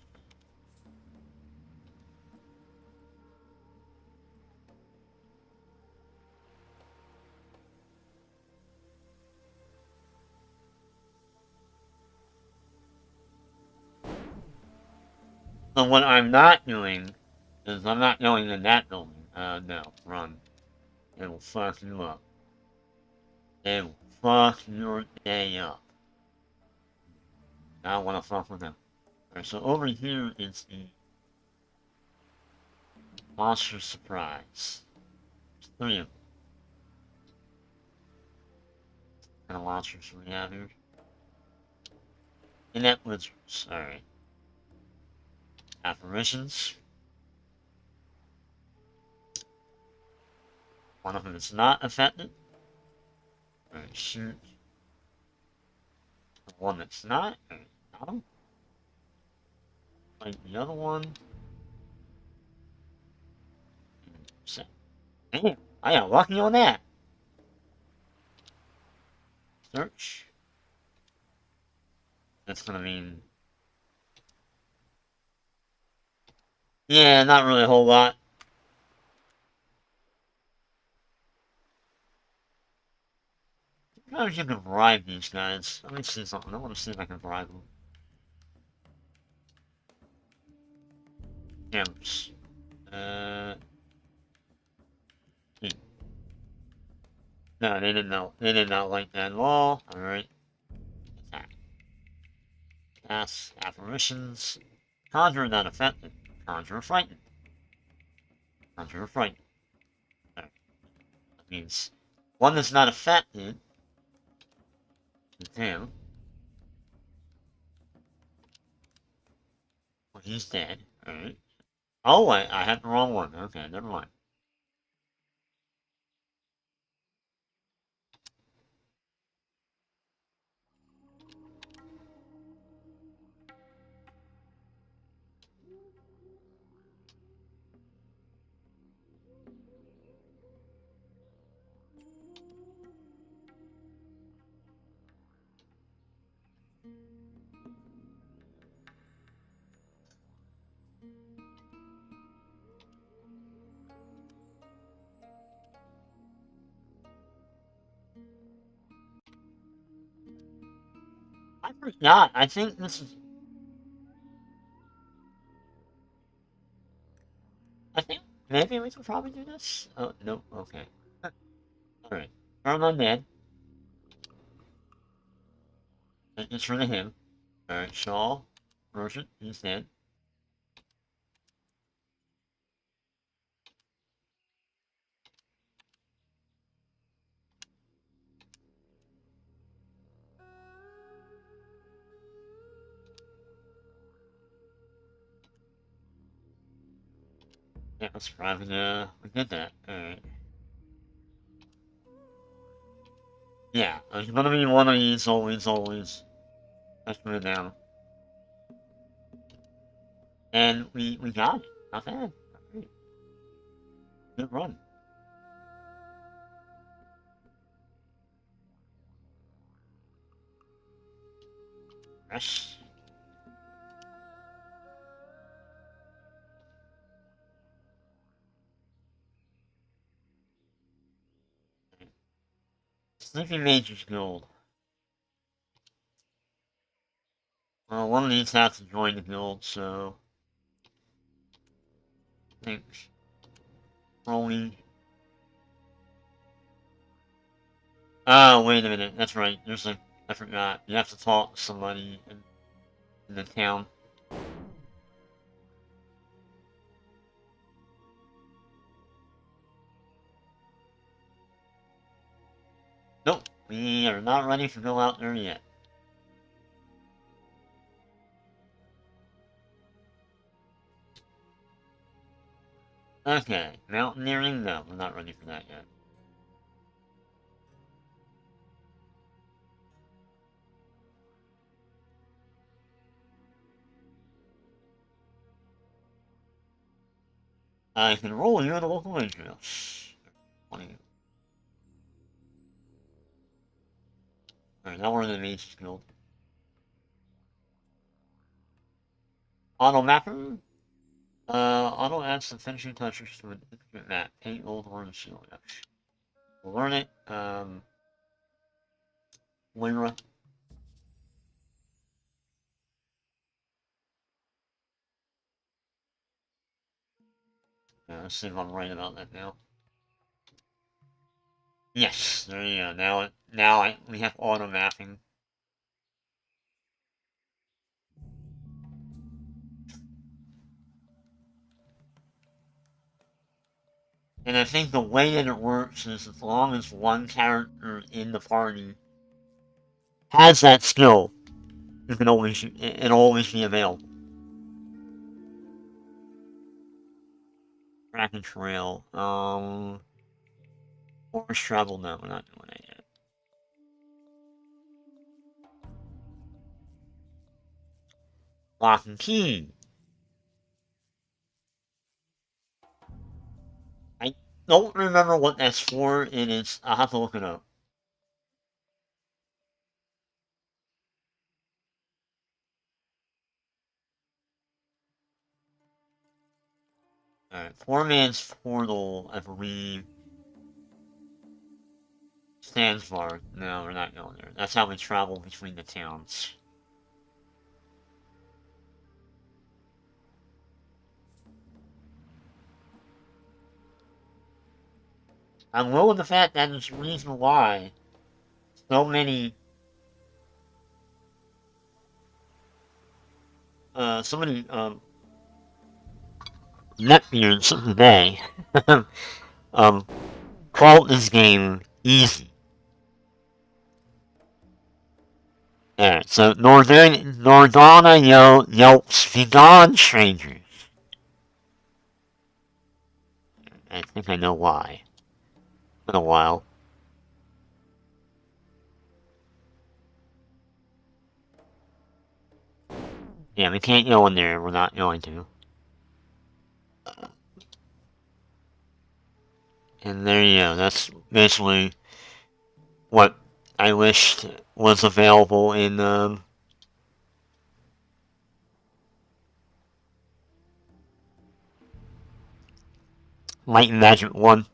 So what I'm not doing is I'm not going in that building. No, run. It will fuck you up. It will fuck your day up. I don't want to fuck with them. Alright, so over here is the monster surprise. There's 3 of them. What kind of monsters do we have here? Inept lizards. Alright. Apparitions. One of them is not affected. Alright, shoot. The one that's not. Alright, got him. Like the other one. Damn, I got lucky on that. Search. That's gonna mean... Yeah, not really a whole lot. Sometimes you can bribe these guys. Let me see something. I want to see if I can bribe them. Gems. Hmm. No, they didn't know. They did not like that at all. Alright. Attack. Pass. Apparitions. Conjure not affected. Conjure frightened. Conjure frightened. Alright. That means one that's not affected. Damn. Well, he's dead. Alright. Oh, I had the wrong one. Okay, never mind. I forgot. I think this is... I think maybe we could probably do this? Oh, no. Okay. Alright. Turn on dead. It's rid of him. Alright, Shaw. Merchant. He's dead. Yeah, that's probably, we did that. Alright. Yeah, there's gonna be one of these always. Let's put it down. And we got it. Not bad. Great. Good run. Fresh. Sleeping Mage's Guild. Well, one of these has to join the guild, so... I think... Crowley... Oh, wait a minute. That's right. There's a... I forgot. You have to talk to somebody in the town. Nope. We are not ready to go out there yet. Okay. Mountaineering? No, we're not ready for that yet. I can roll you at a local wage house. 20. Alright, now we're in the Mage's Guild. Auto mapper? Auto adds some finishing touches to an intricate map. Paint old orange seal. Yeah. We'll learn it. Winra. Yeah, let's see if I'm right about that now. Yes, there you go. We have auto mapping. And I think the way that it works is as long as one character in the party has that skill, it'll always be available. Track and trail. Forest travel. No, we're not doing that yet. Lock and key. I don't remember what that's for. It is. I'll have to look it up. Alright, Poor Man's Portal, I believe. Sandsbar. No, we're not going there. That's how we travel between the towns. I'm low on the fact that there's a reason why so many netbeards today call this game easy. Alright, so Nordana yelps, "Be gone, strangers." I think I know why. Been a while. Yeah, we can't go in there. We're not going to. And there you go. That's basically what I wished was available in Light and Magic 1.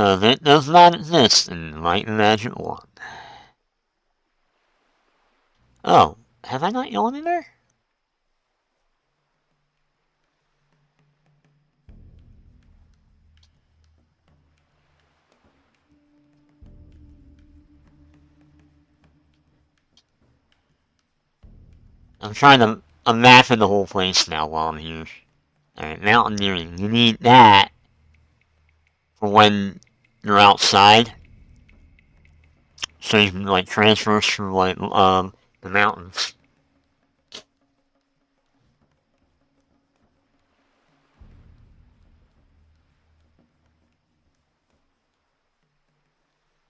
It does not exist in Light and Magic 1. Oh, have I not gone in there? I'm mapping the whole place now while I'm here. Alright, mountaineering. You need that for when you're outside. So you can, like, transfer through, like, the mountains.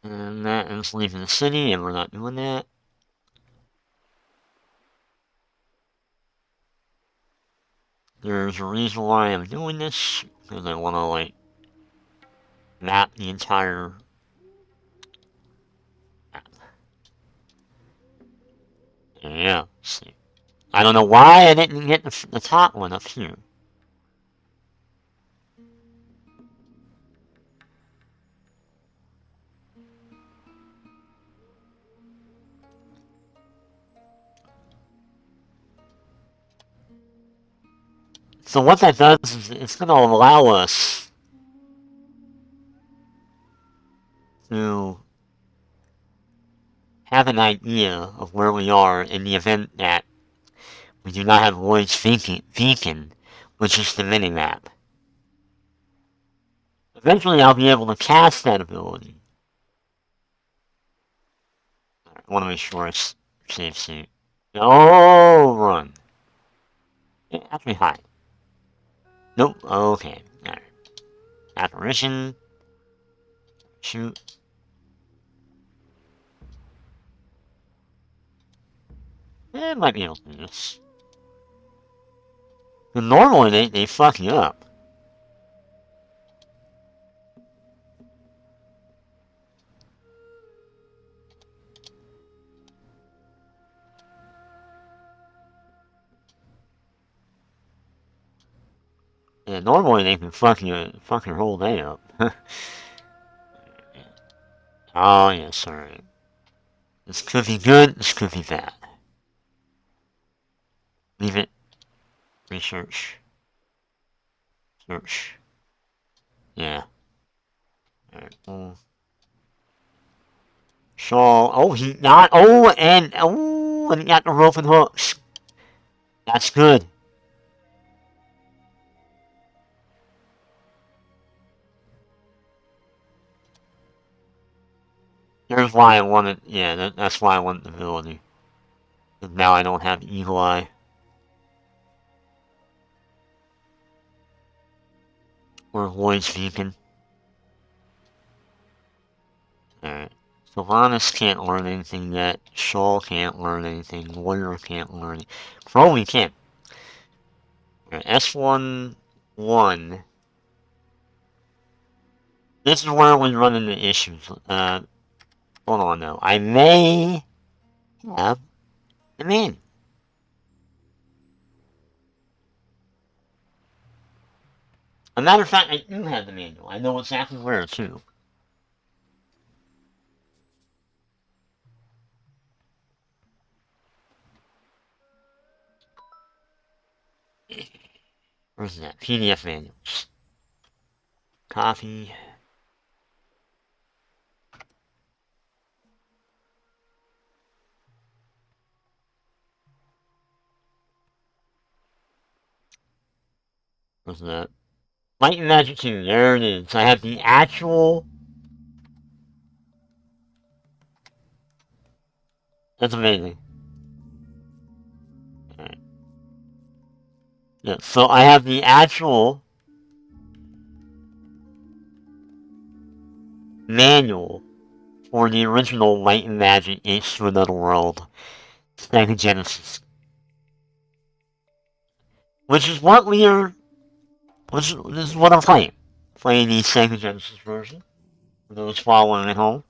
And that is leaving the city, and we're not doing that. There's a reason why I'm doing this, because I want to, like, map the entire map. Yeah, see. I don't know why I didn't get the top one up here. So what that does is it's going to allow us to have an idea of where we are in the event that we do not have Lloyd's Beacon, which is the minimap. Eventually I'll be able to cast that ability. I want to make sure it's safe suit. Oh, run. Yeah, actually, hide. Nope, okay. Alright. Apparition. Shoot. Might be able to do this. But normally they fuck you up. Yeah, normally they can fuck your whole day up. Oh yes, alright. This could be good, this could be bad. Leave it. Research. Search. Yeah. Alright, Shaw. Oh, he got. And he got the rope and hooks. That's good. There's why I wanted. Yeah, that's why I wanted the ability. Because now I don't have Eagle Eye. Or Lloyd's Beacon. Alright. Sylvanas can't learn anything yet. Shaw can't learn anything. Warrior can't learn anything. Crowley can't. Alright, S1-1. This is where we run into issues. Hold on, though. I may have the manual. As a matter of fact, I do have the manual. I know exactly where, too. Where's that? PDF manuals. Copy. Where's that? Light and Magic 2. There it is. I have the actual... That's amazing. Alright. Yeah, so I have the actual manual for the original Light and Magic Ace to Another World Sega Genesis. Which is what we are... This is what I'm playing. Playing the Sega Genesis version. For those following at home.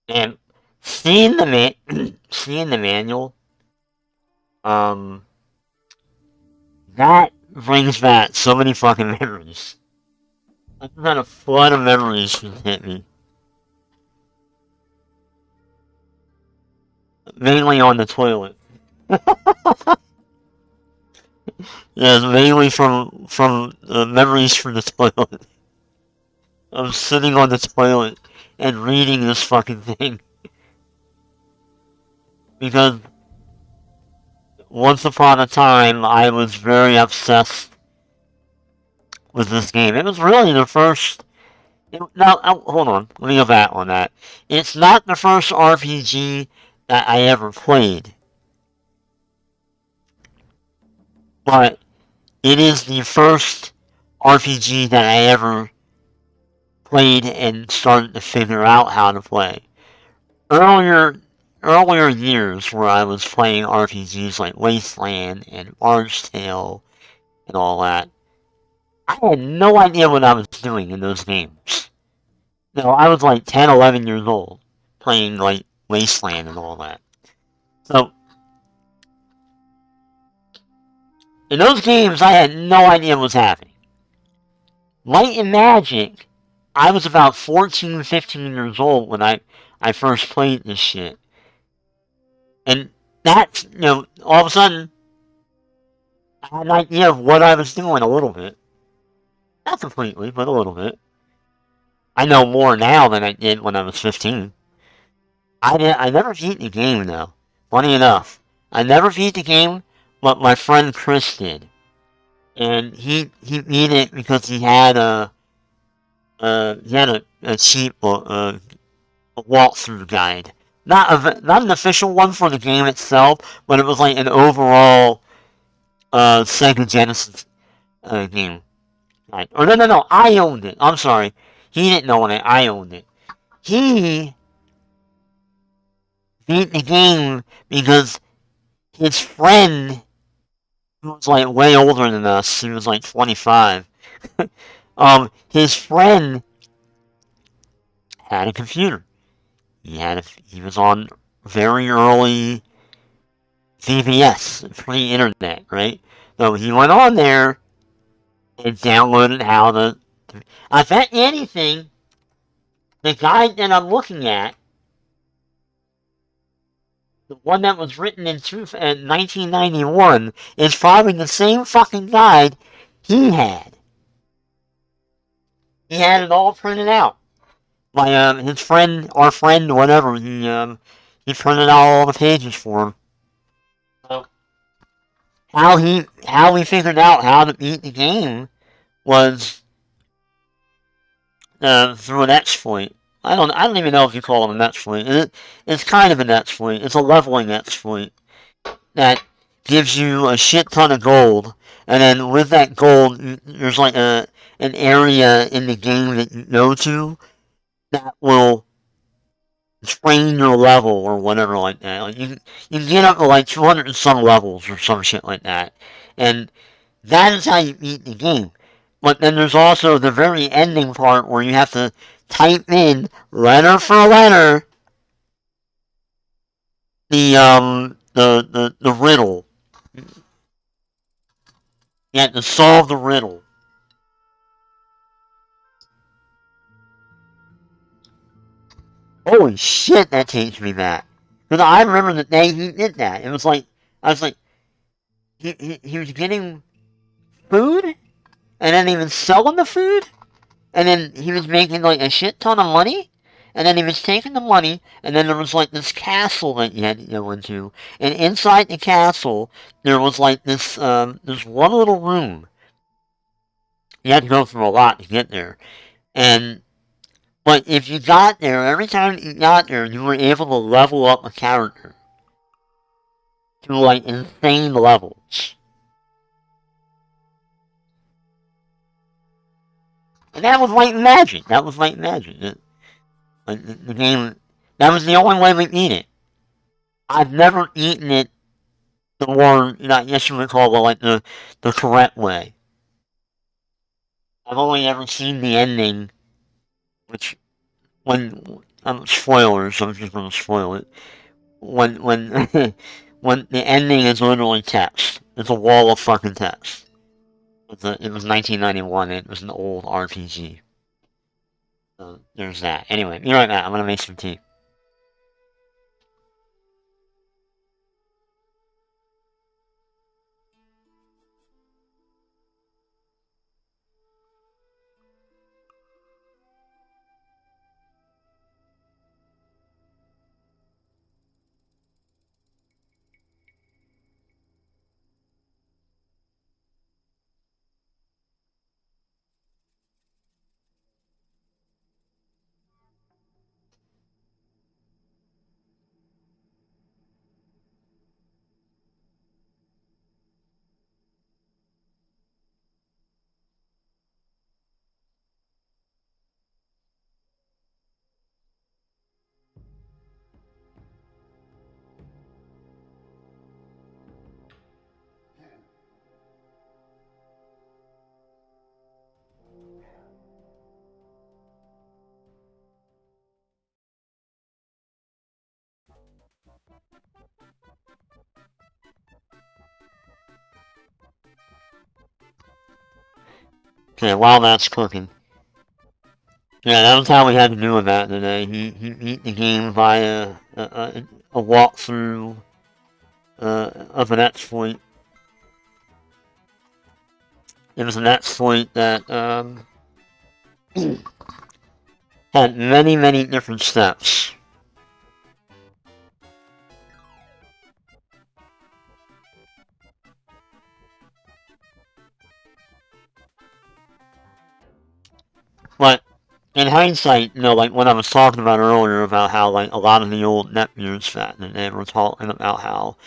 And seeing the seeing the manual, that brings back so many fucking memories. I've had a flood of memories just hit me. Mainly on the toilet. Yeah, mainly from memories from the toilet. I'm sitting on the toilet and reading this fucking thing. Because once upon a time, I was very obsessed with this game. It was really the first... Now, hold on. Let me go back on that. It's not the first RPG that I ever played. But it is the first RPG that I ever played and started to figure out how to play. Earlier years where I was playing RPGs like Wasteland and Orange Tale and all that, I had no idea what I was doing in those games. No, I was like 10, 11 years old, playing like Wasteland and all that. So, in those games, I had no idea what was happening. Light and Magic, I was about 14, 15 years old when I first played this shit. And that's, all of a sudden, I had an idea of what I was doing a little bit. Not completely, but a little bit. I know more now than I did when I was 15. I never beat the game, though. Funny enough. I never beat the game, but my friend Chris did. And he beat it because he had a cheap a walkthrough guide. Not an official one for the game itself, but it was like an overall Sega Genesis game. Right. Or no, I owned it. I'm sorry. He didn't own it, I owned it. He beat the game because his friend, who was like way older than us, he was like 25, his friend had a computer. He was on very early VBS, pre-internet, right? So he went on there and downloaded how to... I bet anything, the guide that I'm looking at, the one that was written in 1991, is probably the same fucking guide he had. He had it all printed out. By his friend, our friend, whatever, he printed out all the pages for him. So, how he figured out how to beat the game was through an exploit. I don't even know if you call it an exploit. It's kind of an exploit. It's a leveling exploit that gives you a shit ton of gold, and then with that gold, there's like an area in the game that you go to that will train your level or whatever like that. Like you can get up to like 200 and some levels or some shit like that, and that is how you beat the game. But then there's also the very ending part where you have to type in letter for letter the riddle. You have to solve the riddle. Holy shit, that takes me back. Because I remember the day he did that. It was like, I was like, he was getting food, and then he was selling the food, and then he was making like a shit ton of money, and then he was taking the money, and then there was like this castle that you had to go into, and inside the castle there was like this one little room. You had to go through a lot to get there, and but if you got there, every time you got there, you were able to level up a character to like insane levels. And that was like magic. That was like magic. The game, that was the only way we beat it. I've never eaten it the more, I guess you would call it like the correct way. I've only ever seen the ending, which when spoilers, I'm just gonna spoil it. When when the ending is literally text, it's a wall of fucking text. It was 1991. It was an old RPG. So there's that. Anyway, be right back. I'm gonna make some tea. Okay, while that's cooking. Yeah, that was how we had to do with that today. He beat the game via a walkthrough of an exploit. It was an exploit that had many, many different steps. But in hindsight, like what I was talking about earlier about how like a lot of the old Netgears that they were talking about how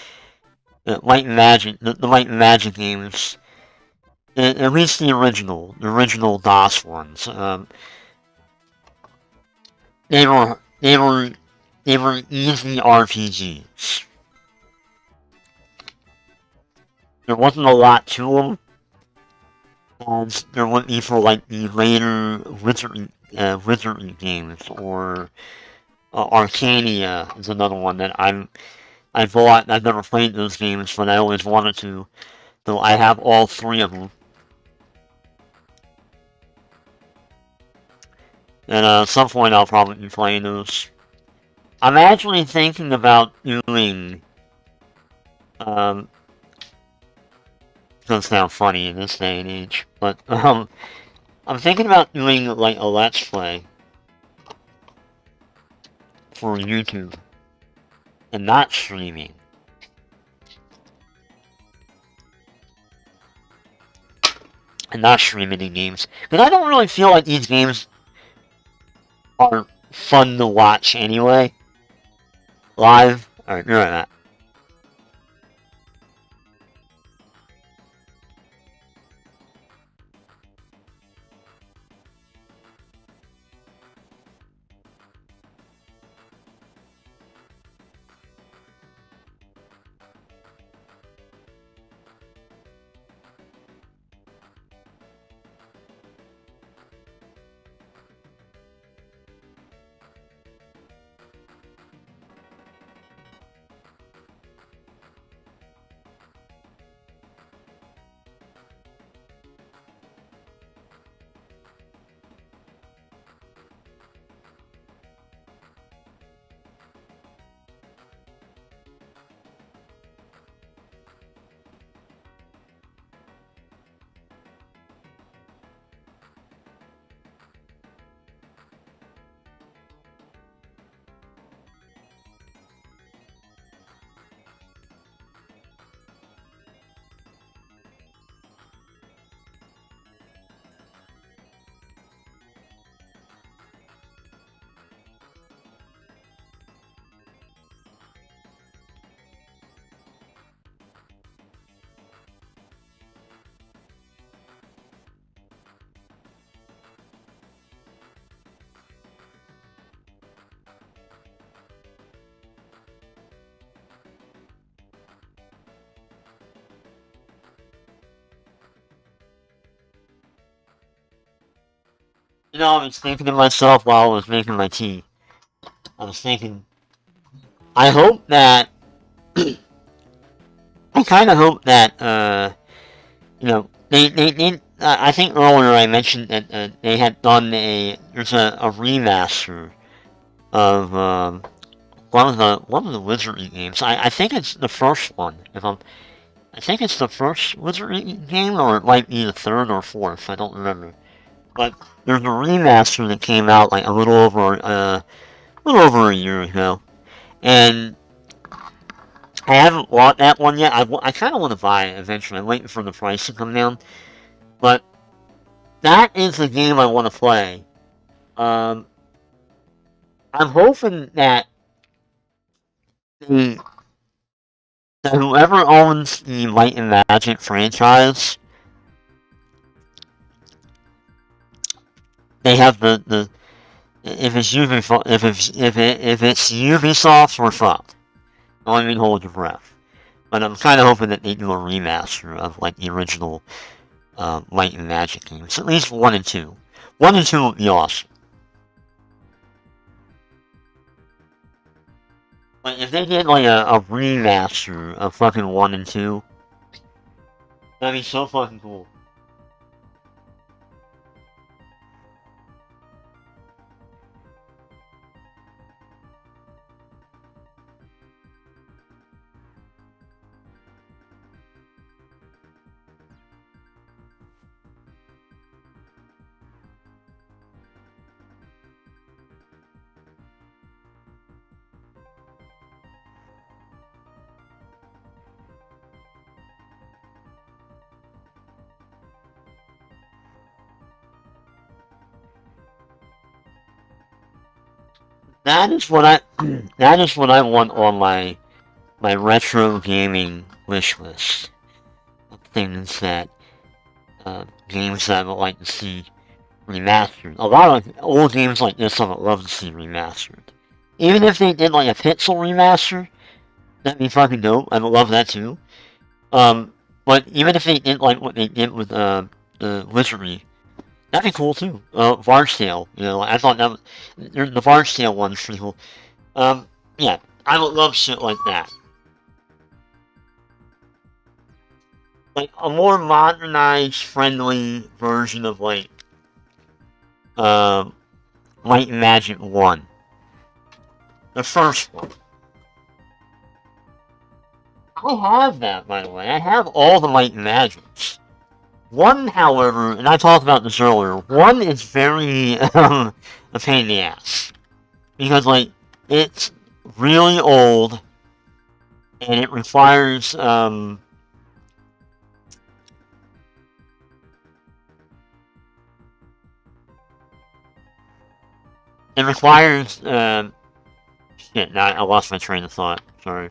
the Light and Magic, the Light and Magic games, at least the original DOS ones, they were easy RPGs. There wasn't a lot to them, as there would be for like the later Wizardry games, or Arcania is another one that I bought. I've never played those games, but I always wanted to. So I have all three of them. And at some point I'll probably be playing those. I'm actually thinking about doing, it doesn't sound funny in this day and age, but, I'm thinking about doing, like, a Let's Play for YouTube, and not streaming. And not streaming the games. Because I don't really feel like these games are fun to watch anyway. Live. Alright, you're right, Matt. You know, I was thinking to myself while I was making my tea. I was thinking, I hope that, I kind of hope that, you know, I think earlier I mentioned that they had done there's a remaster of, one of the Wizardry games. I think it's the first one, I think it's the first Wizardry game, or it might be the third or fourth, I don't remember. But there's a remaster that came out like a little over a year ago, and I haven't bought that one yet. I kind of want to buy it eventually. I'm waiting for the price to come down, but that is the game I want to play. Um, I'm hoping that the that whoever owns the Light and Magic franchise, they have the if it's Ubisoft, if it's Ubisoft, we're fucked. Don't even hold your breath. But I'm kind of hoping that they do a remaster of like the original Light and Magic games, at least 1 and 2. 1 and 2 would be awesome. But if they did like a remaster of fucking 1 and 2, that'd be so fucking cool. That is what I that is what I want on my retro gaming wish list. Of things that games that I would like to see remastered. A lot of old games like this I would love to see remastered. Even if they did like a pixel remaster, that'd be fucking dope. I would love that too. But even if they did like what they did with the Wizardry, that'd be cool too. Var's Tale, you know, I thought that the Var's Tale one's pretty cool. Yeah, I would love shit like that. Like a more modernized, friendly version of like Light and Magic 1. The first one. I have that, by the way. I have all the Light and Magics. One, however, and I talked about this earlier, one is very a pain in the ass. Because, like, it's really old, and it requires, shit, now I lost my train of thought, sorry.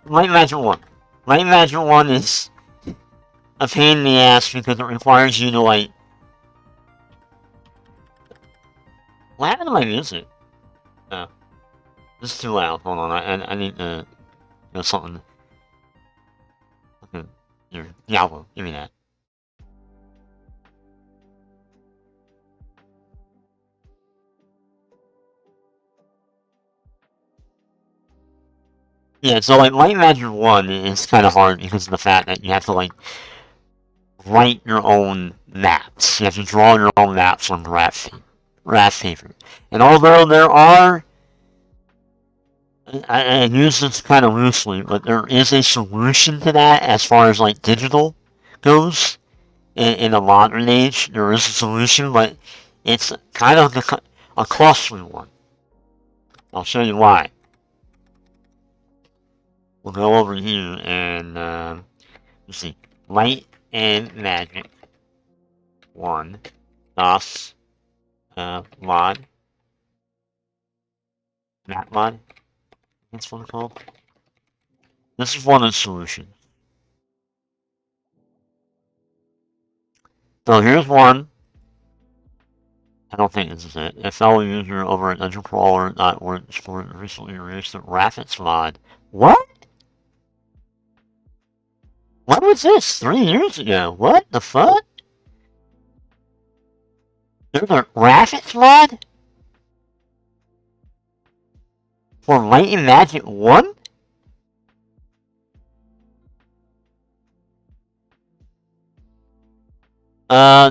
Light Magic 1. Light Magic 1 is a pain in the ass because it requires you to, like... What happened to my music? Oh. This is too loud. Hold on, I need to... You know, something... Okay, here. Diablo, give me that. Yeah, so like Light Magic 1 is kind of hard because of the fact that you have to like write your own maps. You have to draw your own maps on graph paper. And although there are, I use this kind of loosely, but there is a solution to that as far as like digital goes. In the modern age, there is a solution, but it's kind of a costly one. I'll show you why. We'll go over here and, let's see, Light and Magic 1, DOS, mod, map mod, that's what it's called. This is one of the solutions. So here's one. I don't think this is it. A fellow user over at dungeoncrawler.org recently released the Raffits mod. What? When was this? 3 years ago. What the fuck? There's a graphics mod for Might and Magic 1?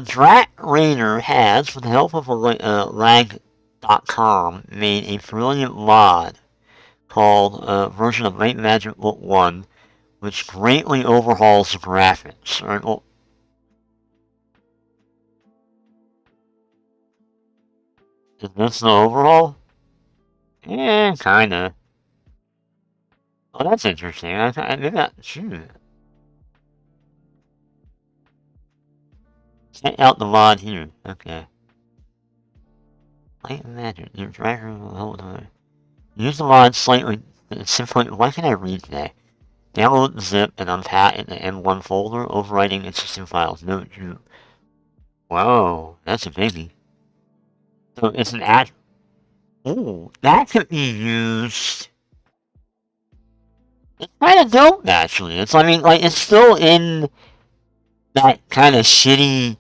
Drat Raider has, with the help of lag.com, made a brilliant mod called version of Might and Magic Book 1, which greatly overhauls the graphics. Alright, well, is this the overhaul? Yeah, kinda. Oh, that's interesting. I did not. Shoot. Check out the mod here. Okay. Light and Magic. Your driver will hold on. Use the mod slightly. Simply. Why can I read today? Download the zip and unpack in the M1 folder, overwriting existing files. No, you. Whoa, that's a biggie. So it's an ad. Ooh, that could be used. It's kind of dope, actually. It's, I mean, like, it's still in that kind of shitty,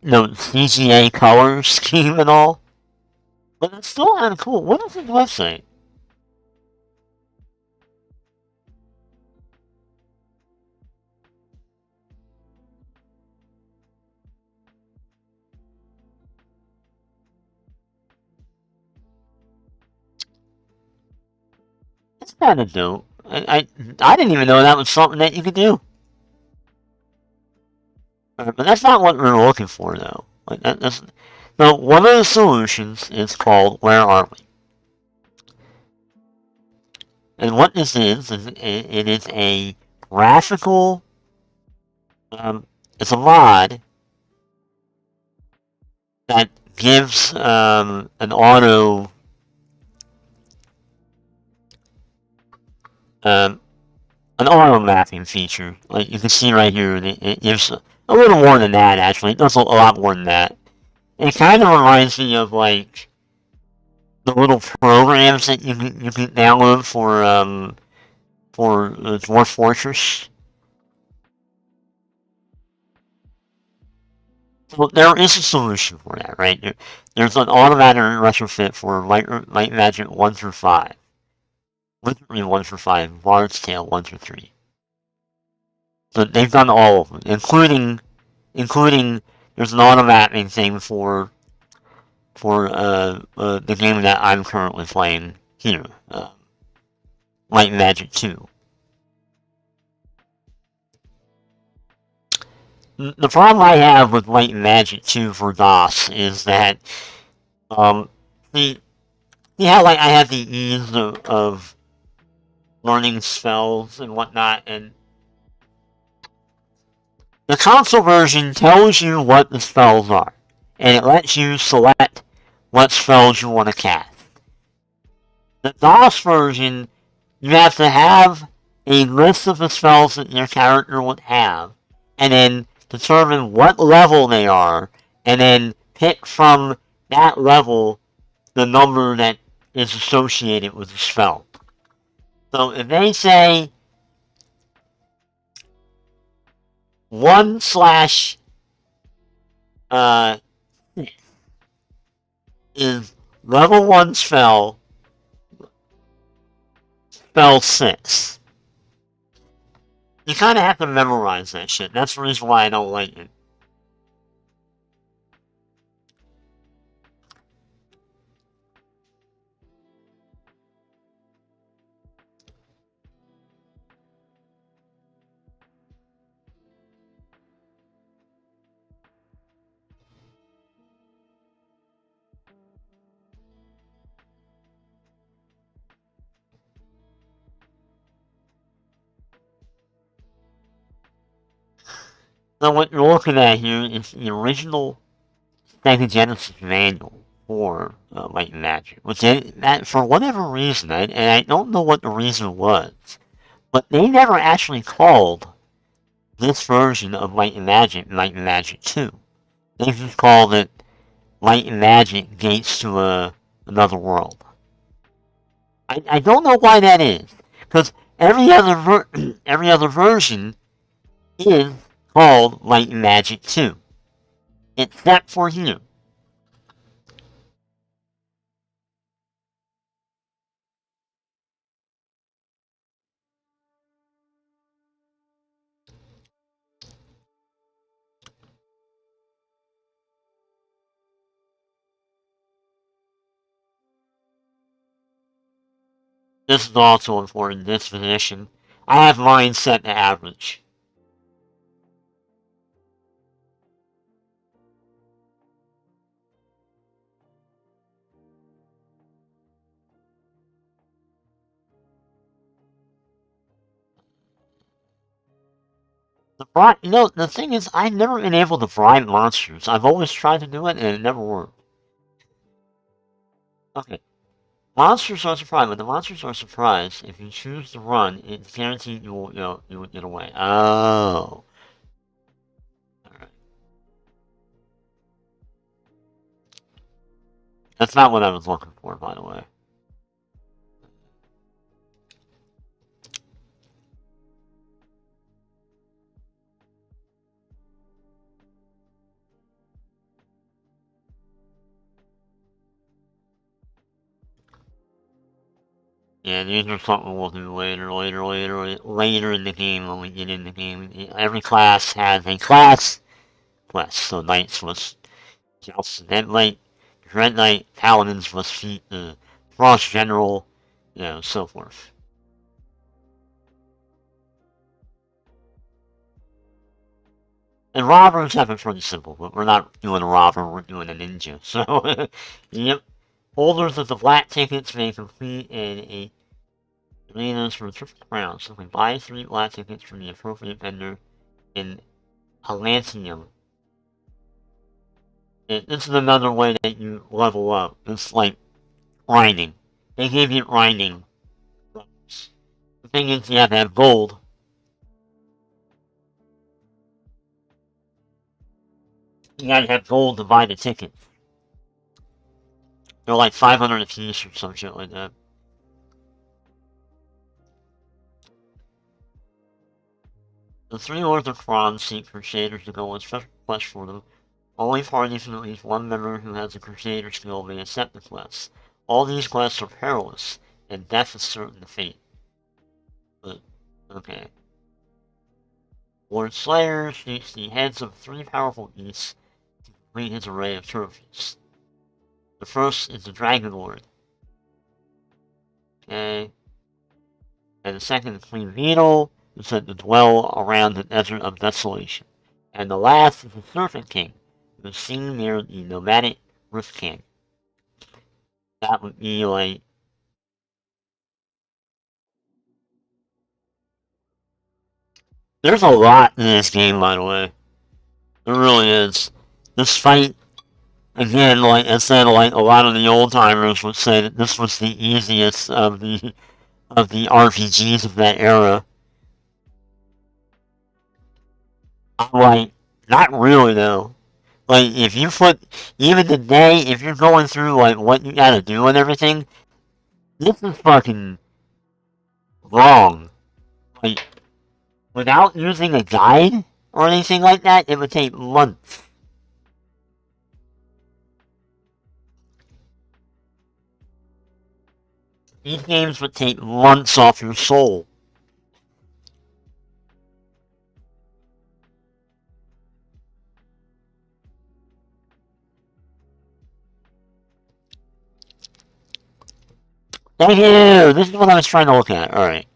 CGA color scheme and all. But it's still kind of cool. What is his website? It's kind of dope. I didn't even know that was something that you could do. But that's not what we're looking for, though. Like that's so one of the solutions is called Where Are We? And what this is it is a graphical. It's a mod that gives an auto. An auto mapping feature. Like you can see right here, it gives a little more than that, actually. It does a lot more than that. It kind of reminds me of, like, the little programs that you can download for Dwarf Fortress. So there is a solution for that, right? There's an automatic retrofit for Light Magic 1 through 5. Literally 1 through 5, Bard's Tale 1 through 3. So they've done all of them, including there's an automatic thing for the game that I'm currently playing here, Light and Magic 2. The problem I have with Light and Magic 2 for DOS is that, see how, like, I have the ease of learning spells and whatnot, and the console version tells you what the spells are, and it lets you select what spells you want to cast. The DOS version, you have to have a list of the spells that your character would have, and then determine what level they are, and then pick from that level the number that is associated with the spell. So if they say 1 slash is level 1 spell 6. You kind of have to memorize that shit. That's the reason why I don't like it. So what you're looking at here is the original Sega Genesis manual for Light and Magic, which that for whatever reason, and I don't know what the reason was, but they never actually called this version of Light and Magic 2. They just called it Light and Magic Gates to another world. I don't know why that is, because every other version is called Light and Magic 2. except for you. This is also important, this position. I have mine set to average. The thing is, I've never been able to bribe monsters. I've always tried to do it, and it never worked. Okay. Monsters are surprised. When the monsters are surprised, if you choose to run, it's guaranteed you will get away. Oh. Alright. That's not what I was looking for, by the way. Yeah, these are something we'll do later in the game when we get in the game. Every class has a class quest. So Knights was Joust Dead Knight, Dread Knight, Paladins was feat the Frost General, so forth. And robbers have it pretty simple, but we're not doing a robber, we're doing a ninja. So, yep. Holders of the black tickets may complete a arenas for triple crown. Simply buy 3 black tickets from the appropriate vendor in Atlantium. This is another way that you level up. It's like grinding. They give you grinding levels. The thing is, you have to have gold. You gotta have gold to buy the ticket. They're like 500 a piece or some shit like that. The 3 Lords of Kron seek Crusaders to go on special quest for them. Only parties with at least one member who has a Crusader skill may accept the quest. All these quests are perilous, and death is certain to fate. But, okay. Lord Slayer seeks the heads of 3 powerful beasts to complete his array of trophies. The first is the Dragon Lord. Okay. And the second is Queen Beetle, who said to dwell around the Desert of Desolation. And the last is the Serpent King, who is seen near the nomadic Rift King. That would be like... There's a lot in this game, by the way. There really is. This fight, again, like I said, like a lot of the old timers would say that this was the easiest of the RPGs of that era. I'm like, not really though. Like if you put even today, if you're going through like what you gotta do and everything, this is fucking wrong. Like without using a guide or anything like that, it would take months. These games would take months off your soul. Thank you! This is what I was trying to look at. Alright.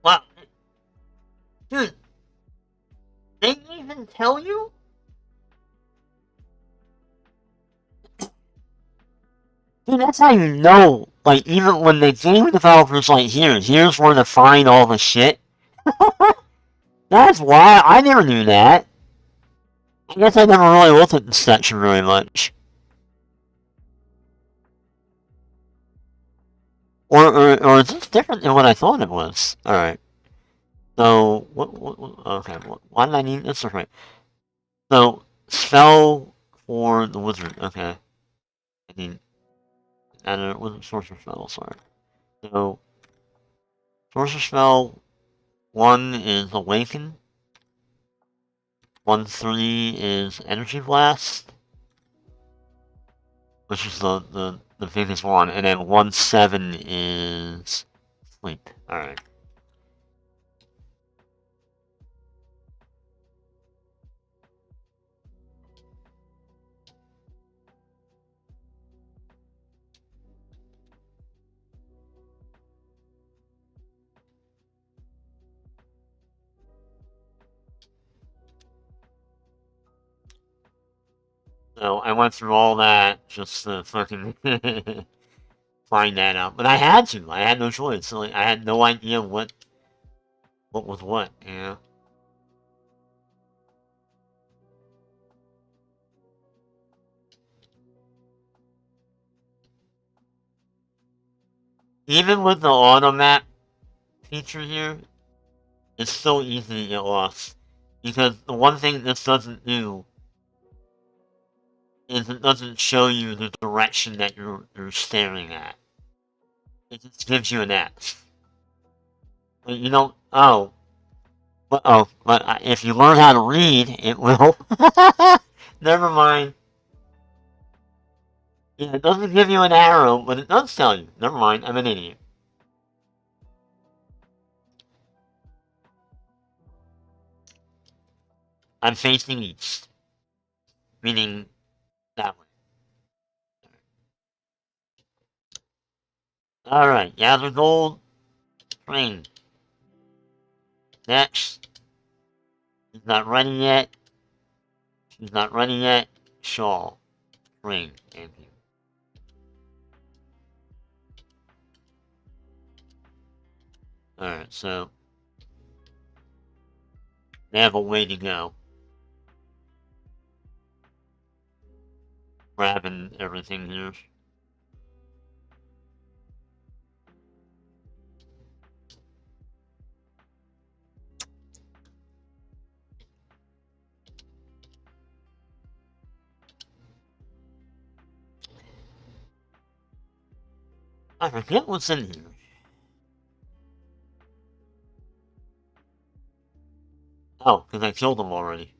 Well, dude, they even tell you? Dude, that's how you know like, even when the game developers, like, here's where to find all the shit. That's why I never knew that. I guess I never really looked at this section very much. Or is this different than what I thought it was? Alright. So, okay, why did I need this? Okay. So, spell for the wizard, okay. I need, and it wasn't sorcerer spell, sorry. So, sorcerer spell 1 is awaken. 1-3 is energy blast, which is the biggest one, and then 1-7 is sleep. Alright. So I went through all that just to fucking find that out. But I had to. I had no choice. So, like, I had no idea what was what, you know? Even with the auto map feature here, it's so easy to get lost. Because the one thing this doesn't do is it doesn't show you the direction that you're staring at. It just gives you an X. But you don't. But if you learn how to read, it will. Never mind. Yeah, it doesn't give you an arrow, but it does tell you. Never mind, I'm an idiot. I'm facing east. Meaning that way. Alright, gather gold. Train. Next. He's not ready yet. He's not ready yet. Shawl. Train. Thank you. Alright, so they have a way to go. Grabbing everything here. I forget what's in here. Oh, because I killed him already.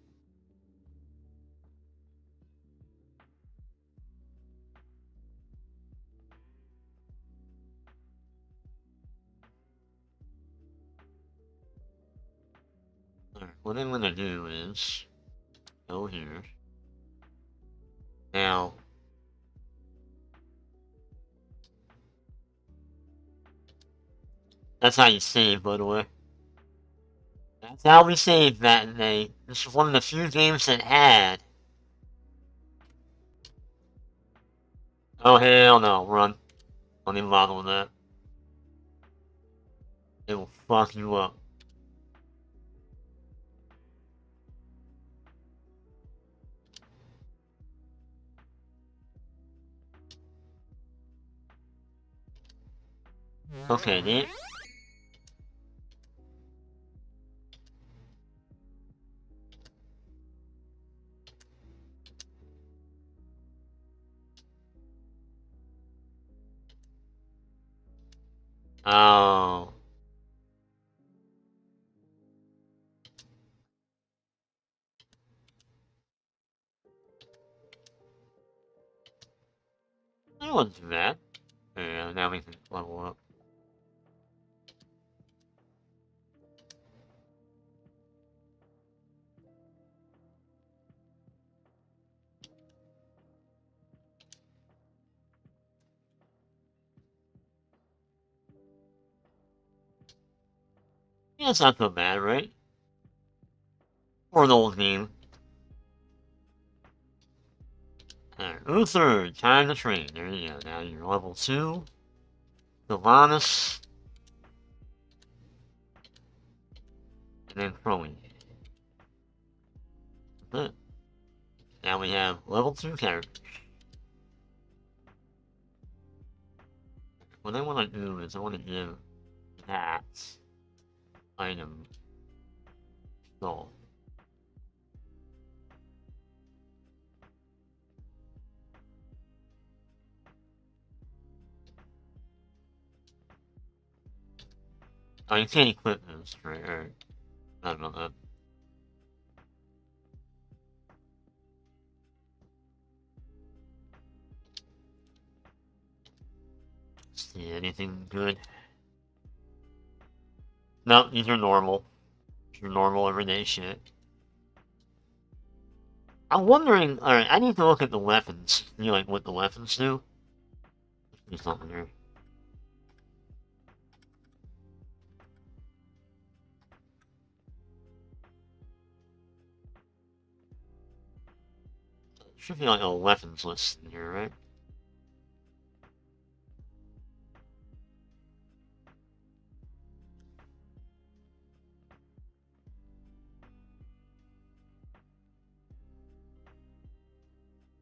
Alright, what I'm gonna do is go here. Now, that's how you save, by the way. That's how we saved that day. This is one of the few games that had. Oh, hell no, run. Don't even bother with that. It will fuck you up. Okay, then. Oh. That wasn't too bad. Yeah, now we can level up. Yeah, it's not so bad, right? For an old game. Alright, Uther, time to train. There you go. Now you're level 2. Sylvanas, and then Crowley. That's it. Now we have level 2 characters. What I want to do is I want to give that item soul. Oh, you can't equip this, right? Or, I don't know that. See anything good? No, these are normal. These are normal everyday shit. I'm wondering, alright, I need to look at the weapons. You know, like what the weapons do? There's something here. Should be like a weapons list in here, right?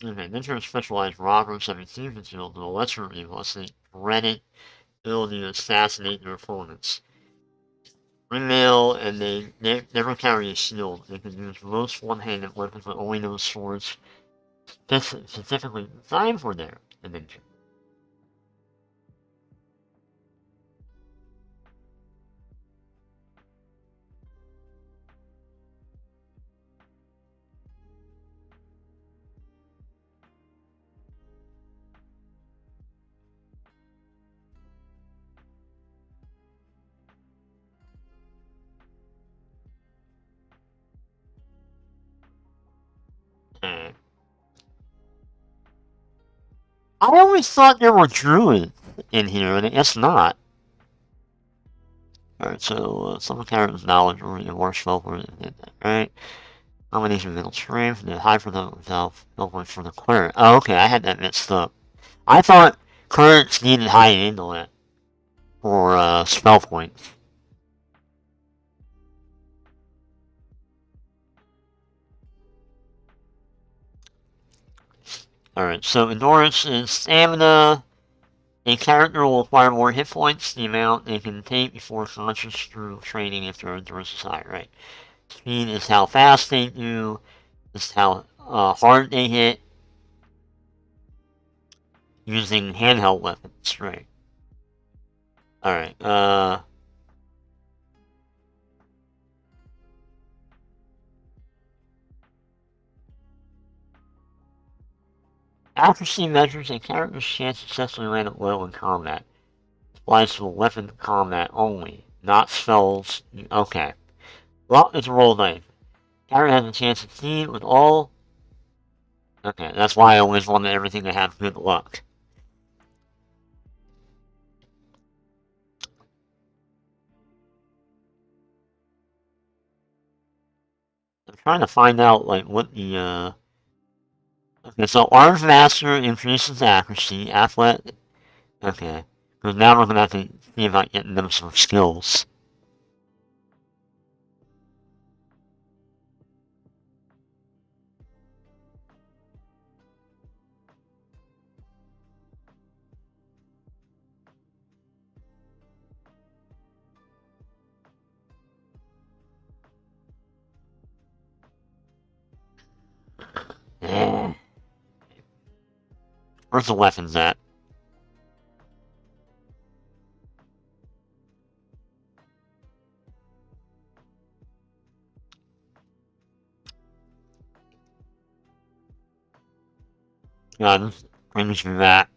Okay, Ninja specialized robbers have received until the lesser evil, the dreaded ability to assassinate their opponents. Windmill, and they never carry a shield. They can use most one-handed weapons, but only those swords specifically designed for their ninja. I always thought there were druids in here, and it's not. Alright, so some characters' knowledge or more spell for it, right? Combination of middle strength, and then high for the spell points for the cleric. Oh, okay, I had that mixed up. I thought clerics needed high intellect for spell points. Alright, so endurance is stamina. A character will acquire more hit points, the amount they can take before conscious through training if their endurance is high, right? Speed is how fast they do, is how hard they hit, using handheld weapons, right? Alright, accuracy measures a character's chance to successfully land a blow in combat. Applies to weapon combat only, not spells. Okay. Well, it's a roll dice. Character has a chance to succeed with all. Okay, that's why I always wanted everything to have good luck. I'm trying to find out, like, what the, Okay, so Arms Master increases accuracy, athletic. Okay. Because now we're gonna have to see about getting them some skills. Yeah. Where's the weapons at? God, this brings me back.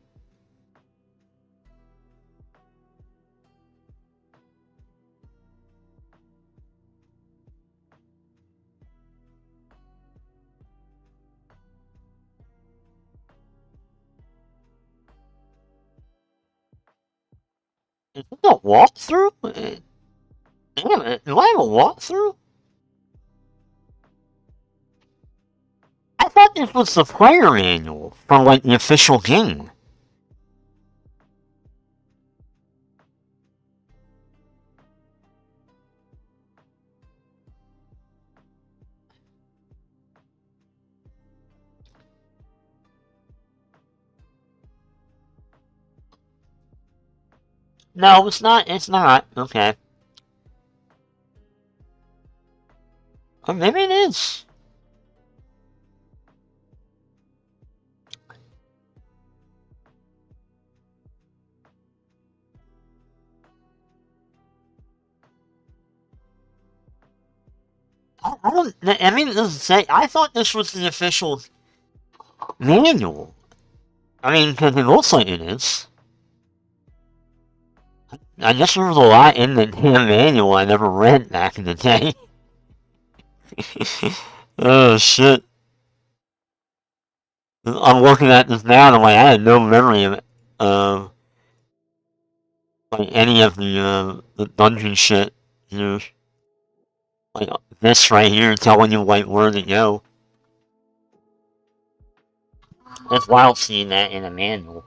Is this a walkthrough? Damn it, do I have a walkthrough? I thought this was the player manual for, like, the official game. No, it's not. It's not. Okay. Or maybe it is. I don't. I mean, it doesn't say. I thought this was the official manual. I mean, because it looks like it is. I guess there was a lot in the damn manual I never read back in the day. Oh shit. I'm looking at this now and I'm like, I had no memory of it. Like any of the dungeon shit. You know, like this right here telling you like where to go. It's wild seeing that in a manual.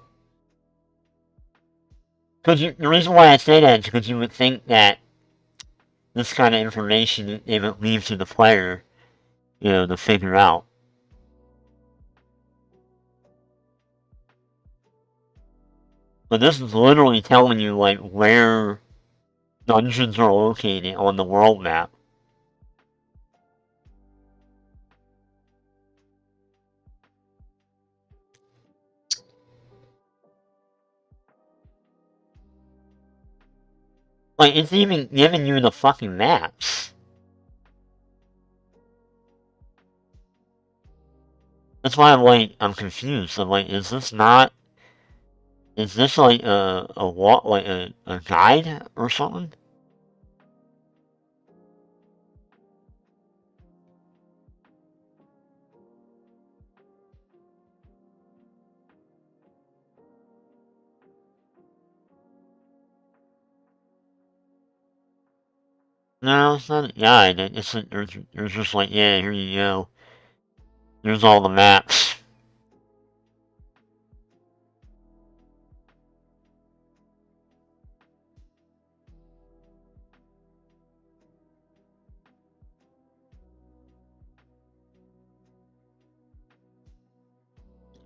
Because the reason why I say that is because you would think that this kind of information they would leave to the player, you know, to figure out. But this is literally telling you like where dungeons are located on the world map. Like it's even giving you the fucking maps. That's why I'm confused. I'm like, is this not? Is this like a what? Like a guide or something? No, it's not a guide. There's just like, yeah, here you go. There's all the maps.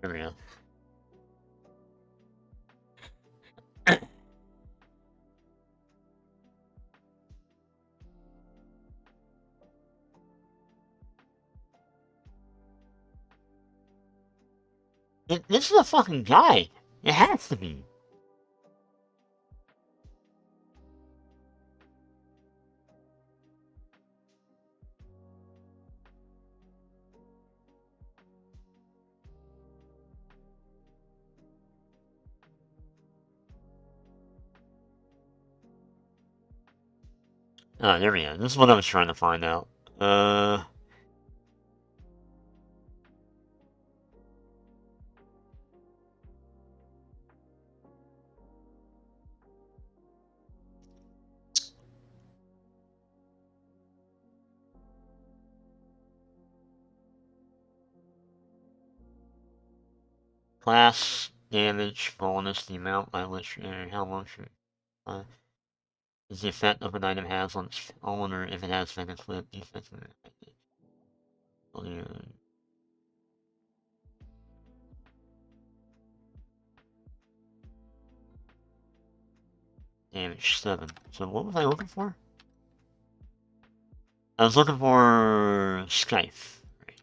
There we go. This is a fucking guide. It has to be. Oh, there we go. This is what I was trying to find out. Class, damage, bonus, the amount by which, how much, is the effect of an item has on its owner if it has been equipped, defensive. Damage 7. So what was I looking for? I was looking for Scythe. Right.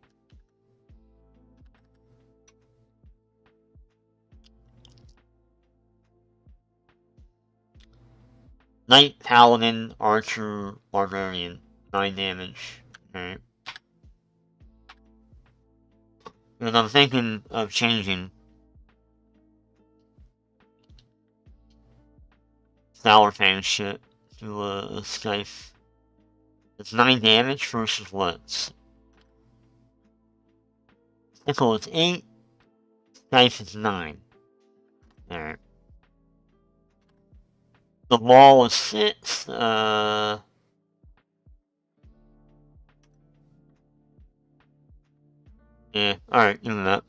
Knight, Paladin, Archer, Barbarian. 9 damage. Alright. Because I'm thinking of changing Sourfang shit to a Scythe. It's 9 damage versus what? Sickle is 8. Scythe is 9. Alright. The ball is 6. Yeah, alright, give me that.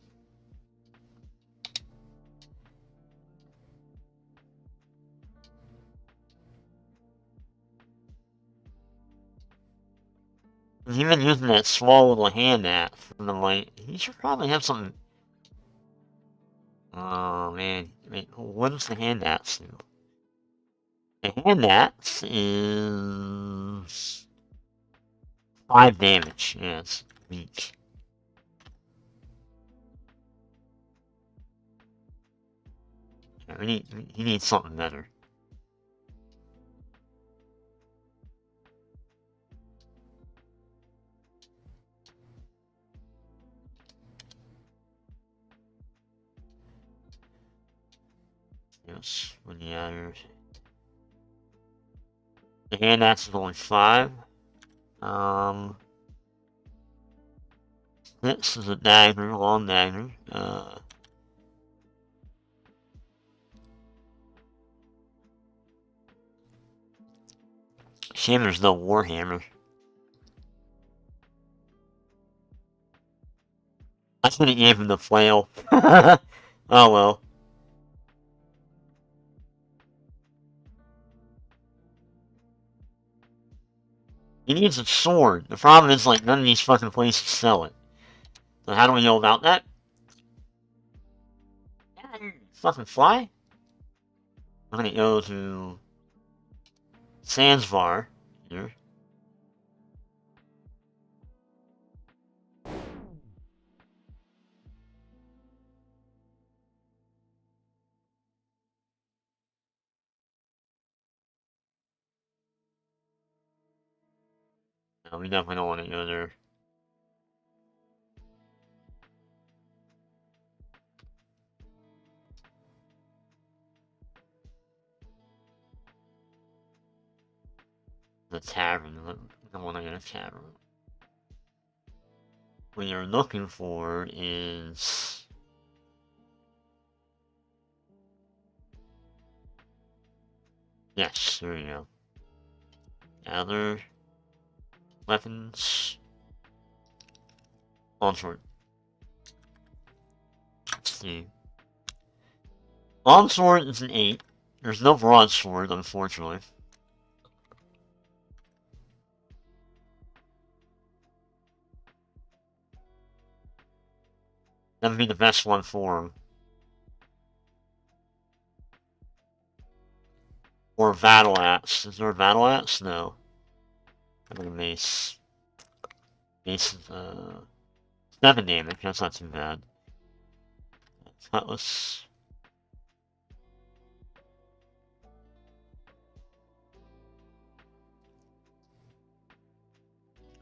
He's even using that small little hand axe, and I'm like, he should probably have something. Oh man, wait, what does the hand axe do? The hand axe is 5 damage. Yeah, it's weak. Yeah, he needs something better. Yes, when the others. The hand axe is only 5. This is a dagger, long dagger. Shame there's no warhammer. I should have gave him the flail. Oh well. He needs a sword. The problem is, like, none of these fucking places sell it. So how do we know about that? Fucking fly? I'm gonna go to Sandsvar here. No, we definitely don't want to go there. The tavern. We don't want to go to the tavern. What you're looking for is... Yes, there you go. Other weapons. Longsword. Let's see. Longsword is an 8. There's no broadsword, unfortunately. That would be the best one for him. Or battle axe. Is there a battle axe? No. I'm gonna mace. Mace is 7 damage. That's not too bad. Cutlass.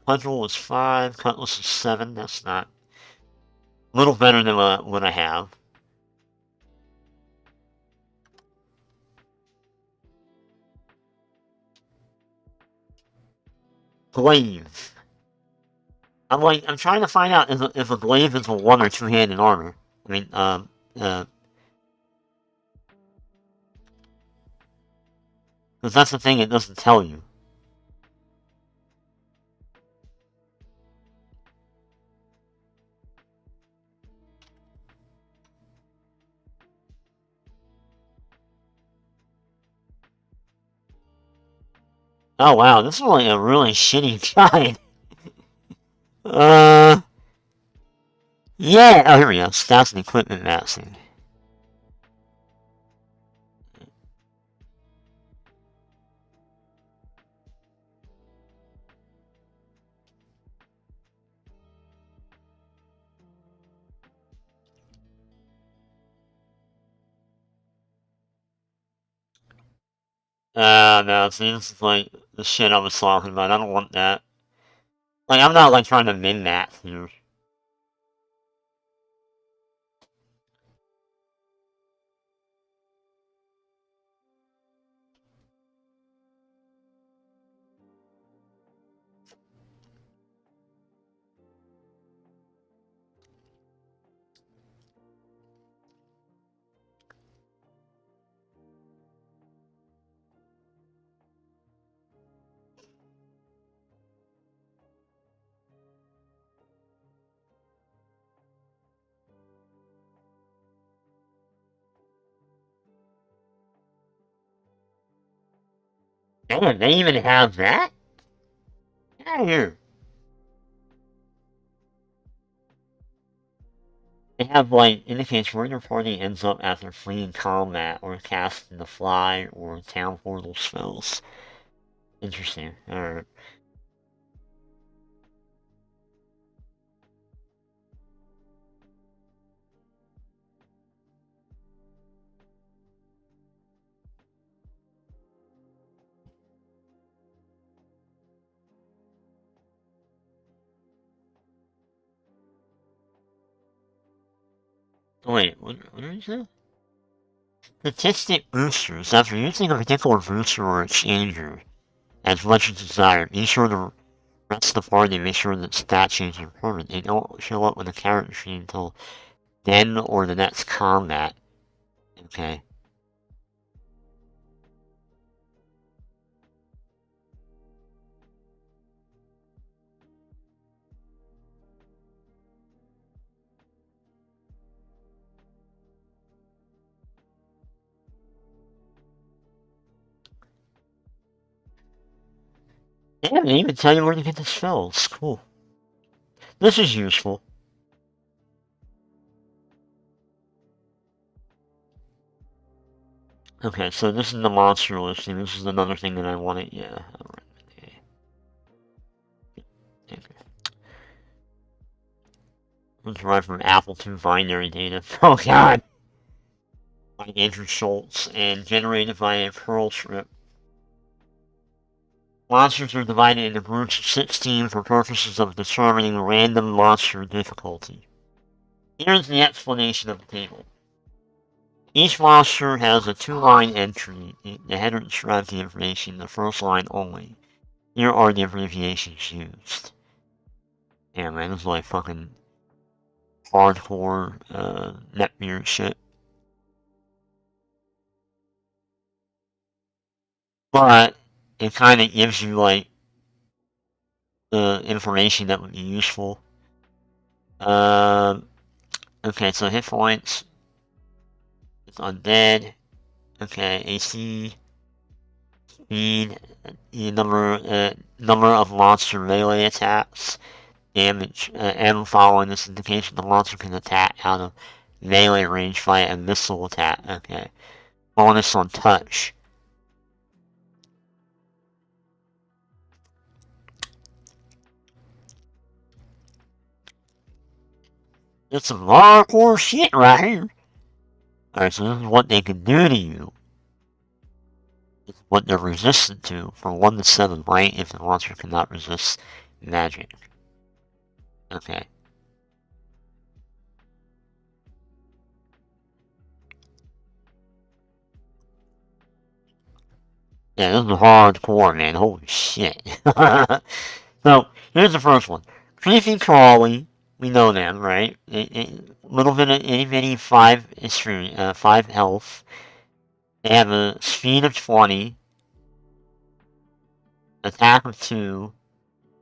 Cudgel is 5. Cutlass is 7. That's not. A little better than what I have. Glaive. I'm trying to find out if a glaive is a 1 or 2-handed armor. I mean, because that's the thing it doesn't tell you. Oh wow, this is like a really shitty guide. Yeah. Oh, here we go. Stats and equipment maxing. No, see, this is like the shit I was talking about. I don't want that. Like, I'm not like trying to min that here. Damn, they even have that? Get out of here. They have, like, indicates where your party ends up after fleeing combat or casting the fly or town portal spells. Interesting. Alright. Wait, what did you say? Statistic boosters. After using a particular booster or exchanger as much as desired, be sure to rest the party and make sure that stat changes are permanent. They don't show up with the character sheet until then or the next combat. Okay. Yeah, they even tell you where to get the spells. Cool. This is useful. Okay, so this is the monster listing. This is another thing that I wanted. Yeah. Alright. Okay. It's derived from Apple II binary data. Oh god! By Andrew Schultz and generated by a Perl script. Monsters are divided into groups of 16 for purposes of determining random monster difficulty. Here's the explanation of the table. Each monster has a two-line entry. The header describes the information, the first line only. Here are the abbreviations used. Yeah, man, this is like fucking hardcore, neckbeard shit. But it kind of gives you, like, the information that would be useful. Okay, so hit points. It's undead. Okay, AC. Speed. The number of monster melee attacks. Damage. M following this indication the monster can attack out of melee range via a missile attack. Okay. Bonus on touch. It's some hardcore shit right here. Alright, so this is what they can do to you. It's what they're resistant to from 1 to 7, right? If the monster cannot resist magic. Okay. Yeah, this is hardcore, man. Holy shit. So, here's the first one. Creepy Crawly. We know them, right? Little bit of itty bitty 5 experience, 5 health. They have a speed of 20. Attack of 2.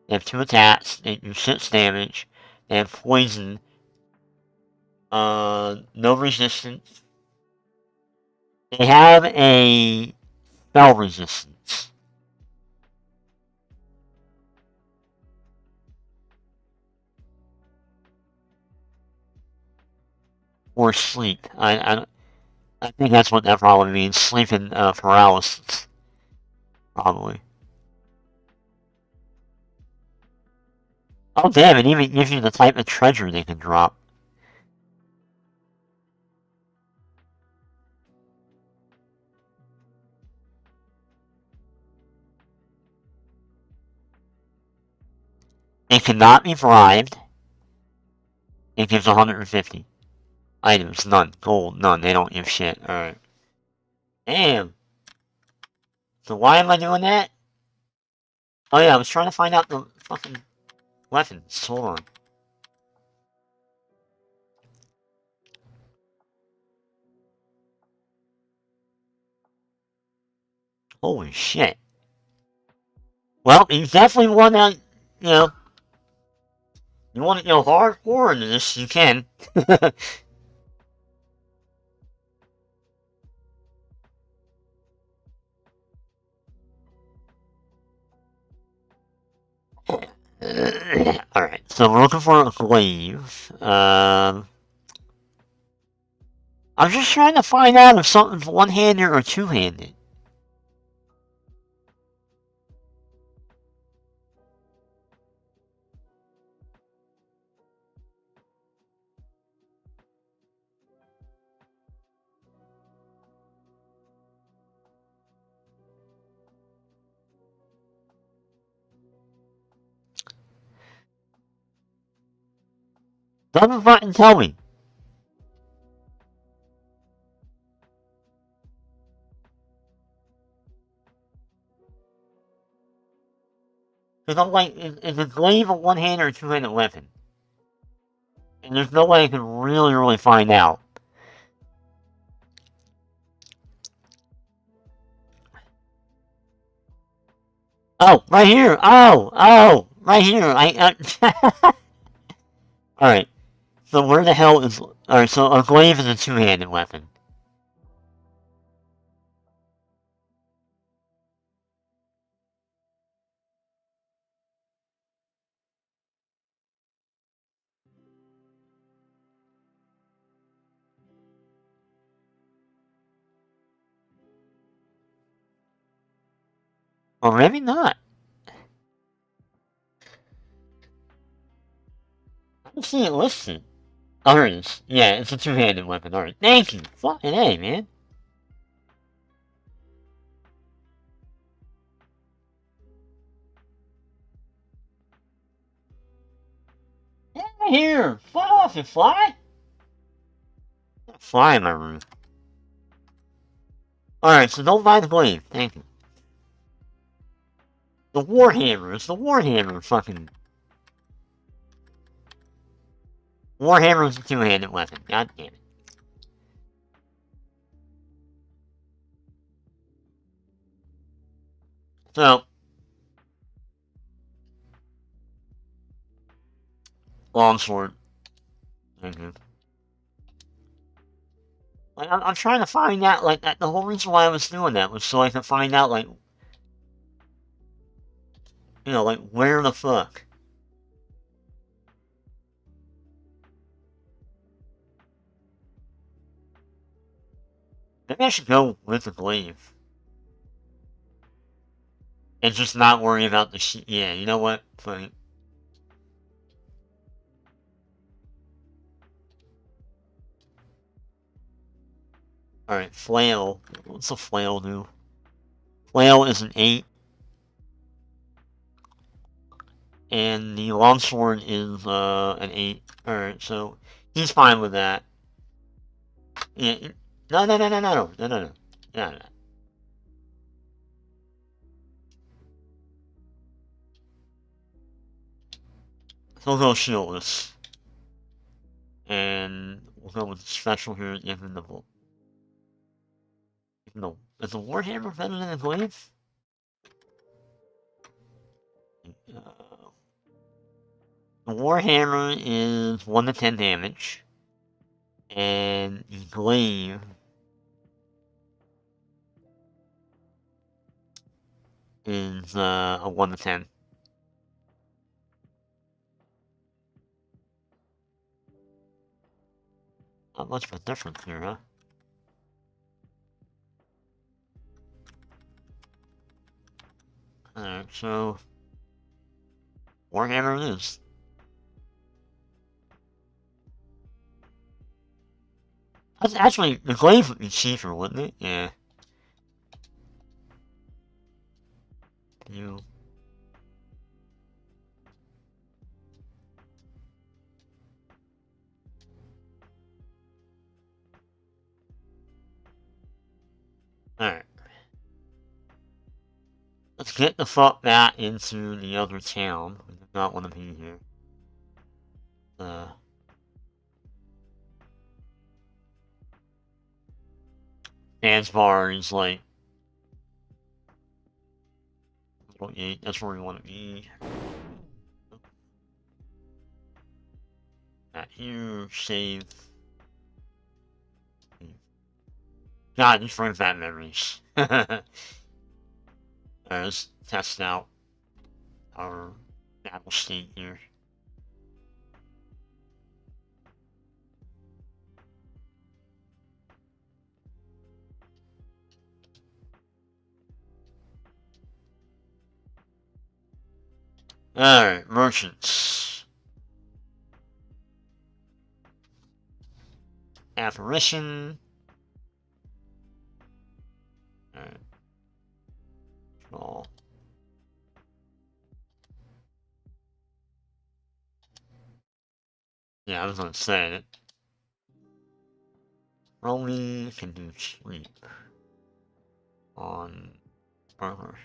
They have 2 attacks. They do 6 damage. They have poison. No resistance. They have a spell resistance. Or sleep. I think that's what that probably means. Sleep and paralysis. Probably. Oh damn, it even gives you the type of treasure they can drop. It cannot be bribed. It gives 150. Items, none. Gold, none. They don't give shit. Alright. Damn. So why am I doing that? Oh yeah, I was trying to find out the fucking weapons. Hold on. Holy shit. Well, you definitely want to, you know, you want to go hardcore into this, you can. Alright, so we're looking for a glaive. I'm just trying to find out if something's one-handed or two-handed. Doesn't fucking tell me. Because I'm like, is a glaive a one-handed or two-handed weapon? And there's no way I can really find out. Oh, right here. Oh, right here. Alright. So where the hell is... Alright, so a glaive is a two-handed weapon. Or maybe not. I don't see it listed. Oh, here it is. Yeah, it's a two-handed weapon. Alright, thank you. Fucking A, man. Get out of here! Fly off, you fly! Fly in my room. Alright, so don't buy the glaive. Thank you. The Warhammer. It's the Warhammer fucking... Warhammer is a two-handed weapon. God damn it. So... Longsword. Thank you. Like, I'm trying to find out, like, the whole reason why I was doing that was so I could find out, like... You know, like, where the fuck? Maybe I should go with the glaive. And just not worry about the shit. Yeah, you know what? Fuck it. Alright, flail. What's a flail do? Flail is an 8. And the longsword is an 8. Alright, so he's fine with that. Yeah, no. No. He'll go shieldless. And we'll go with special here, even the... No. Is the Warhammer better than the glaive? The Warhammer is 1 to 10 damage. And the glaive is a 1 to 10. Not much of a difference here, huh? Alright, so... Warhammer it is. Actually, the glaive would be cheaper, wouldn't it? Yeah. You... Alright. Let's get the fuck back into the other town. We do not want to be here. Zanzibar is like... 28, that's where we want to be. Not here, save. God, this brings back memories. Alright, let's test out our battle state here. Alright, merchants. Apparition. Alright. Control. Yeah, I was gonna say it. Romy can do sleep on burger.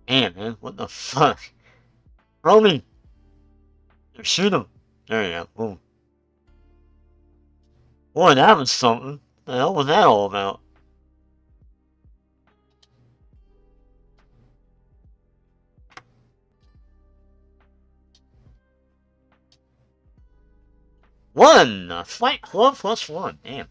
Damn, man, what the fuck? Romy! Shoot him! There you go, boom. Boy, that was something. The hell was that all about? One! Fight Club +1, damn.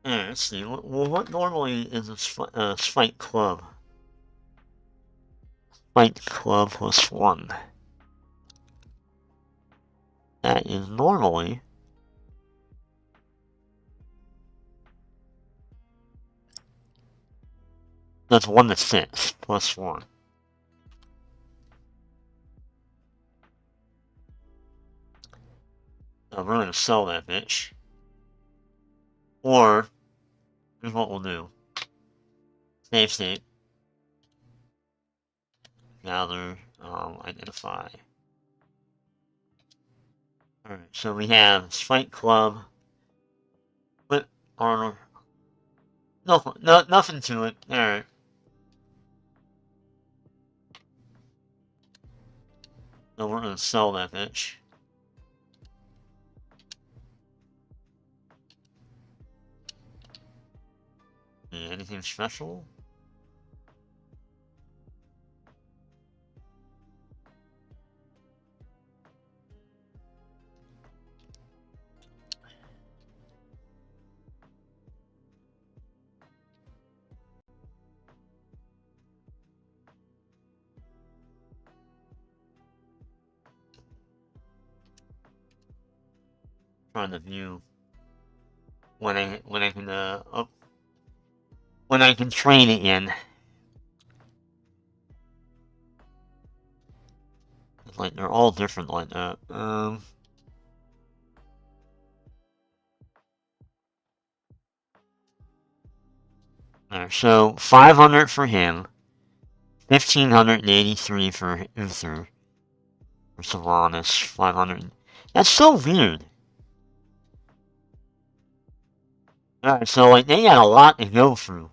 Alright, let's see. Well, what normally is a Fight Club? Fight Club +1. That is normally... That's 1 to 6, +1. We're gonna sell that bitch. Or, here's what we'll do. Save state. Gather, identify. Alright, so we have Fight Club. But, armor. No, nothing to it. Alright. So we're gonna sell that bitch. Anything special? Trying to view when I can train it in. It's like they're all different like that. Alright, so 500 for him, 1,583 for Uther, for Sylvanas, 500. That's so weird. Alright, so like they got a lot to go through.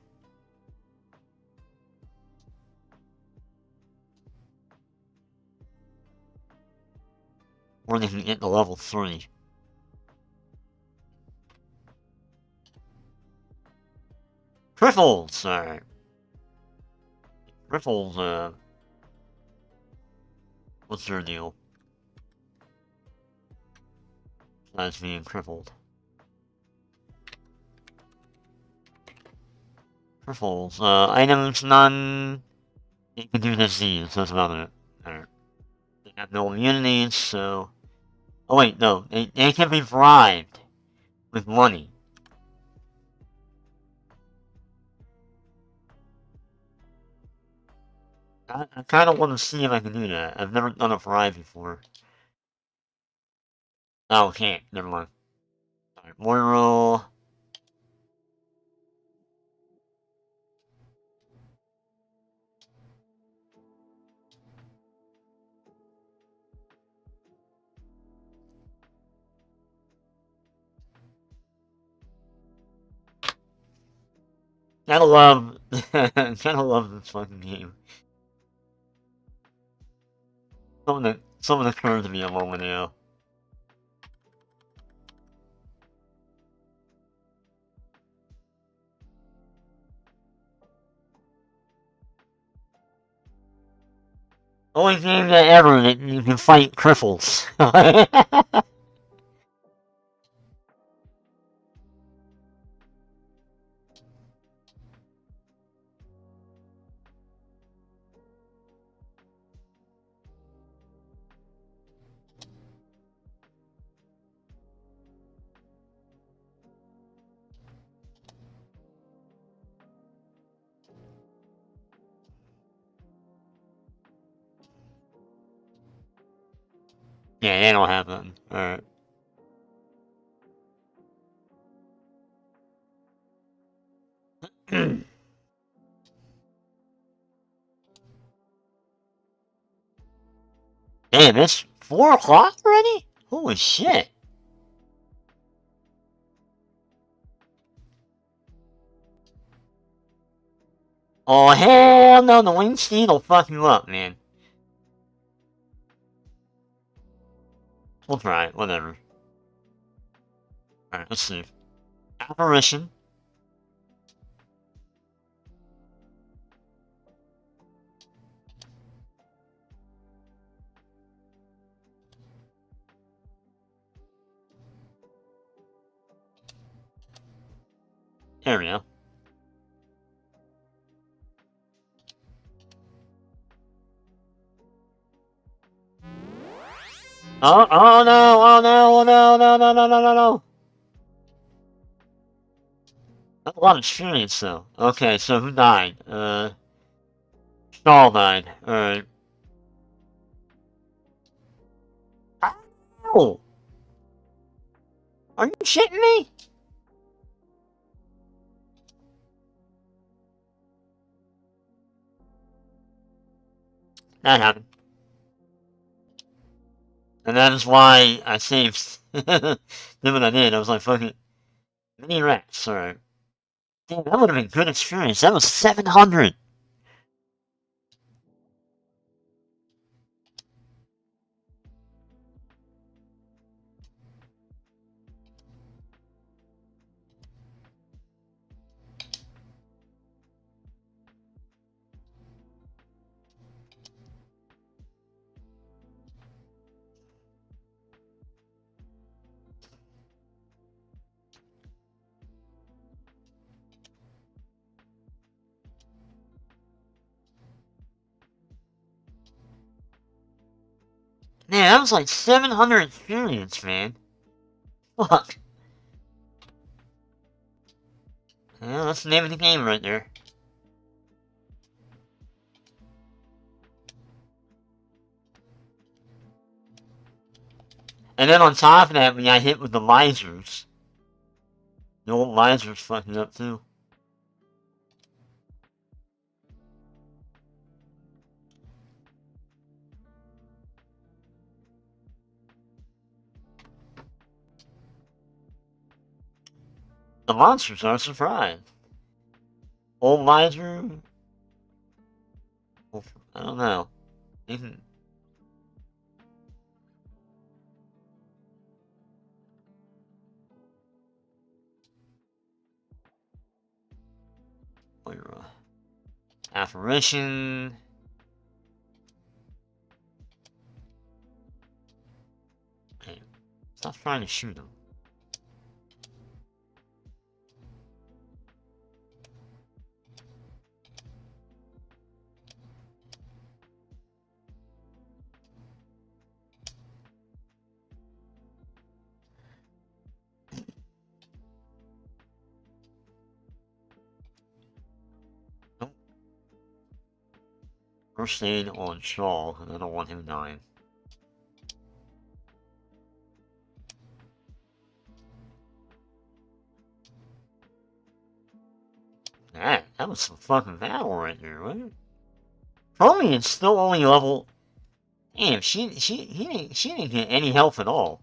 Or they can get to level 3. Cripples, alright. Cripples, what's their deal? Besides being crippled. Cripples, items, none. They can do disease, that's about it. Alright. They have no immunities, so... Oh wait, no, they can be bribed with money. I kind of want to see if I can do that. I've never done a bribe before. Oh, can't. Never mind. Alright, Moiro. Gotta love, gotta love this fucking game. Something occurred to me a moment ago. Only game that ever that you can fight cripples. Yeah, they don't have nothing. Alright. Damn, it's 4 o'clock already? Holy shit. Oh, hell no, the wing speed will fuck you up, man. We'll try it, whatever. Alright, let's see. Apparition. There we go. Oh, oh no, oh no, oh no, no, no, no, no, no, no. That's a lot of experience, though. Okay, so who died? Stahl died. Alright. Ow! Are you shitting me? That happened. And that is why I saved. Then what I did, I was like, fuck it. Mini rats, alright. Damn, that would have been good experience. That was 700. Man, that was like 700 experience, man. Fuck. Yeah, that's the name of the game right there. And then on top of that, we got hit with the lasers. The old lasers fucking up too. The monsters are surprised. Old laser. I don't know. Even. Apparition. Okay. Stop trying to shoot him. Nope. First aid on Shaw, and I don't want him dying. That was some fucking battle right there, wasn't it? Probably it's still only level. Damn, she didn't get any health at all.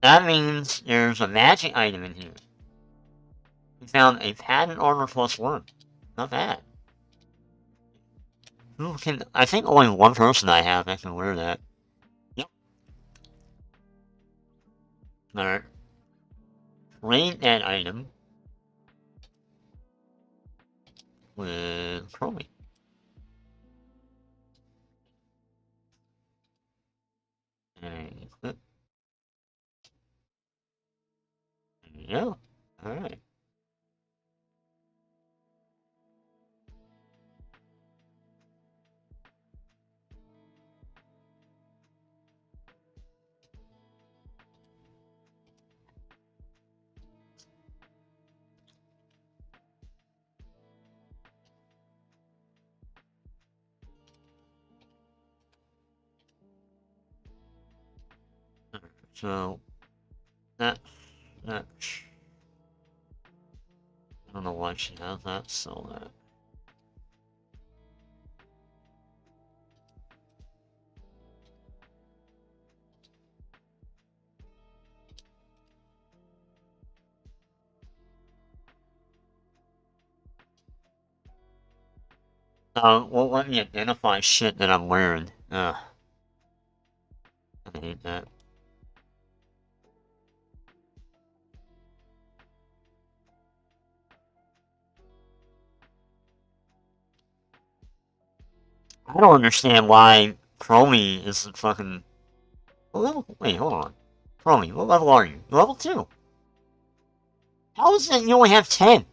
That means there's a magic item in here. We found a pattern armor +1. Not bad. Who can... I think only one person I have that can wear that. Yep. Alright. Trade that item with Chromie. And equip. There you go. Alright. So, that, I don't know why she has that, so that. Won't let me identify shit that I'm wearing. Ugh. I hate that. I don't understand why Chromie isn't fucking... Wait, hold on. Chromie, what level are you? Level 2? How is it you only have 10?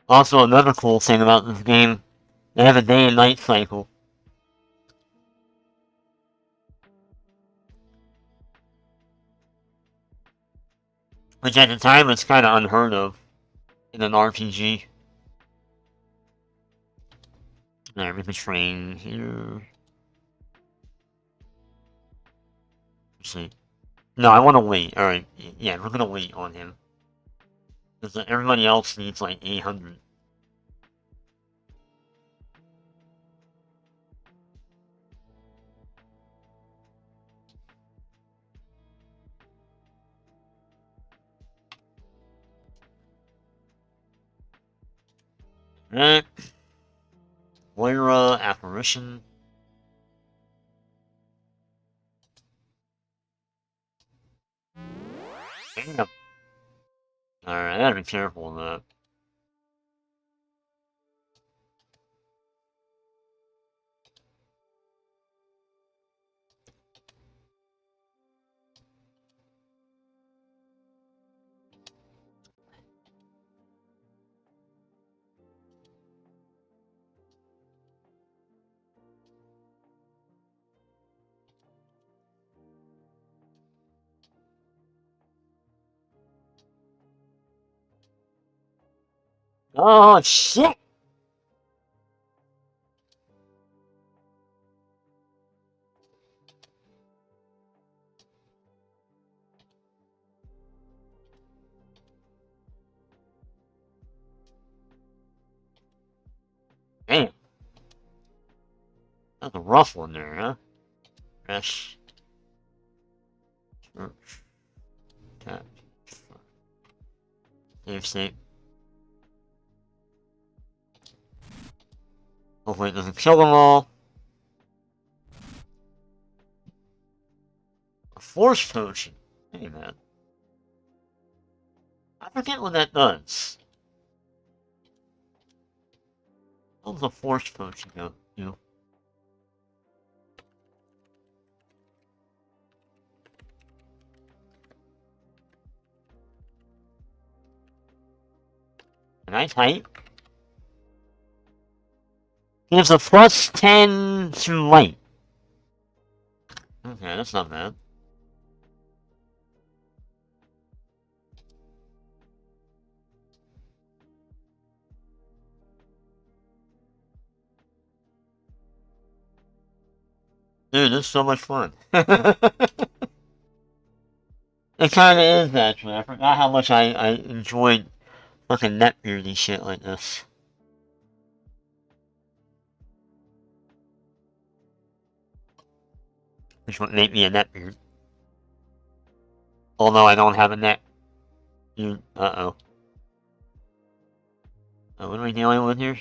Also, another cool thing about this game, they have a day and night cycle. Which at the time was kind of unheard of in an RPG. There, we can train here. Let's see. No, I want to wait. Alright, yeah, we're gonna wait on him. Because everybody else needs like 800. Alright. Moira, Apparition. Damn. Alright, I gotta be careful of that. Oh, shit! Damn. That's a rough one there, huh? Press. Search. Tap. Save state. Hopefully it doesn't kill them all. A force potion. Hey, man. I forget what that does. What does a force potion do? Can I type? Gives a +10 to light. Okay, that's not bad. Dude, this is so much fun. It kind of is, actually. I forgot how much I enjoyed fucking netbeardy shit like this. Which would make me a netbeard. Although I don't have a neck. Uh-oh. What are we dealing with here?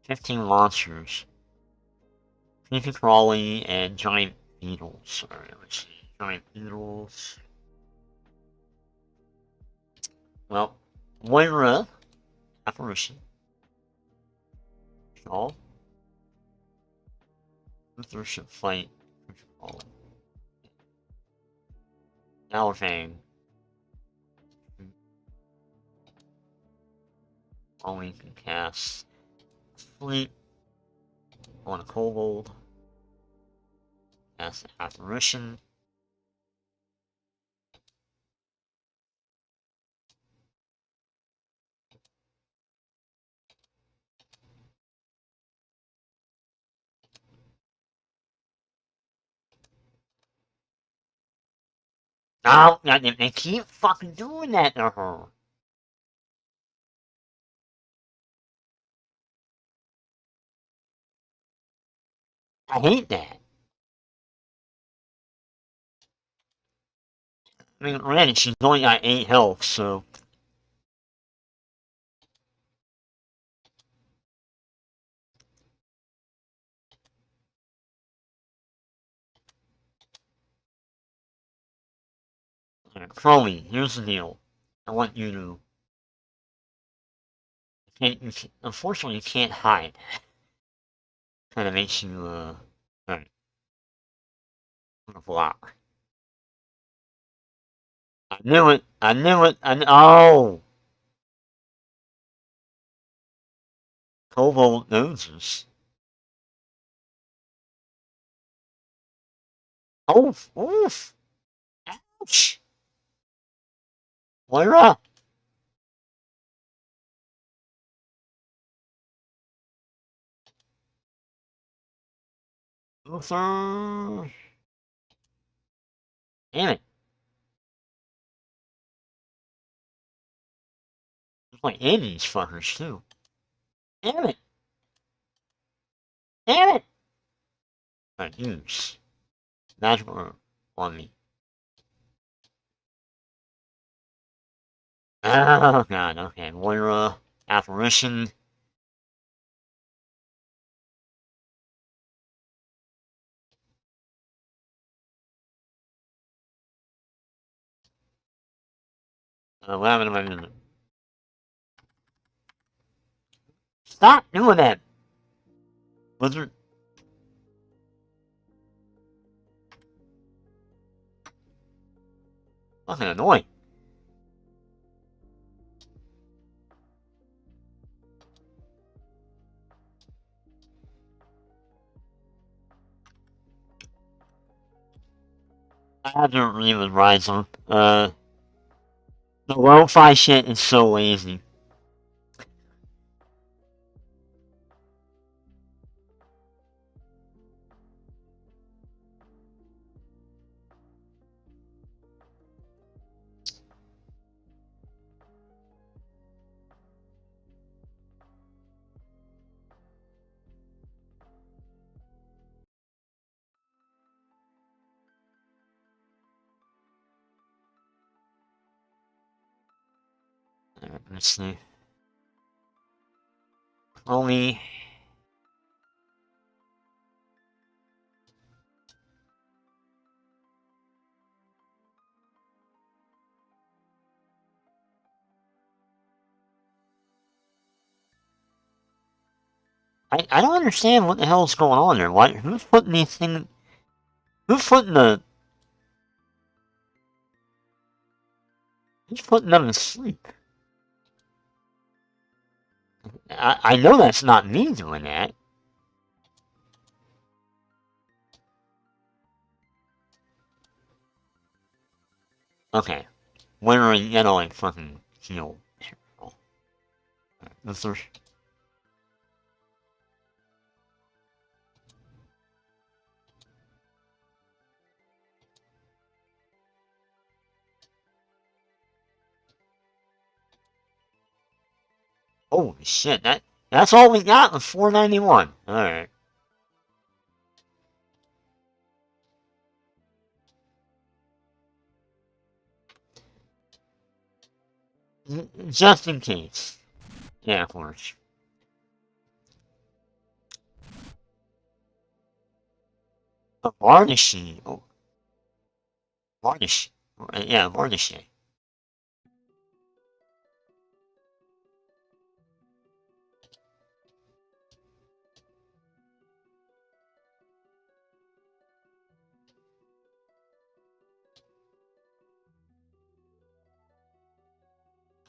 15 monsters. Creepy crawly and giant beetles. Alright, let's see. Giant beetles. Well, Moira. Apparition. Shaw. Luther should fight. Creepy crawly. Alfang. Only can cast Sleep on a kobold. Cast Apparition. Oh, they keep fucking doing that to her. I hate that. I mean, granted, she's only got 8 health, so. Chloe, here's the deal. I want you to. Unfortunately, you can't hide. Kind of makes you, alright. I'm gonna block. I knew it! I knew it! Oh! Kobold noses. Oof! Oof! Ouch! Moira! Luther! Damn it! There's like 8 of these fuckers, too. Damn it! Damn it! Alright, use. Magic orb on me. Oh god, okay. Moira, Apparition. What happened to my minute? Stop doing that! Blizzard. Fucking annoying. I have to agree with Ryzen. The lo-fi shit is so lazy. Let's see. Only. I don't understand what the hell is going on there. Why? Who's putting these things? Who's putting the? Who's putting them to sleep? I know that's not me doing that. Okay. When are you gonna like fucking heal? This is. Holy shit, that's all we got with 491. Alright. Just in case. Yeah, of course. A varnishing. Oh, varnish. Yeah, varnishing.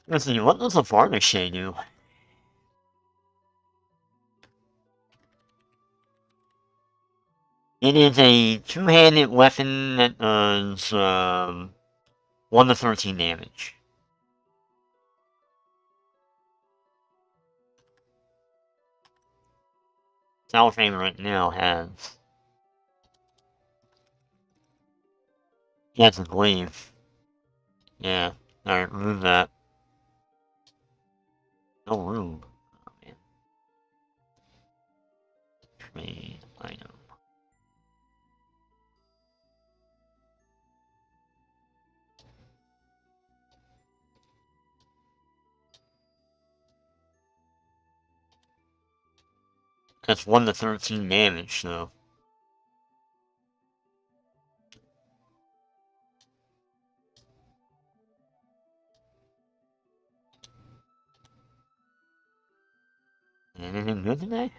Let's see, what does a varnishing do? It is a two-handed weapon that does 1 to 13 damage. Salframe right now has... He has a glaive. Yeah, alright, remove that. No room. Oh man. Trade item. That's 1 to 13 damage, so. Anything good today?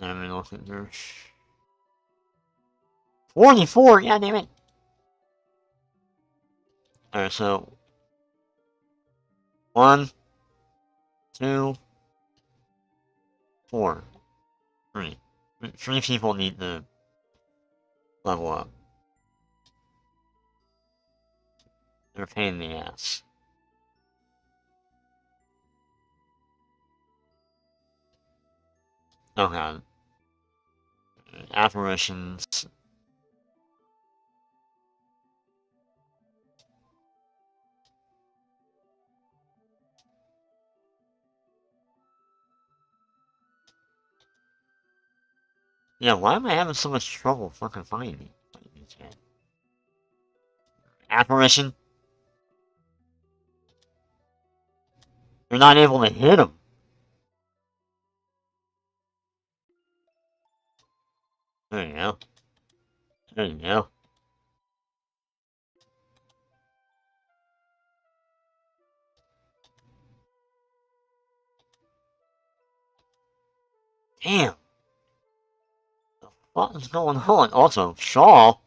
I mean, look at there's 44. Yeah, damn it. All right, so 1, 2, 4, 3. 3 people need to level up. They're a pain in the ass. Oh god. Apparitions. Yeah, why am I having so much trouble fucking finding these guys? Apparition. You're not able to hit them. There you go. There you go. Damn. What is going on? Also, Shaw.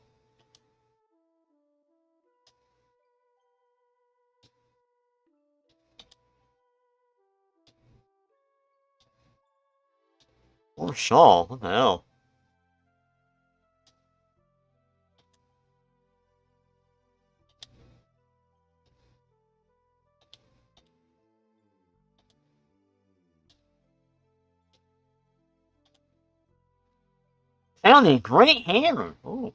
Poor Shaw. What the hell? Found a great hammer. Oh,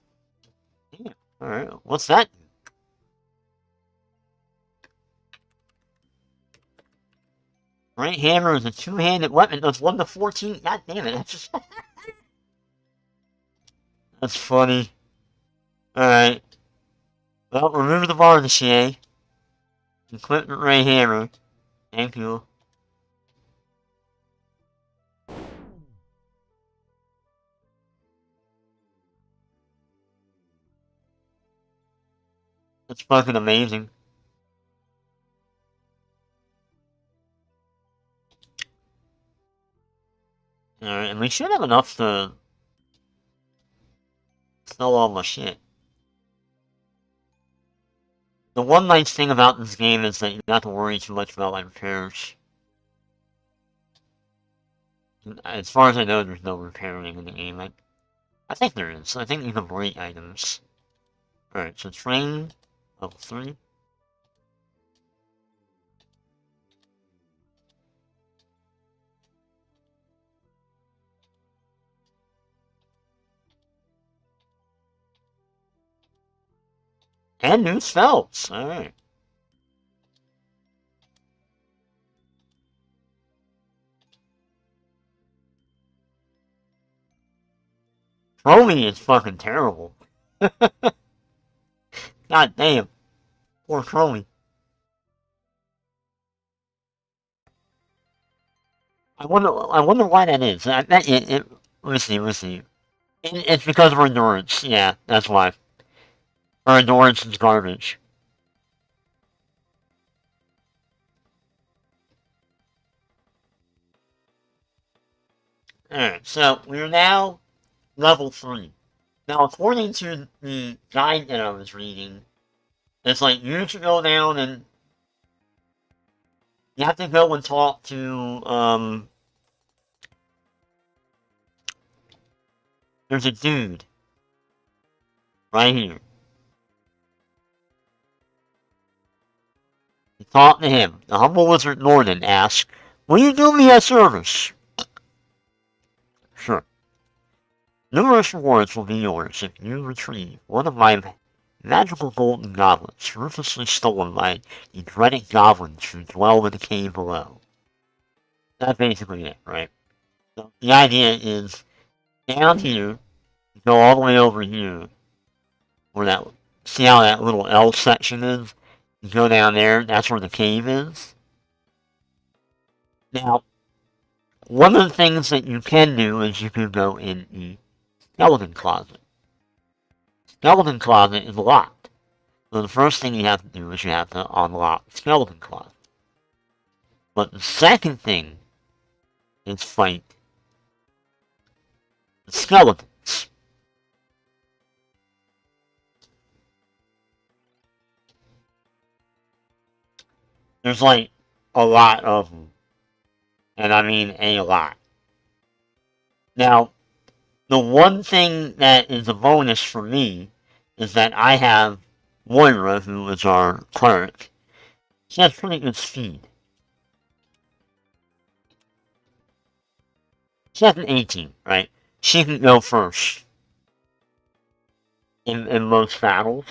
damn. Alright, what's that? Great hammer is a two-handed weapon. That's 1 to 14. God damn it. That's just. That's funny. Alright. Well, remove the varnishing. Equip the right hammer. Thank you. That's fucking amazing. Alright, and we should have enough to sell all my shit. The one nice thing about this game is that you don't have to worry too much about like repairs. As far as I know, there's no repairing in the game. I think there is. I think you can break items. Alright, so train, level 3. And new spells! Alright. Chromie is fucking terrible. God damn. Poor Chromie. I wonder why that is. I bet let's see. It's because of her endurance. Yeah, that's why. Her endurance is garbage. Alright, so we're now level 3. Now, according to the guide that I was reading, it's like you should go down and you have to go and talk to, there's a dude right here. You talk to him. The humble wizard Norden asks, "Will you do me a service?" Sure. Numerous rewards will be yours if you retrieve one of my magical golden goblets ruthlessly stolen by the dreaded goblins who dwell in the cave below. That's basically it, right? So the idea is down here, you go all the way over here, where that, see how that little L section is? You go down there, that's where the cave is. Now, one of the things that you can do is you can go in the skeleton closet. Skeleton closet is locked. So the first thing you have to do is you have to unlock the skeleton closet. But the second thing is fight the skeletons. There's like a lot of them. And I mean a lot. Now, the one thing that is a bonus for me is that I have Moira, who is our cleric. She has pretty good speed. She has an 18, right? She can go first in most battles.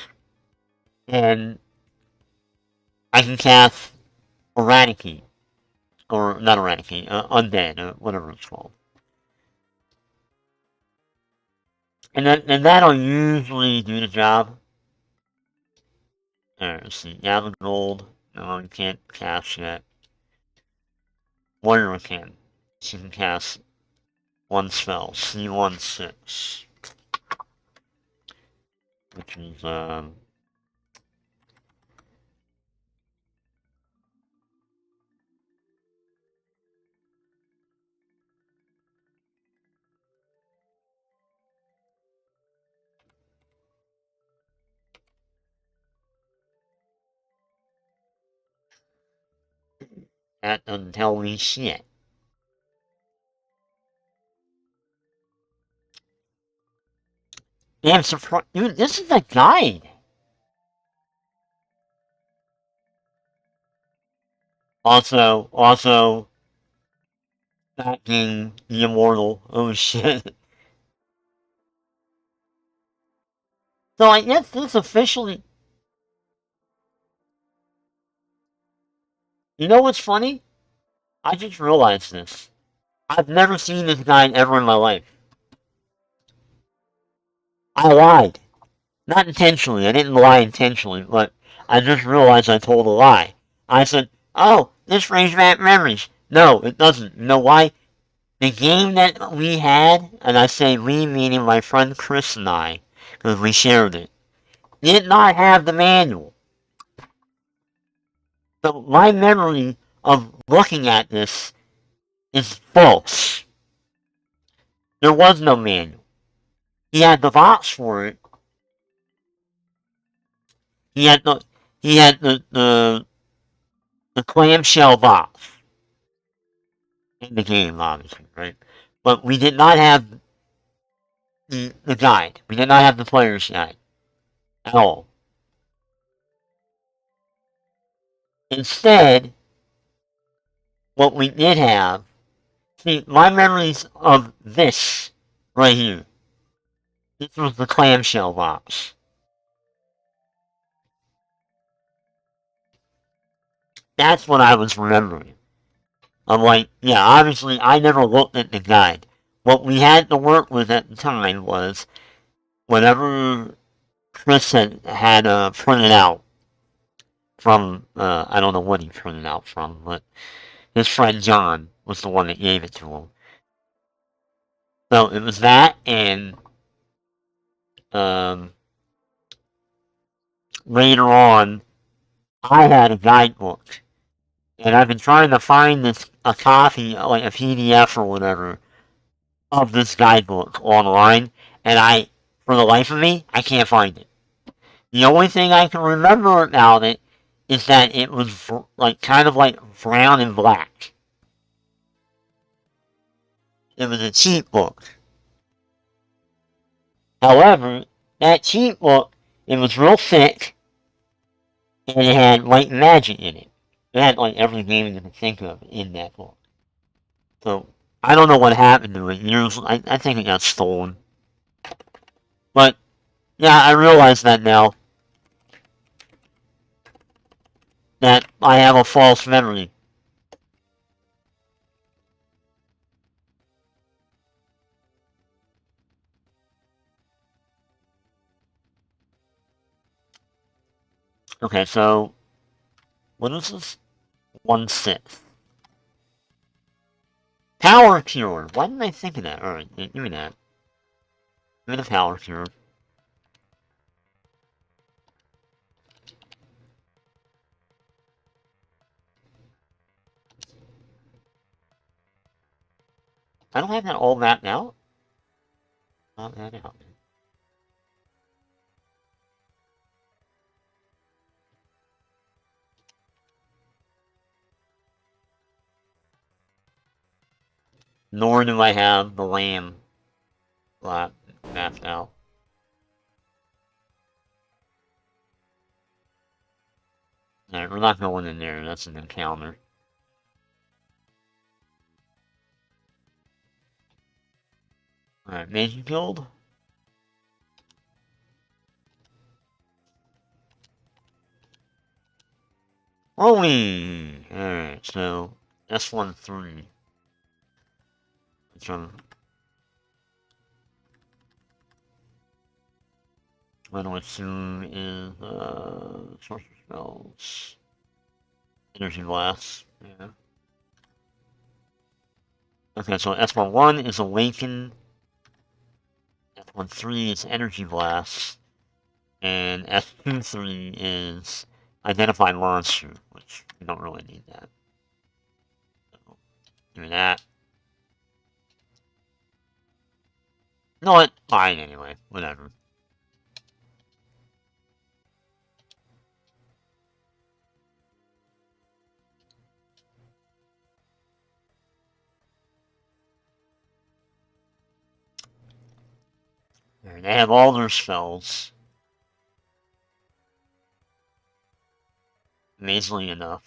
And I can cast Eradicate. Or not Eradicate, Undead, or whatever it's called. And that'll usually do the job. Alright, let's see. Gather Gold. No, you can't cast yet. Warrior can. She can cast one spell. C16. Which is, that doesn't tell me shit. Damn, surprise. Dude, this is a guide. Also, backing the immortal. Oh shit. So I guess this officially. You know what's funny? I just realized this. I've never seen this guide ever in my life. I lied. Not intentionally. I didn't lie intentionally, but I just realized I told a lie. I said, "Oh, this brings back memories." No, it doesn't. You know why? The game that we had, and I say we meaning my friend Chris and I, because we shared it, did not have the manual. So my memory of looking at this is false. There was no manual. He had the box for it. He had the clamshell box in the game, obviously, right? But we did not have the guide. We did not have the player's guide at all. Instead, what we did have, see, my memories of this right here. This was the clamshell box. That's what I was remembering. I'm like, yeah, obviously I never looked at the guide. What we had to work with at the time was whatever Chris had printed out from, I don't know what he printed out from, but his friend John was the one that gave it to him. So it was that, and later on, I had a guidebook, and I've been trying to find a copy, like a PDF or whatever, of this guidebook online, and for the life of me, I can't find it. The only thing I can remember about it is that it was like kind of like brown and black. It was a cheat book. However, that cheat book, it was real thick, and it had like magic in it. It had like every game you can think of in that book. So I don't know what happened to it. I think it got stolen. But yeah, I realize that now. That I have a false memory. Okay, so what is this? 1/6. Power cure. Why didn't I think of that? Alright, give me that. Give me the power cure. I don't have that all mapped out. Not that out. Nor do I have the lamb mapped out. Alright, we're not going in there. That's an encounter. Alright, Major Guild. Rolling! Alright, so S13. Which I'm going to assume is Sorcerer Spells. Energy Blast. Yeah. Okay, so S11 is Awaken. S13 is Energy Blast. And S23 is Identify Monster, which we don't really need that. So, give me that. You know what? Fine anyway. Whatever. There, they have all their spells. Amazingly enough.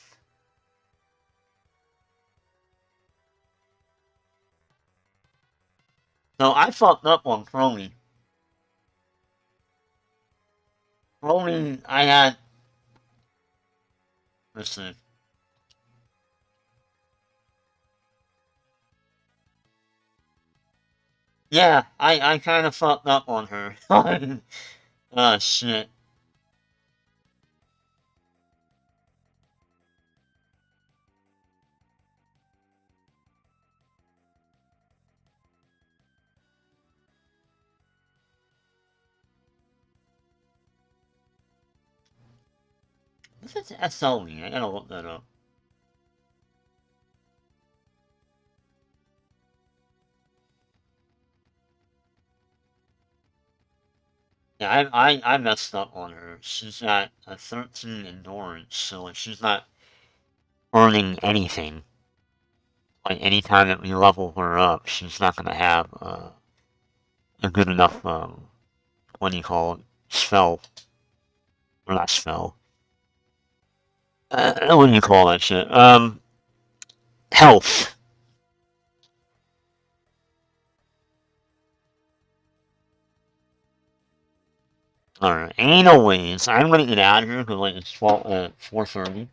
So I fucked up on Chromie. Chromie, I had... Let's see. Yeah, I kind of fucked up on her. Oh, shit. This is SLE. I gotta look that up. Yeah, I messed up on her. She's got a 13 endurance, so she's not earning anything. like anytime that we level her up, she's not gonna have a good enough what do you call it, spell, or not spell. What do you call that shit? Health. Alright, anyways, I'm gonna get out of here because like it's 4:30.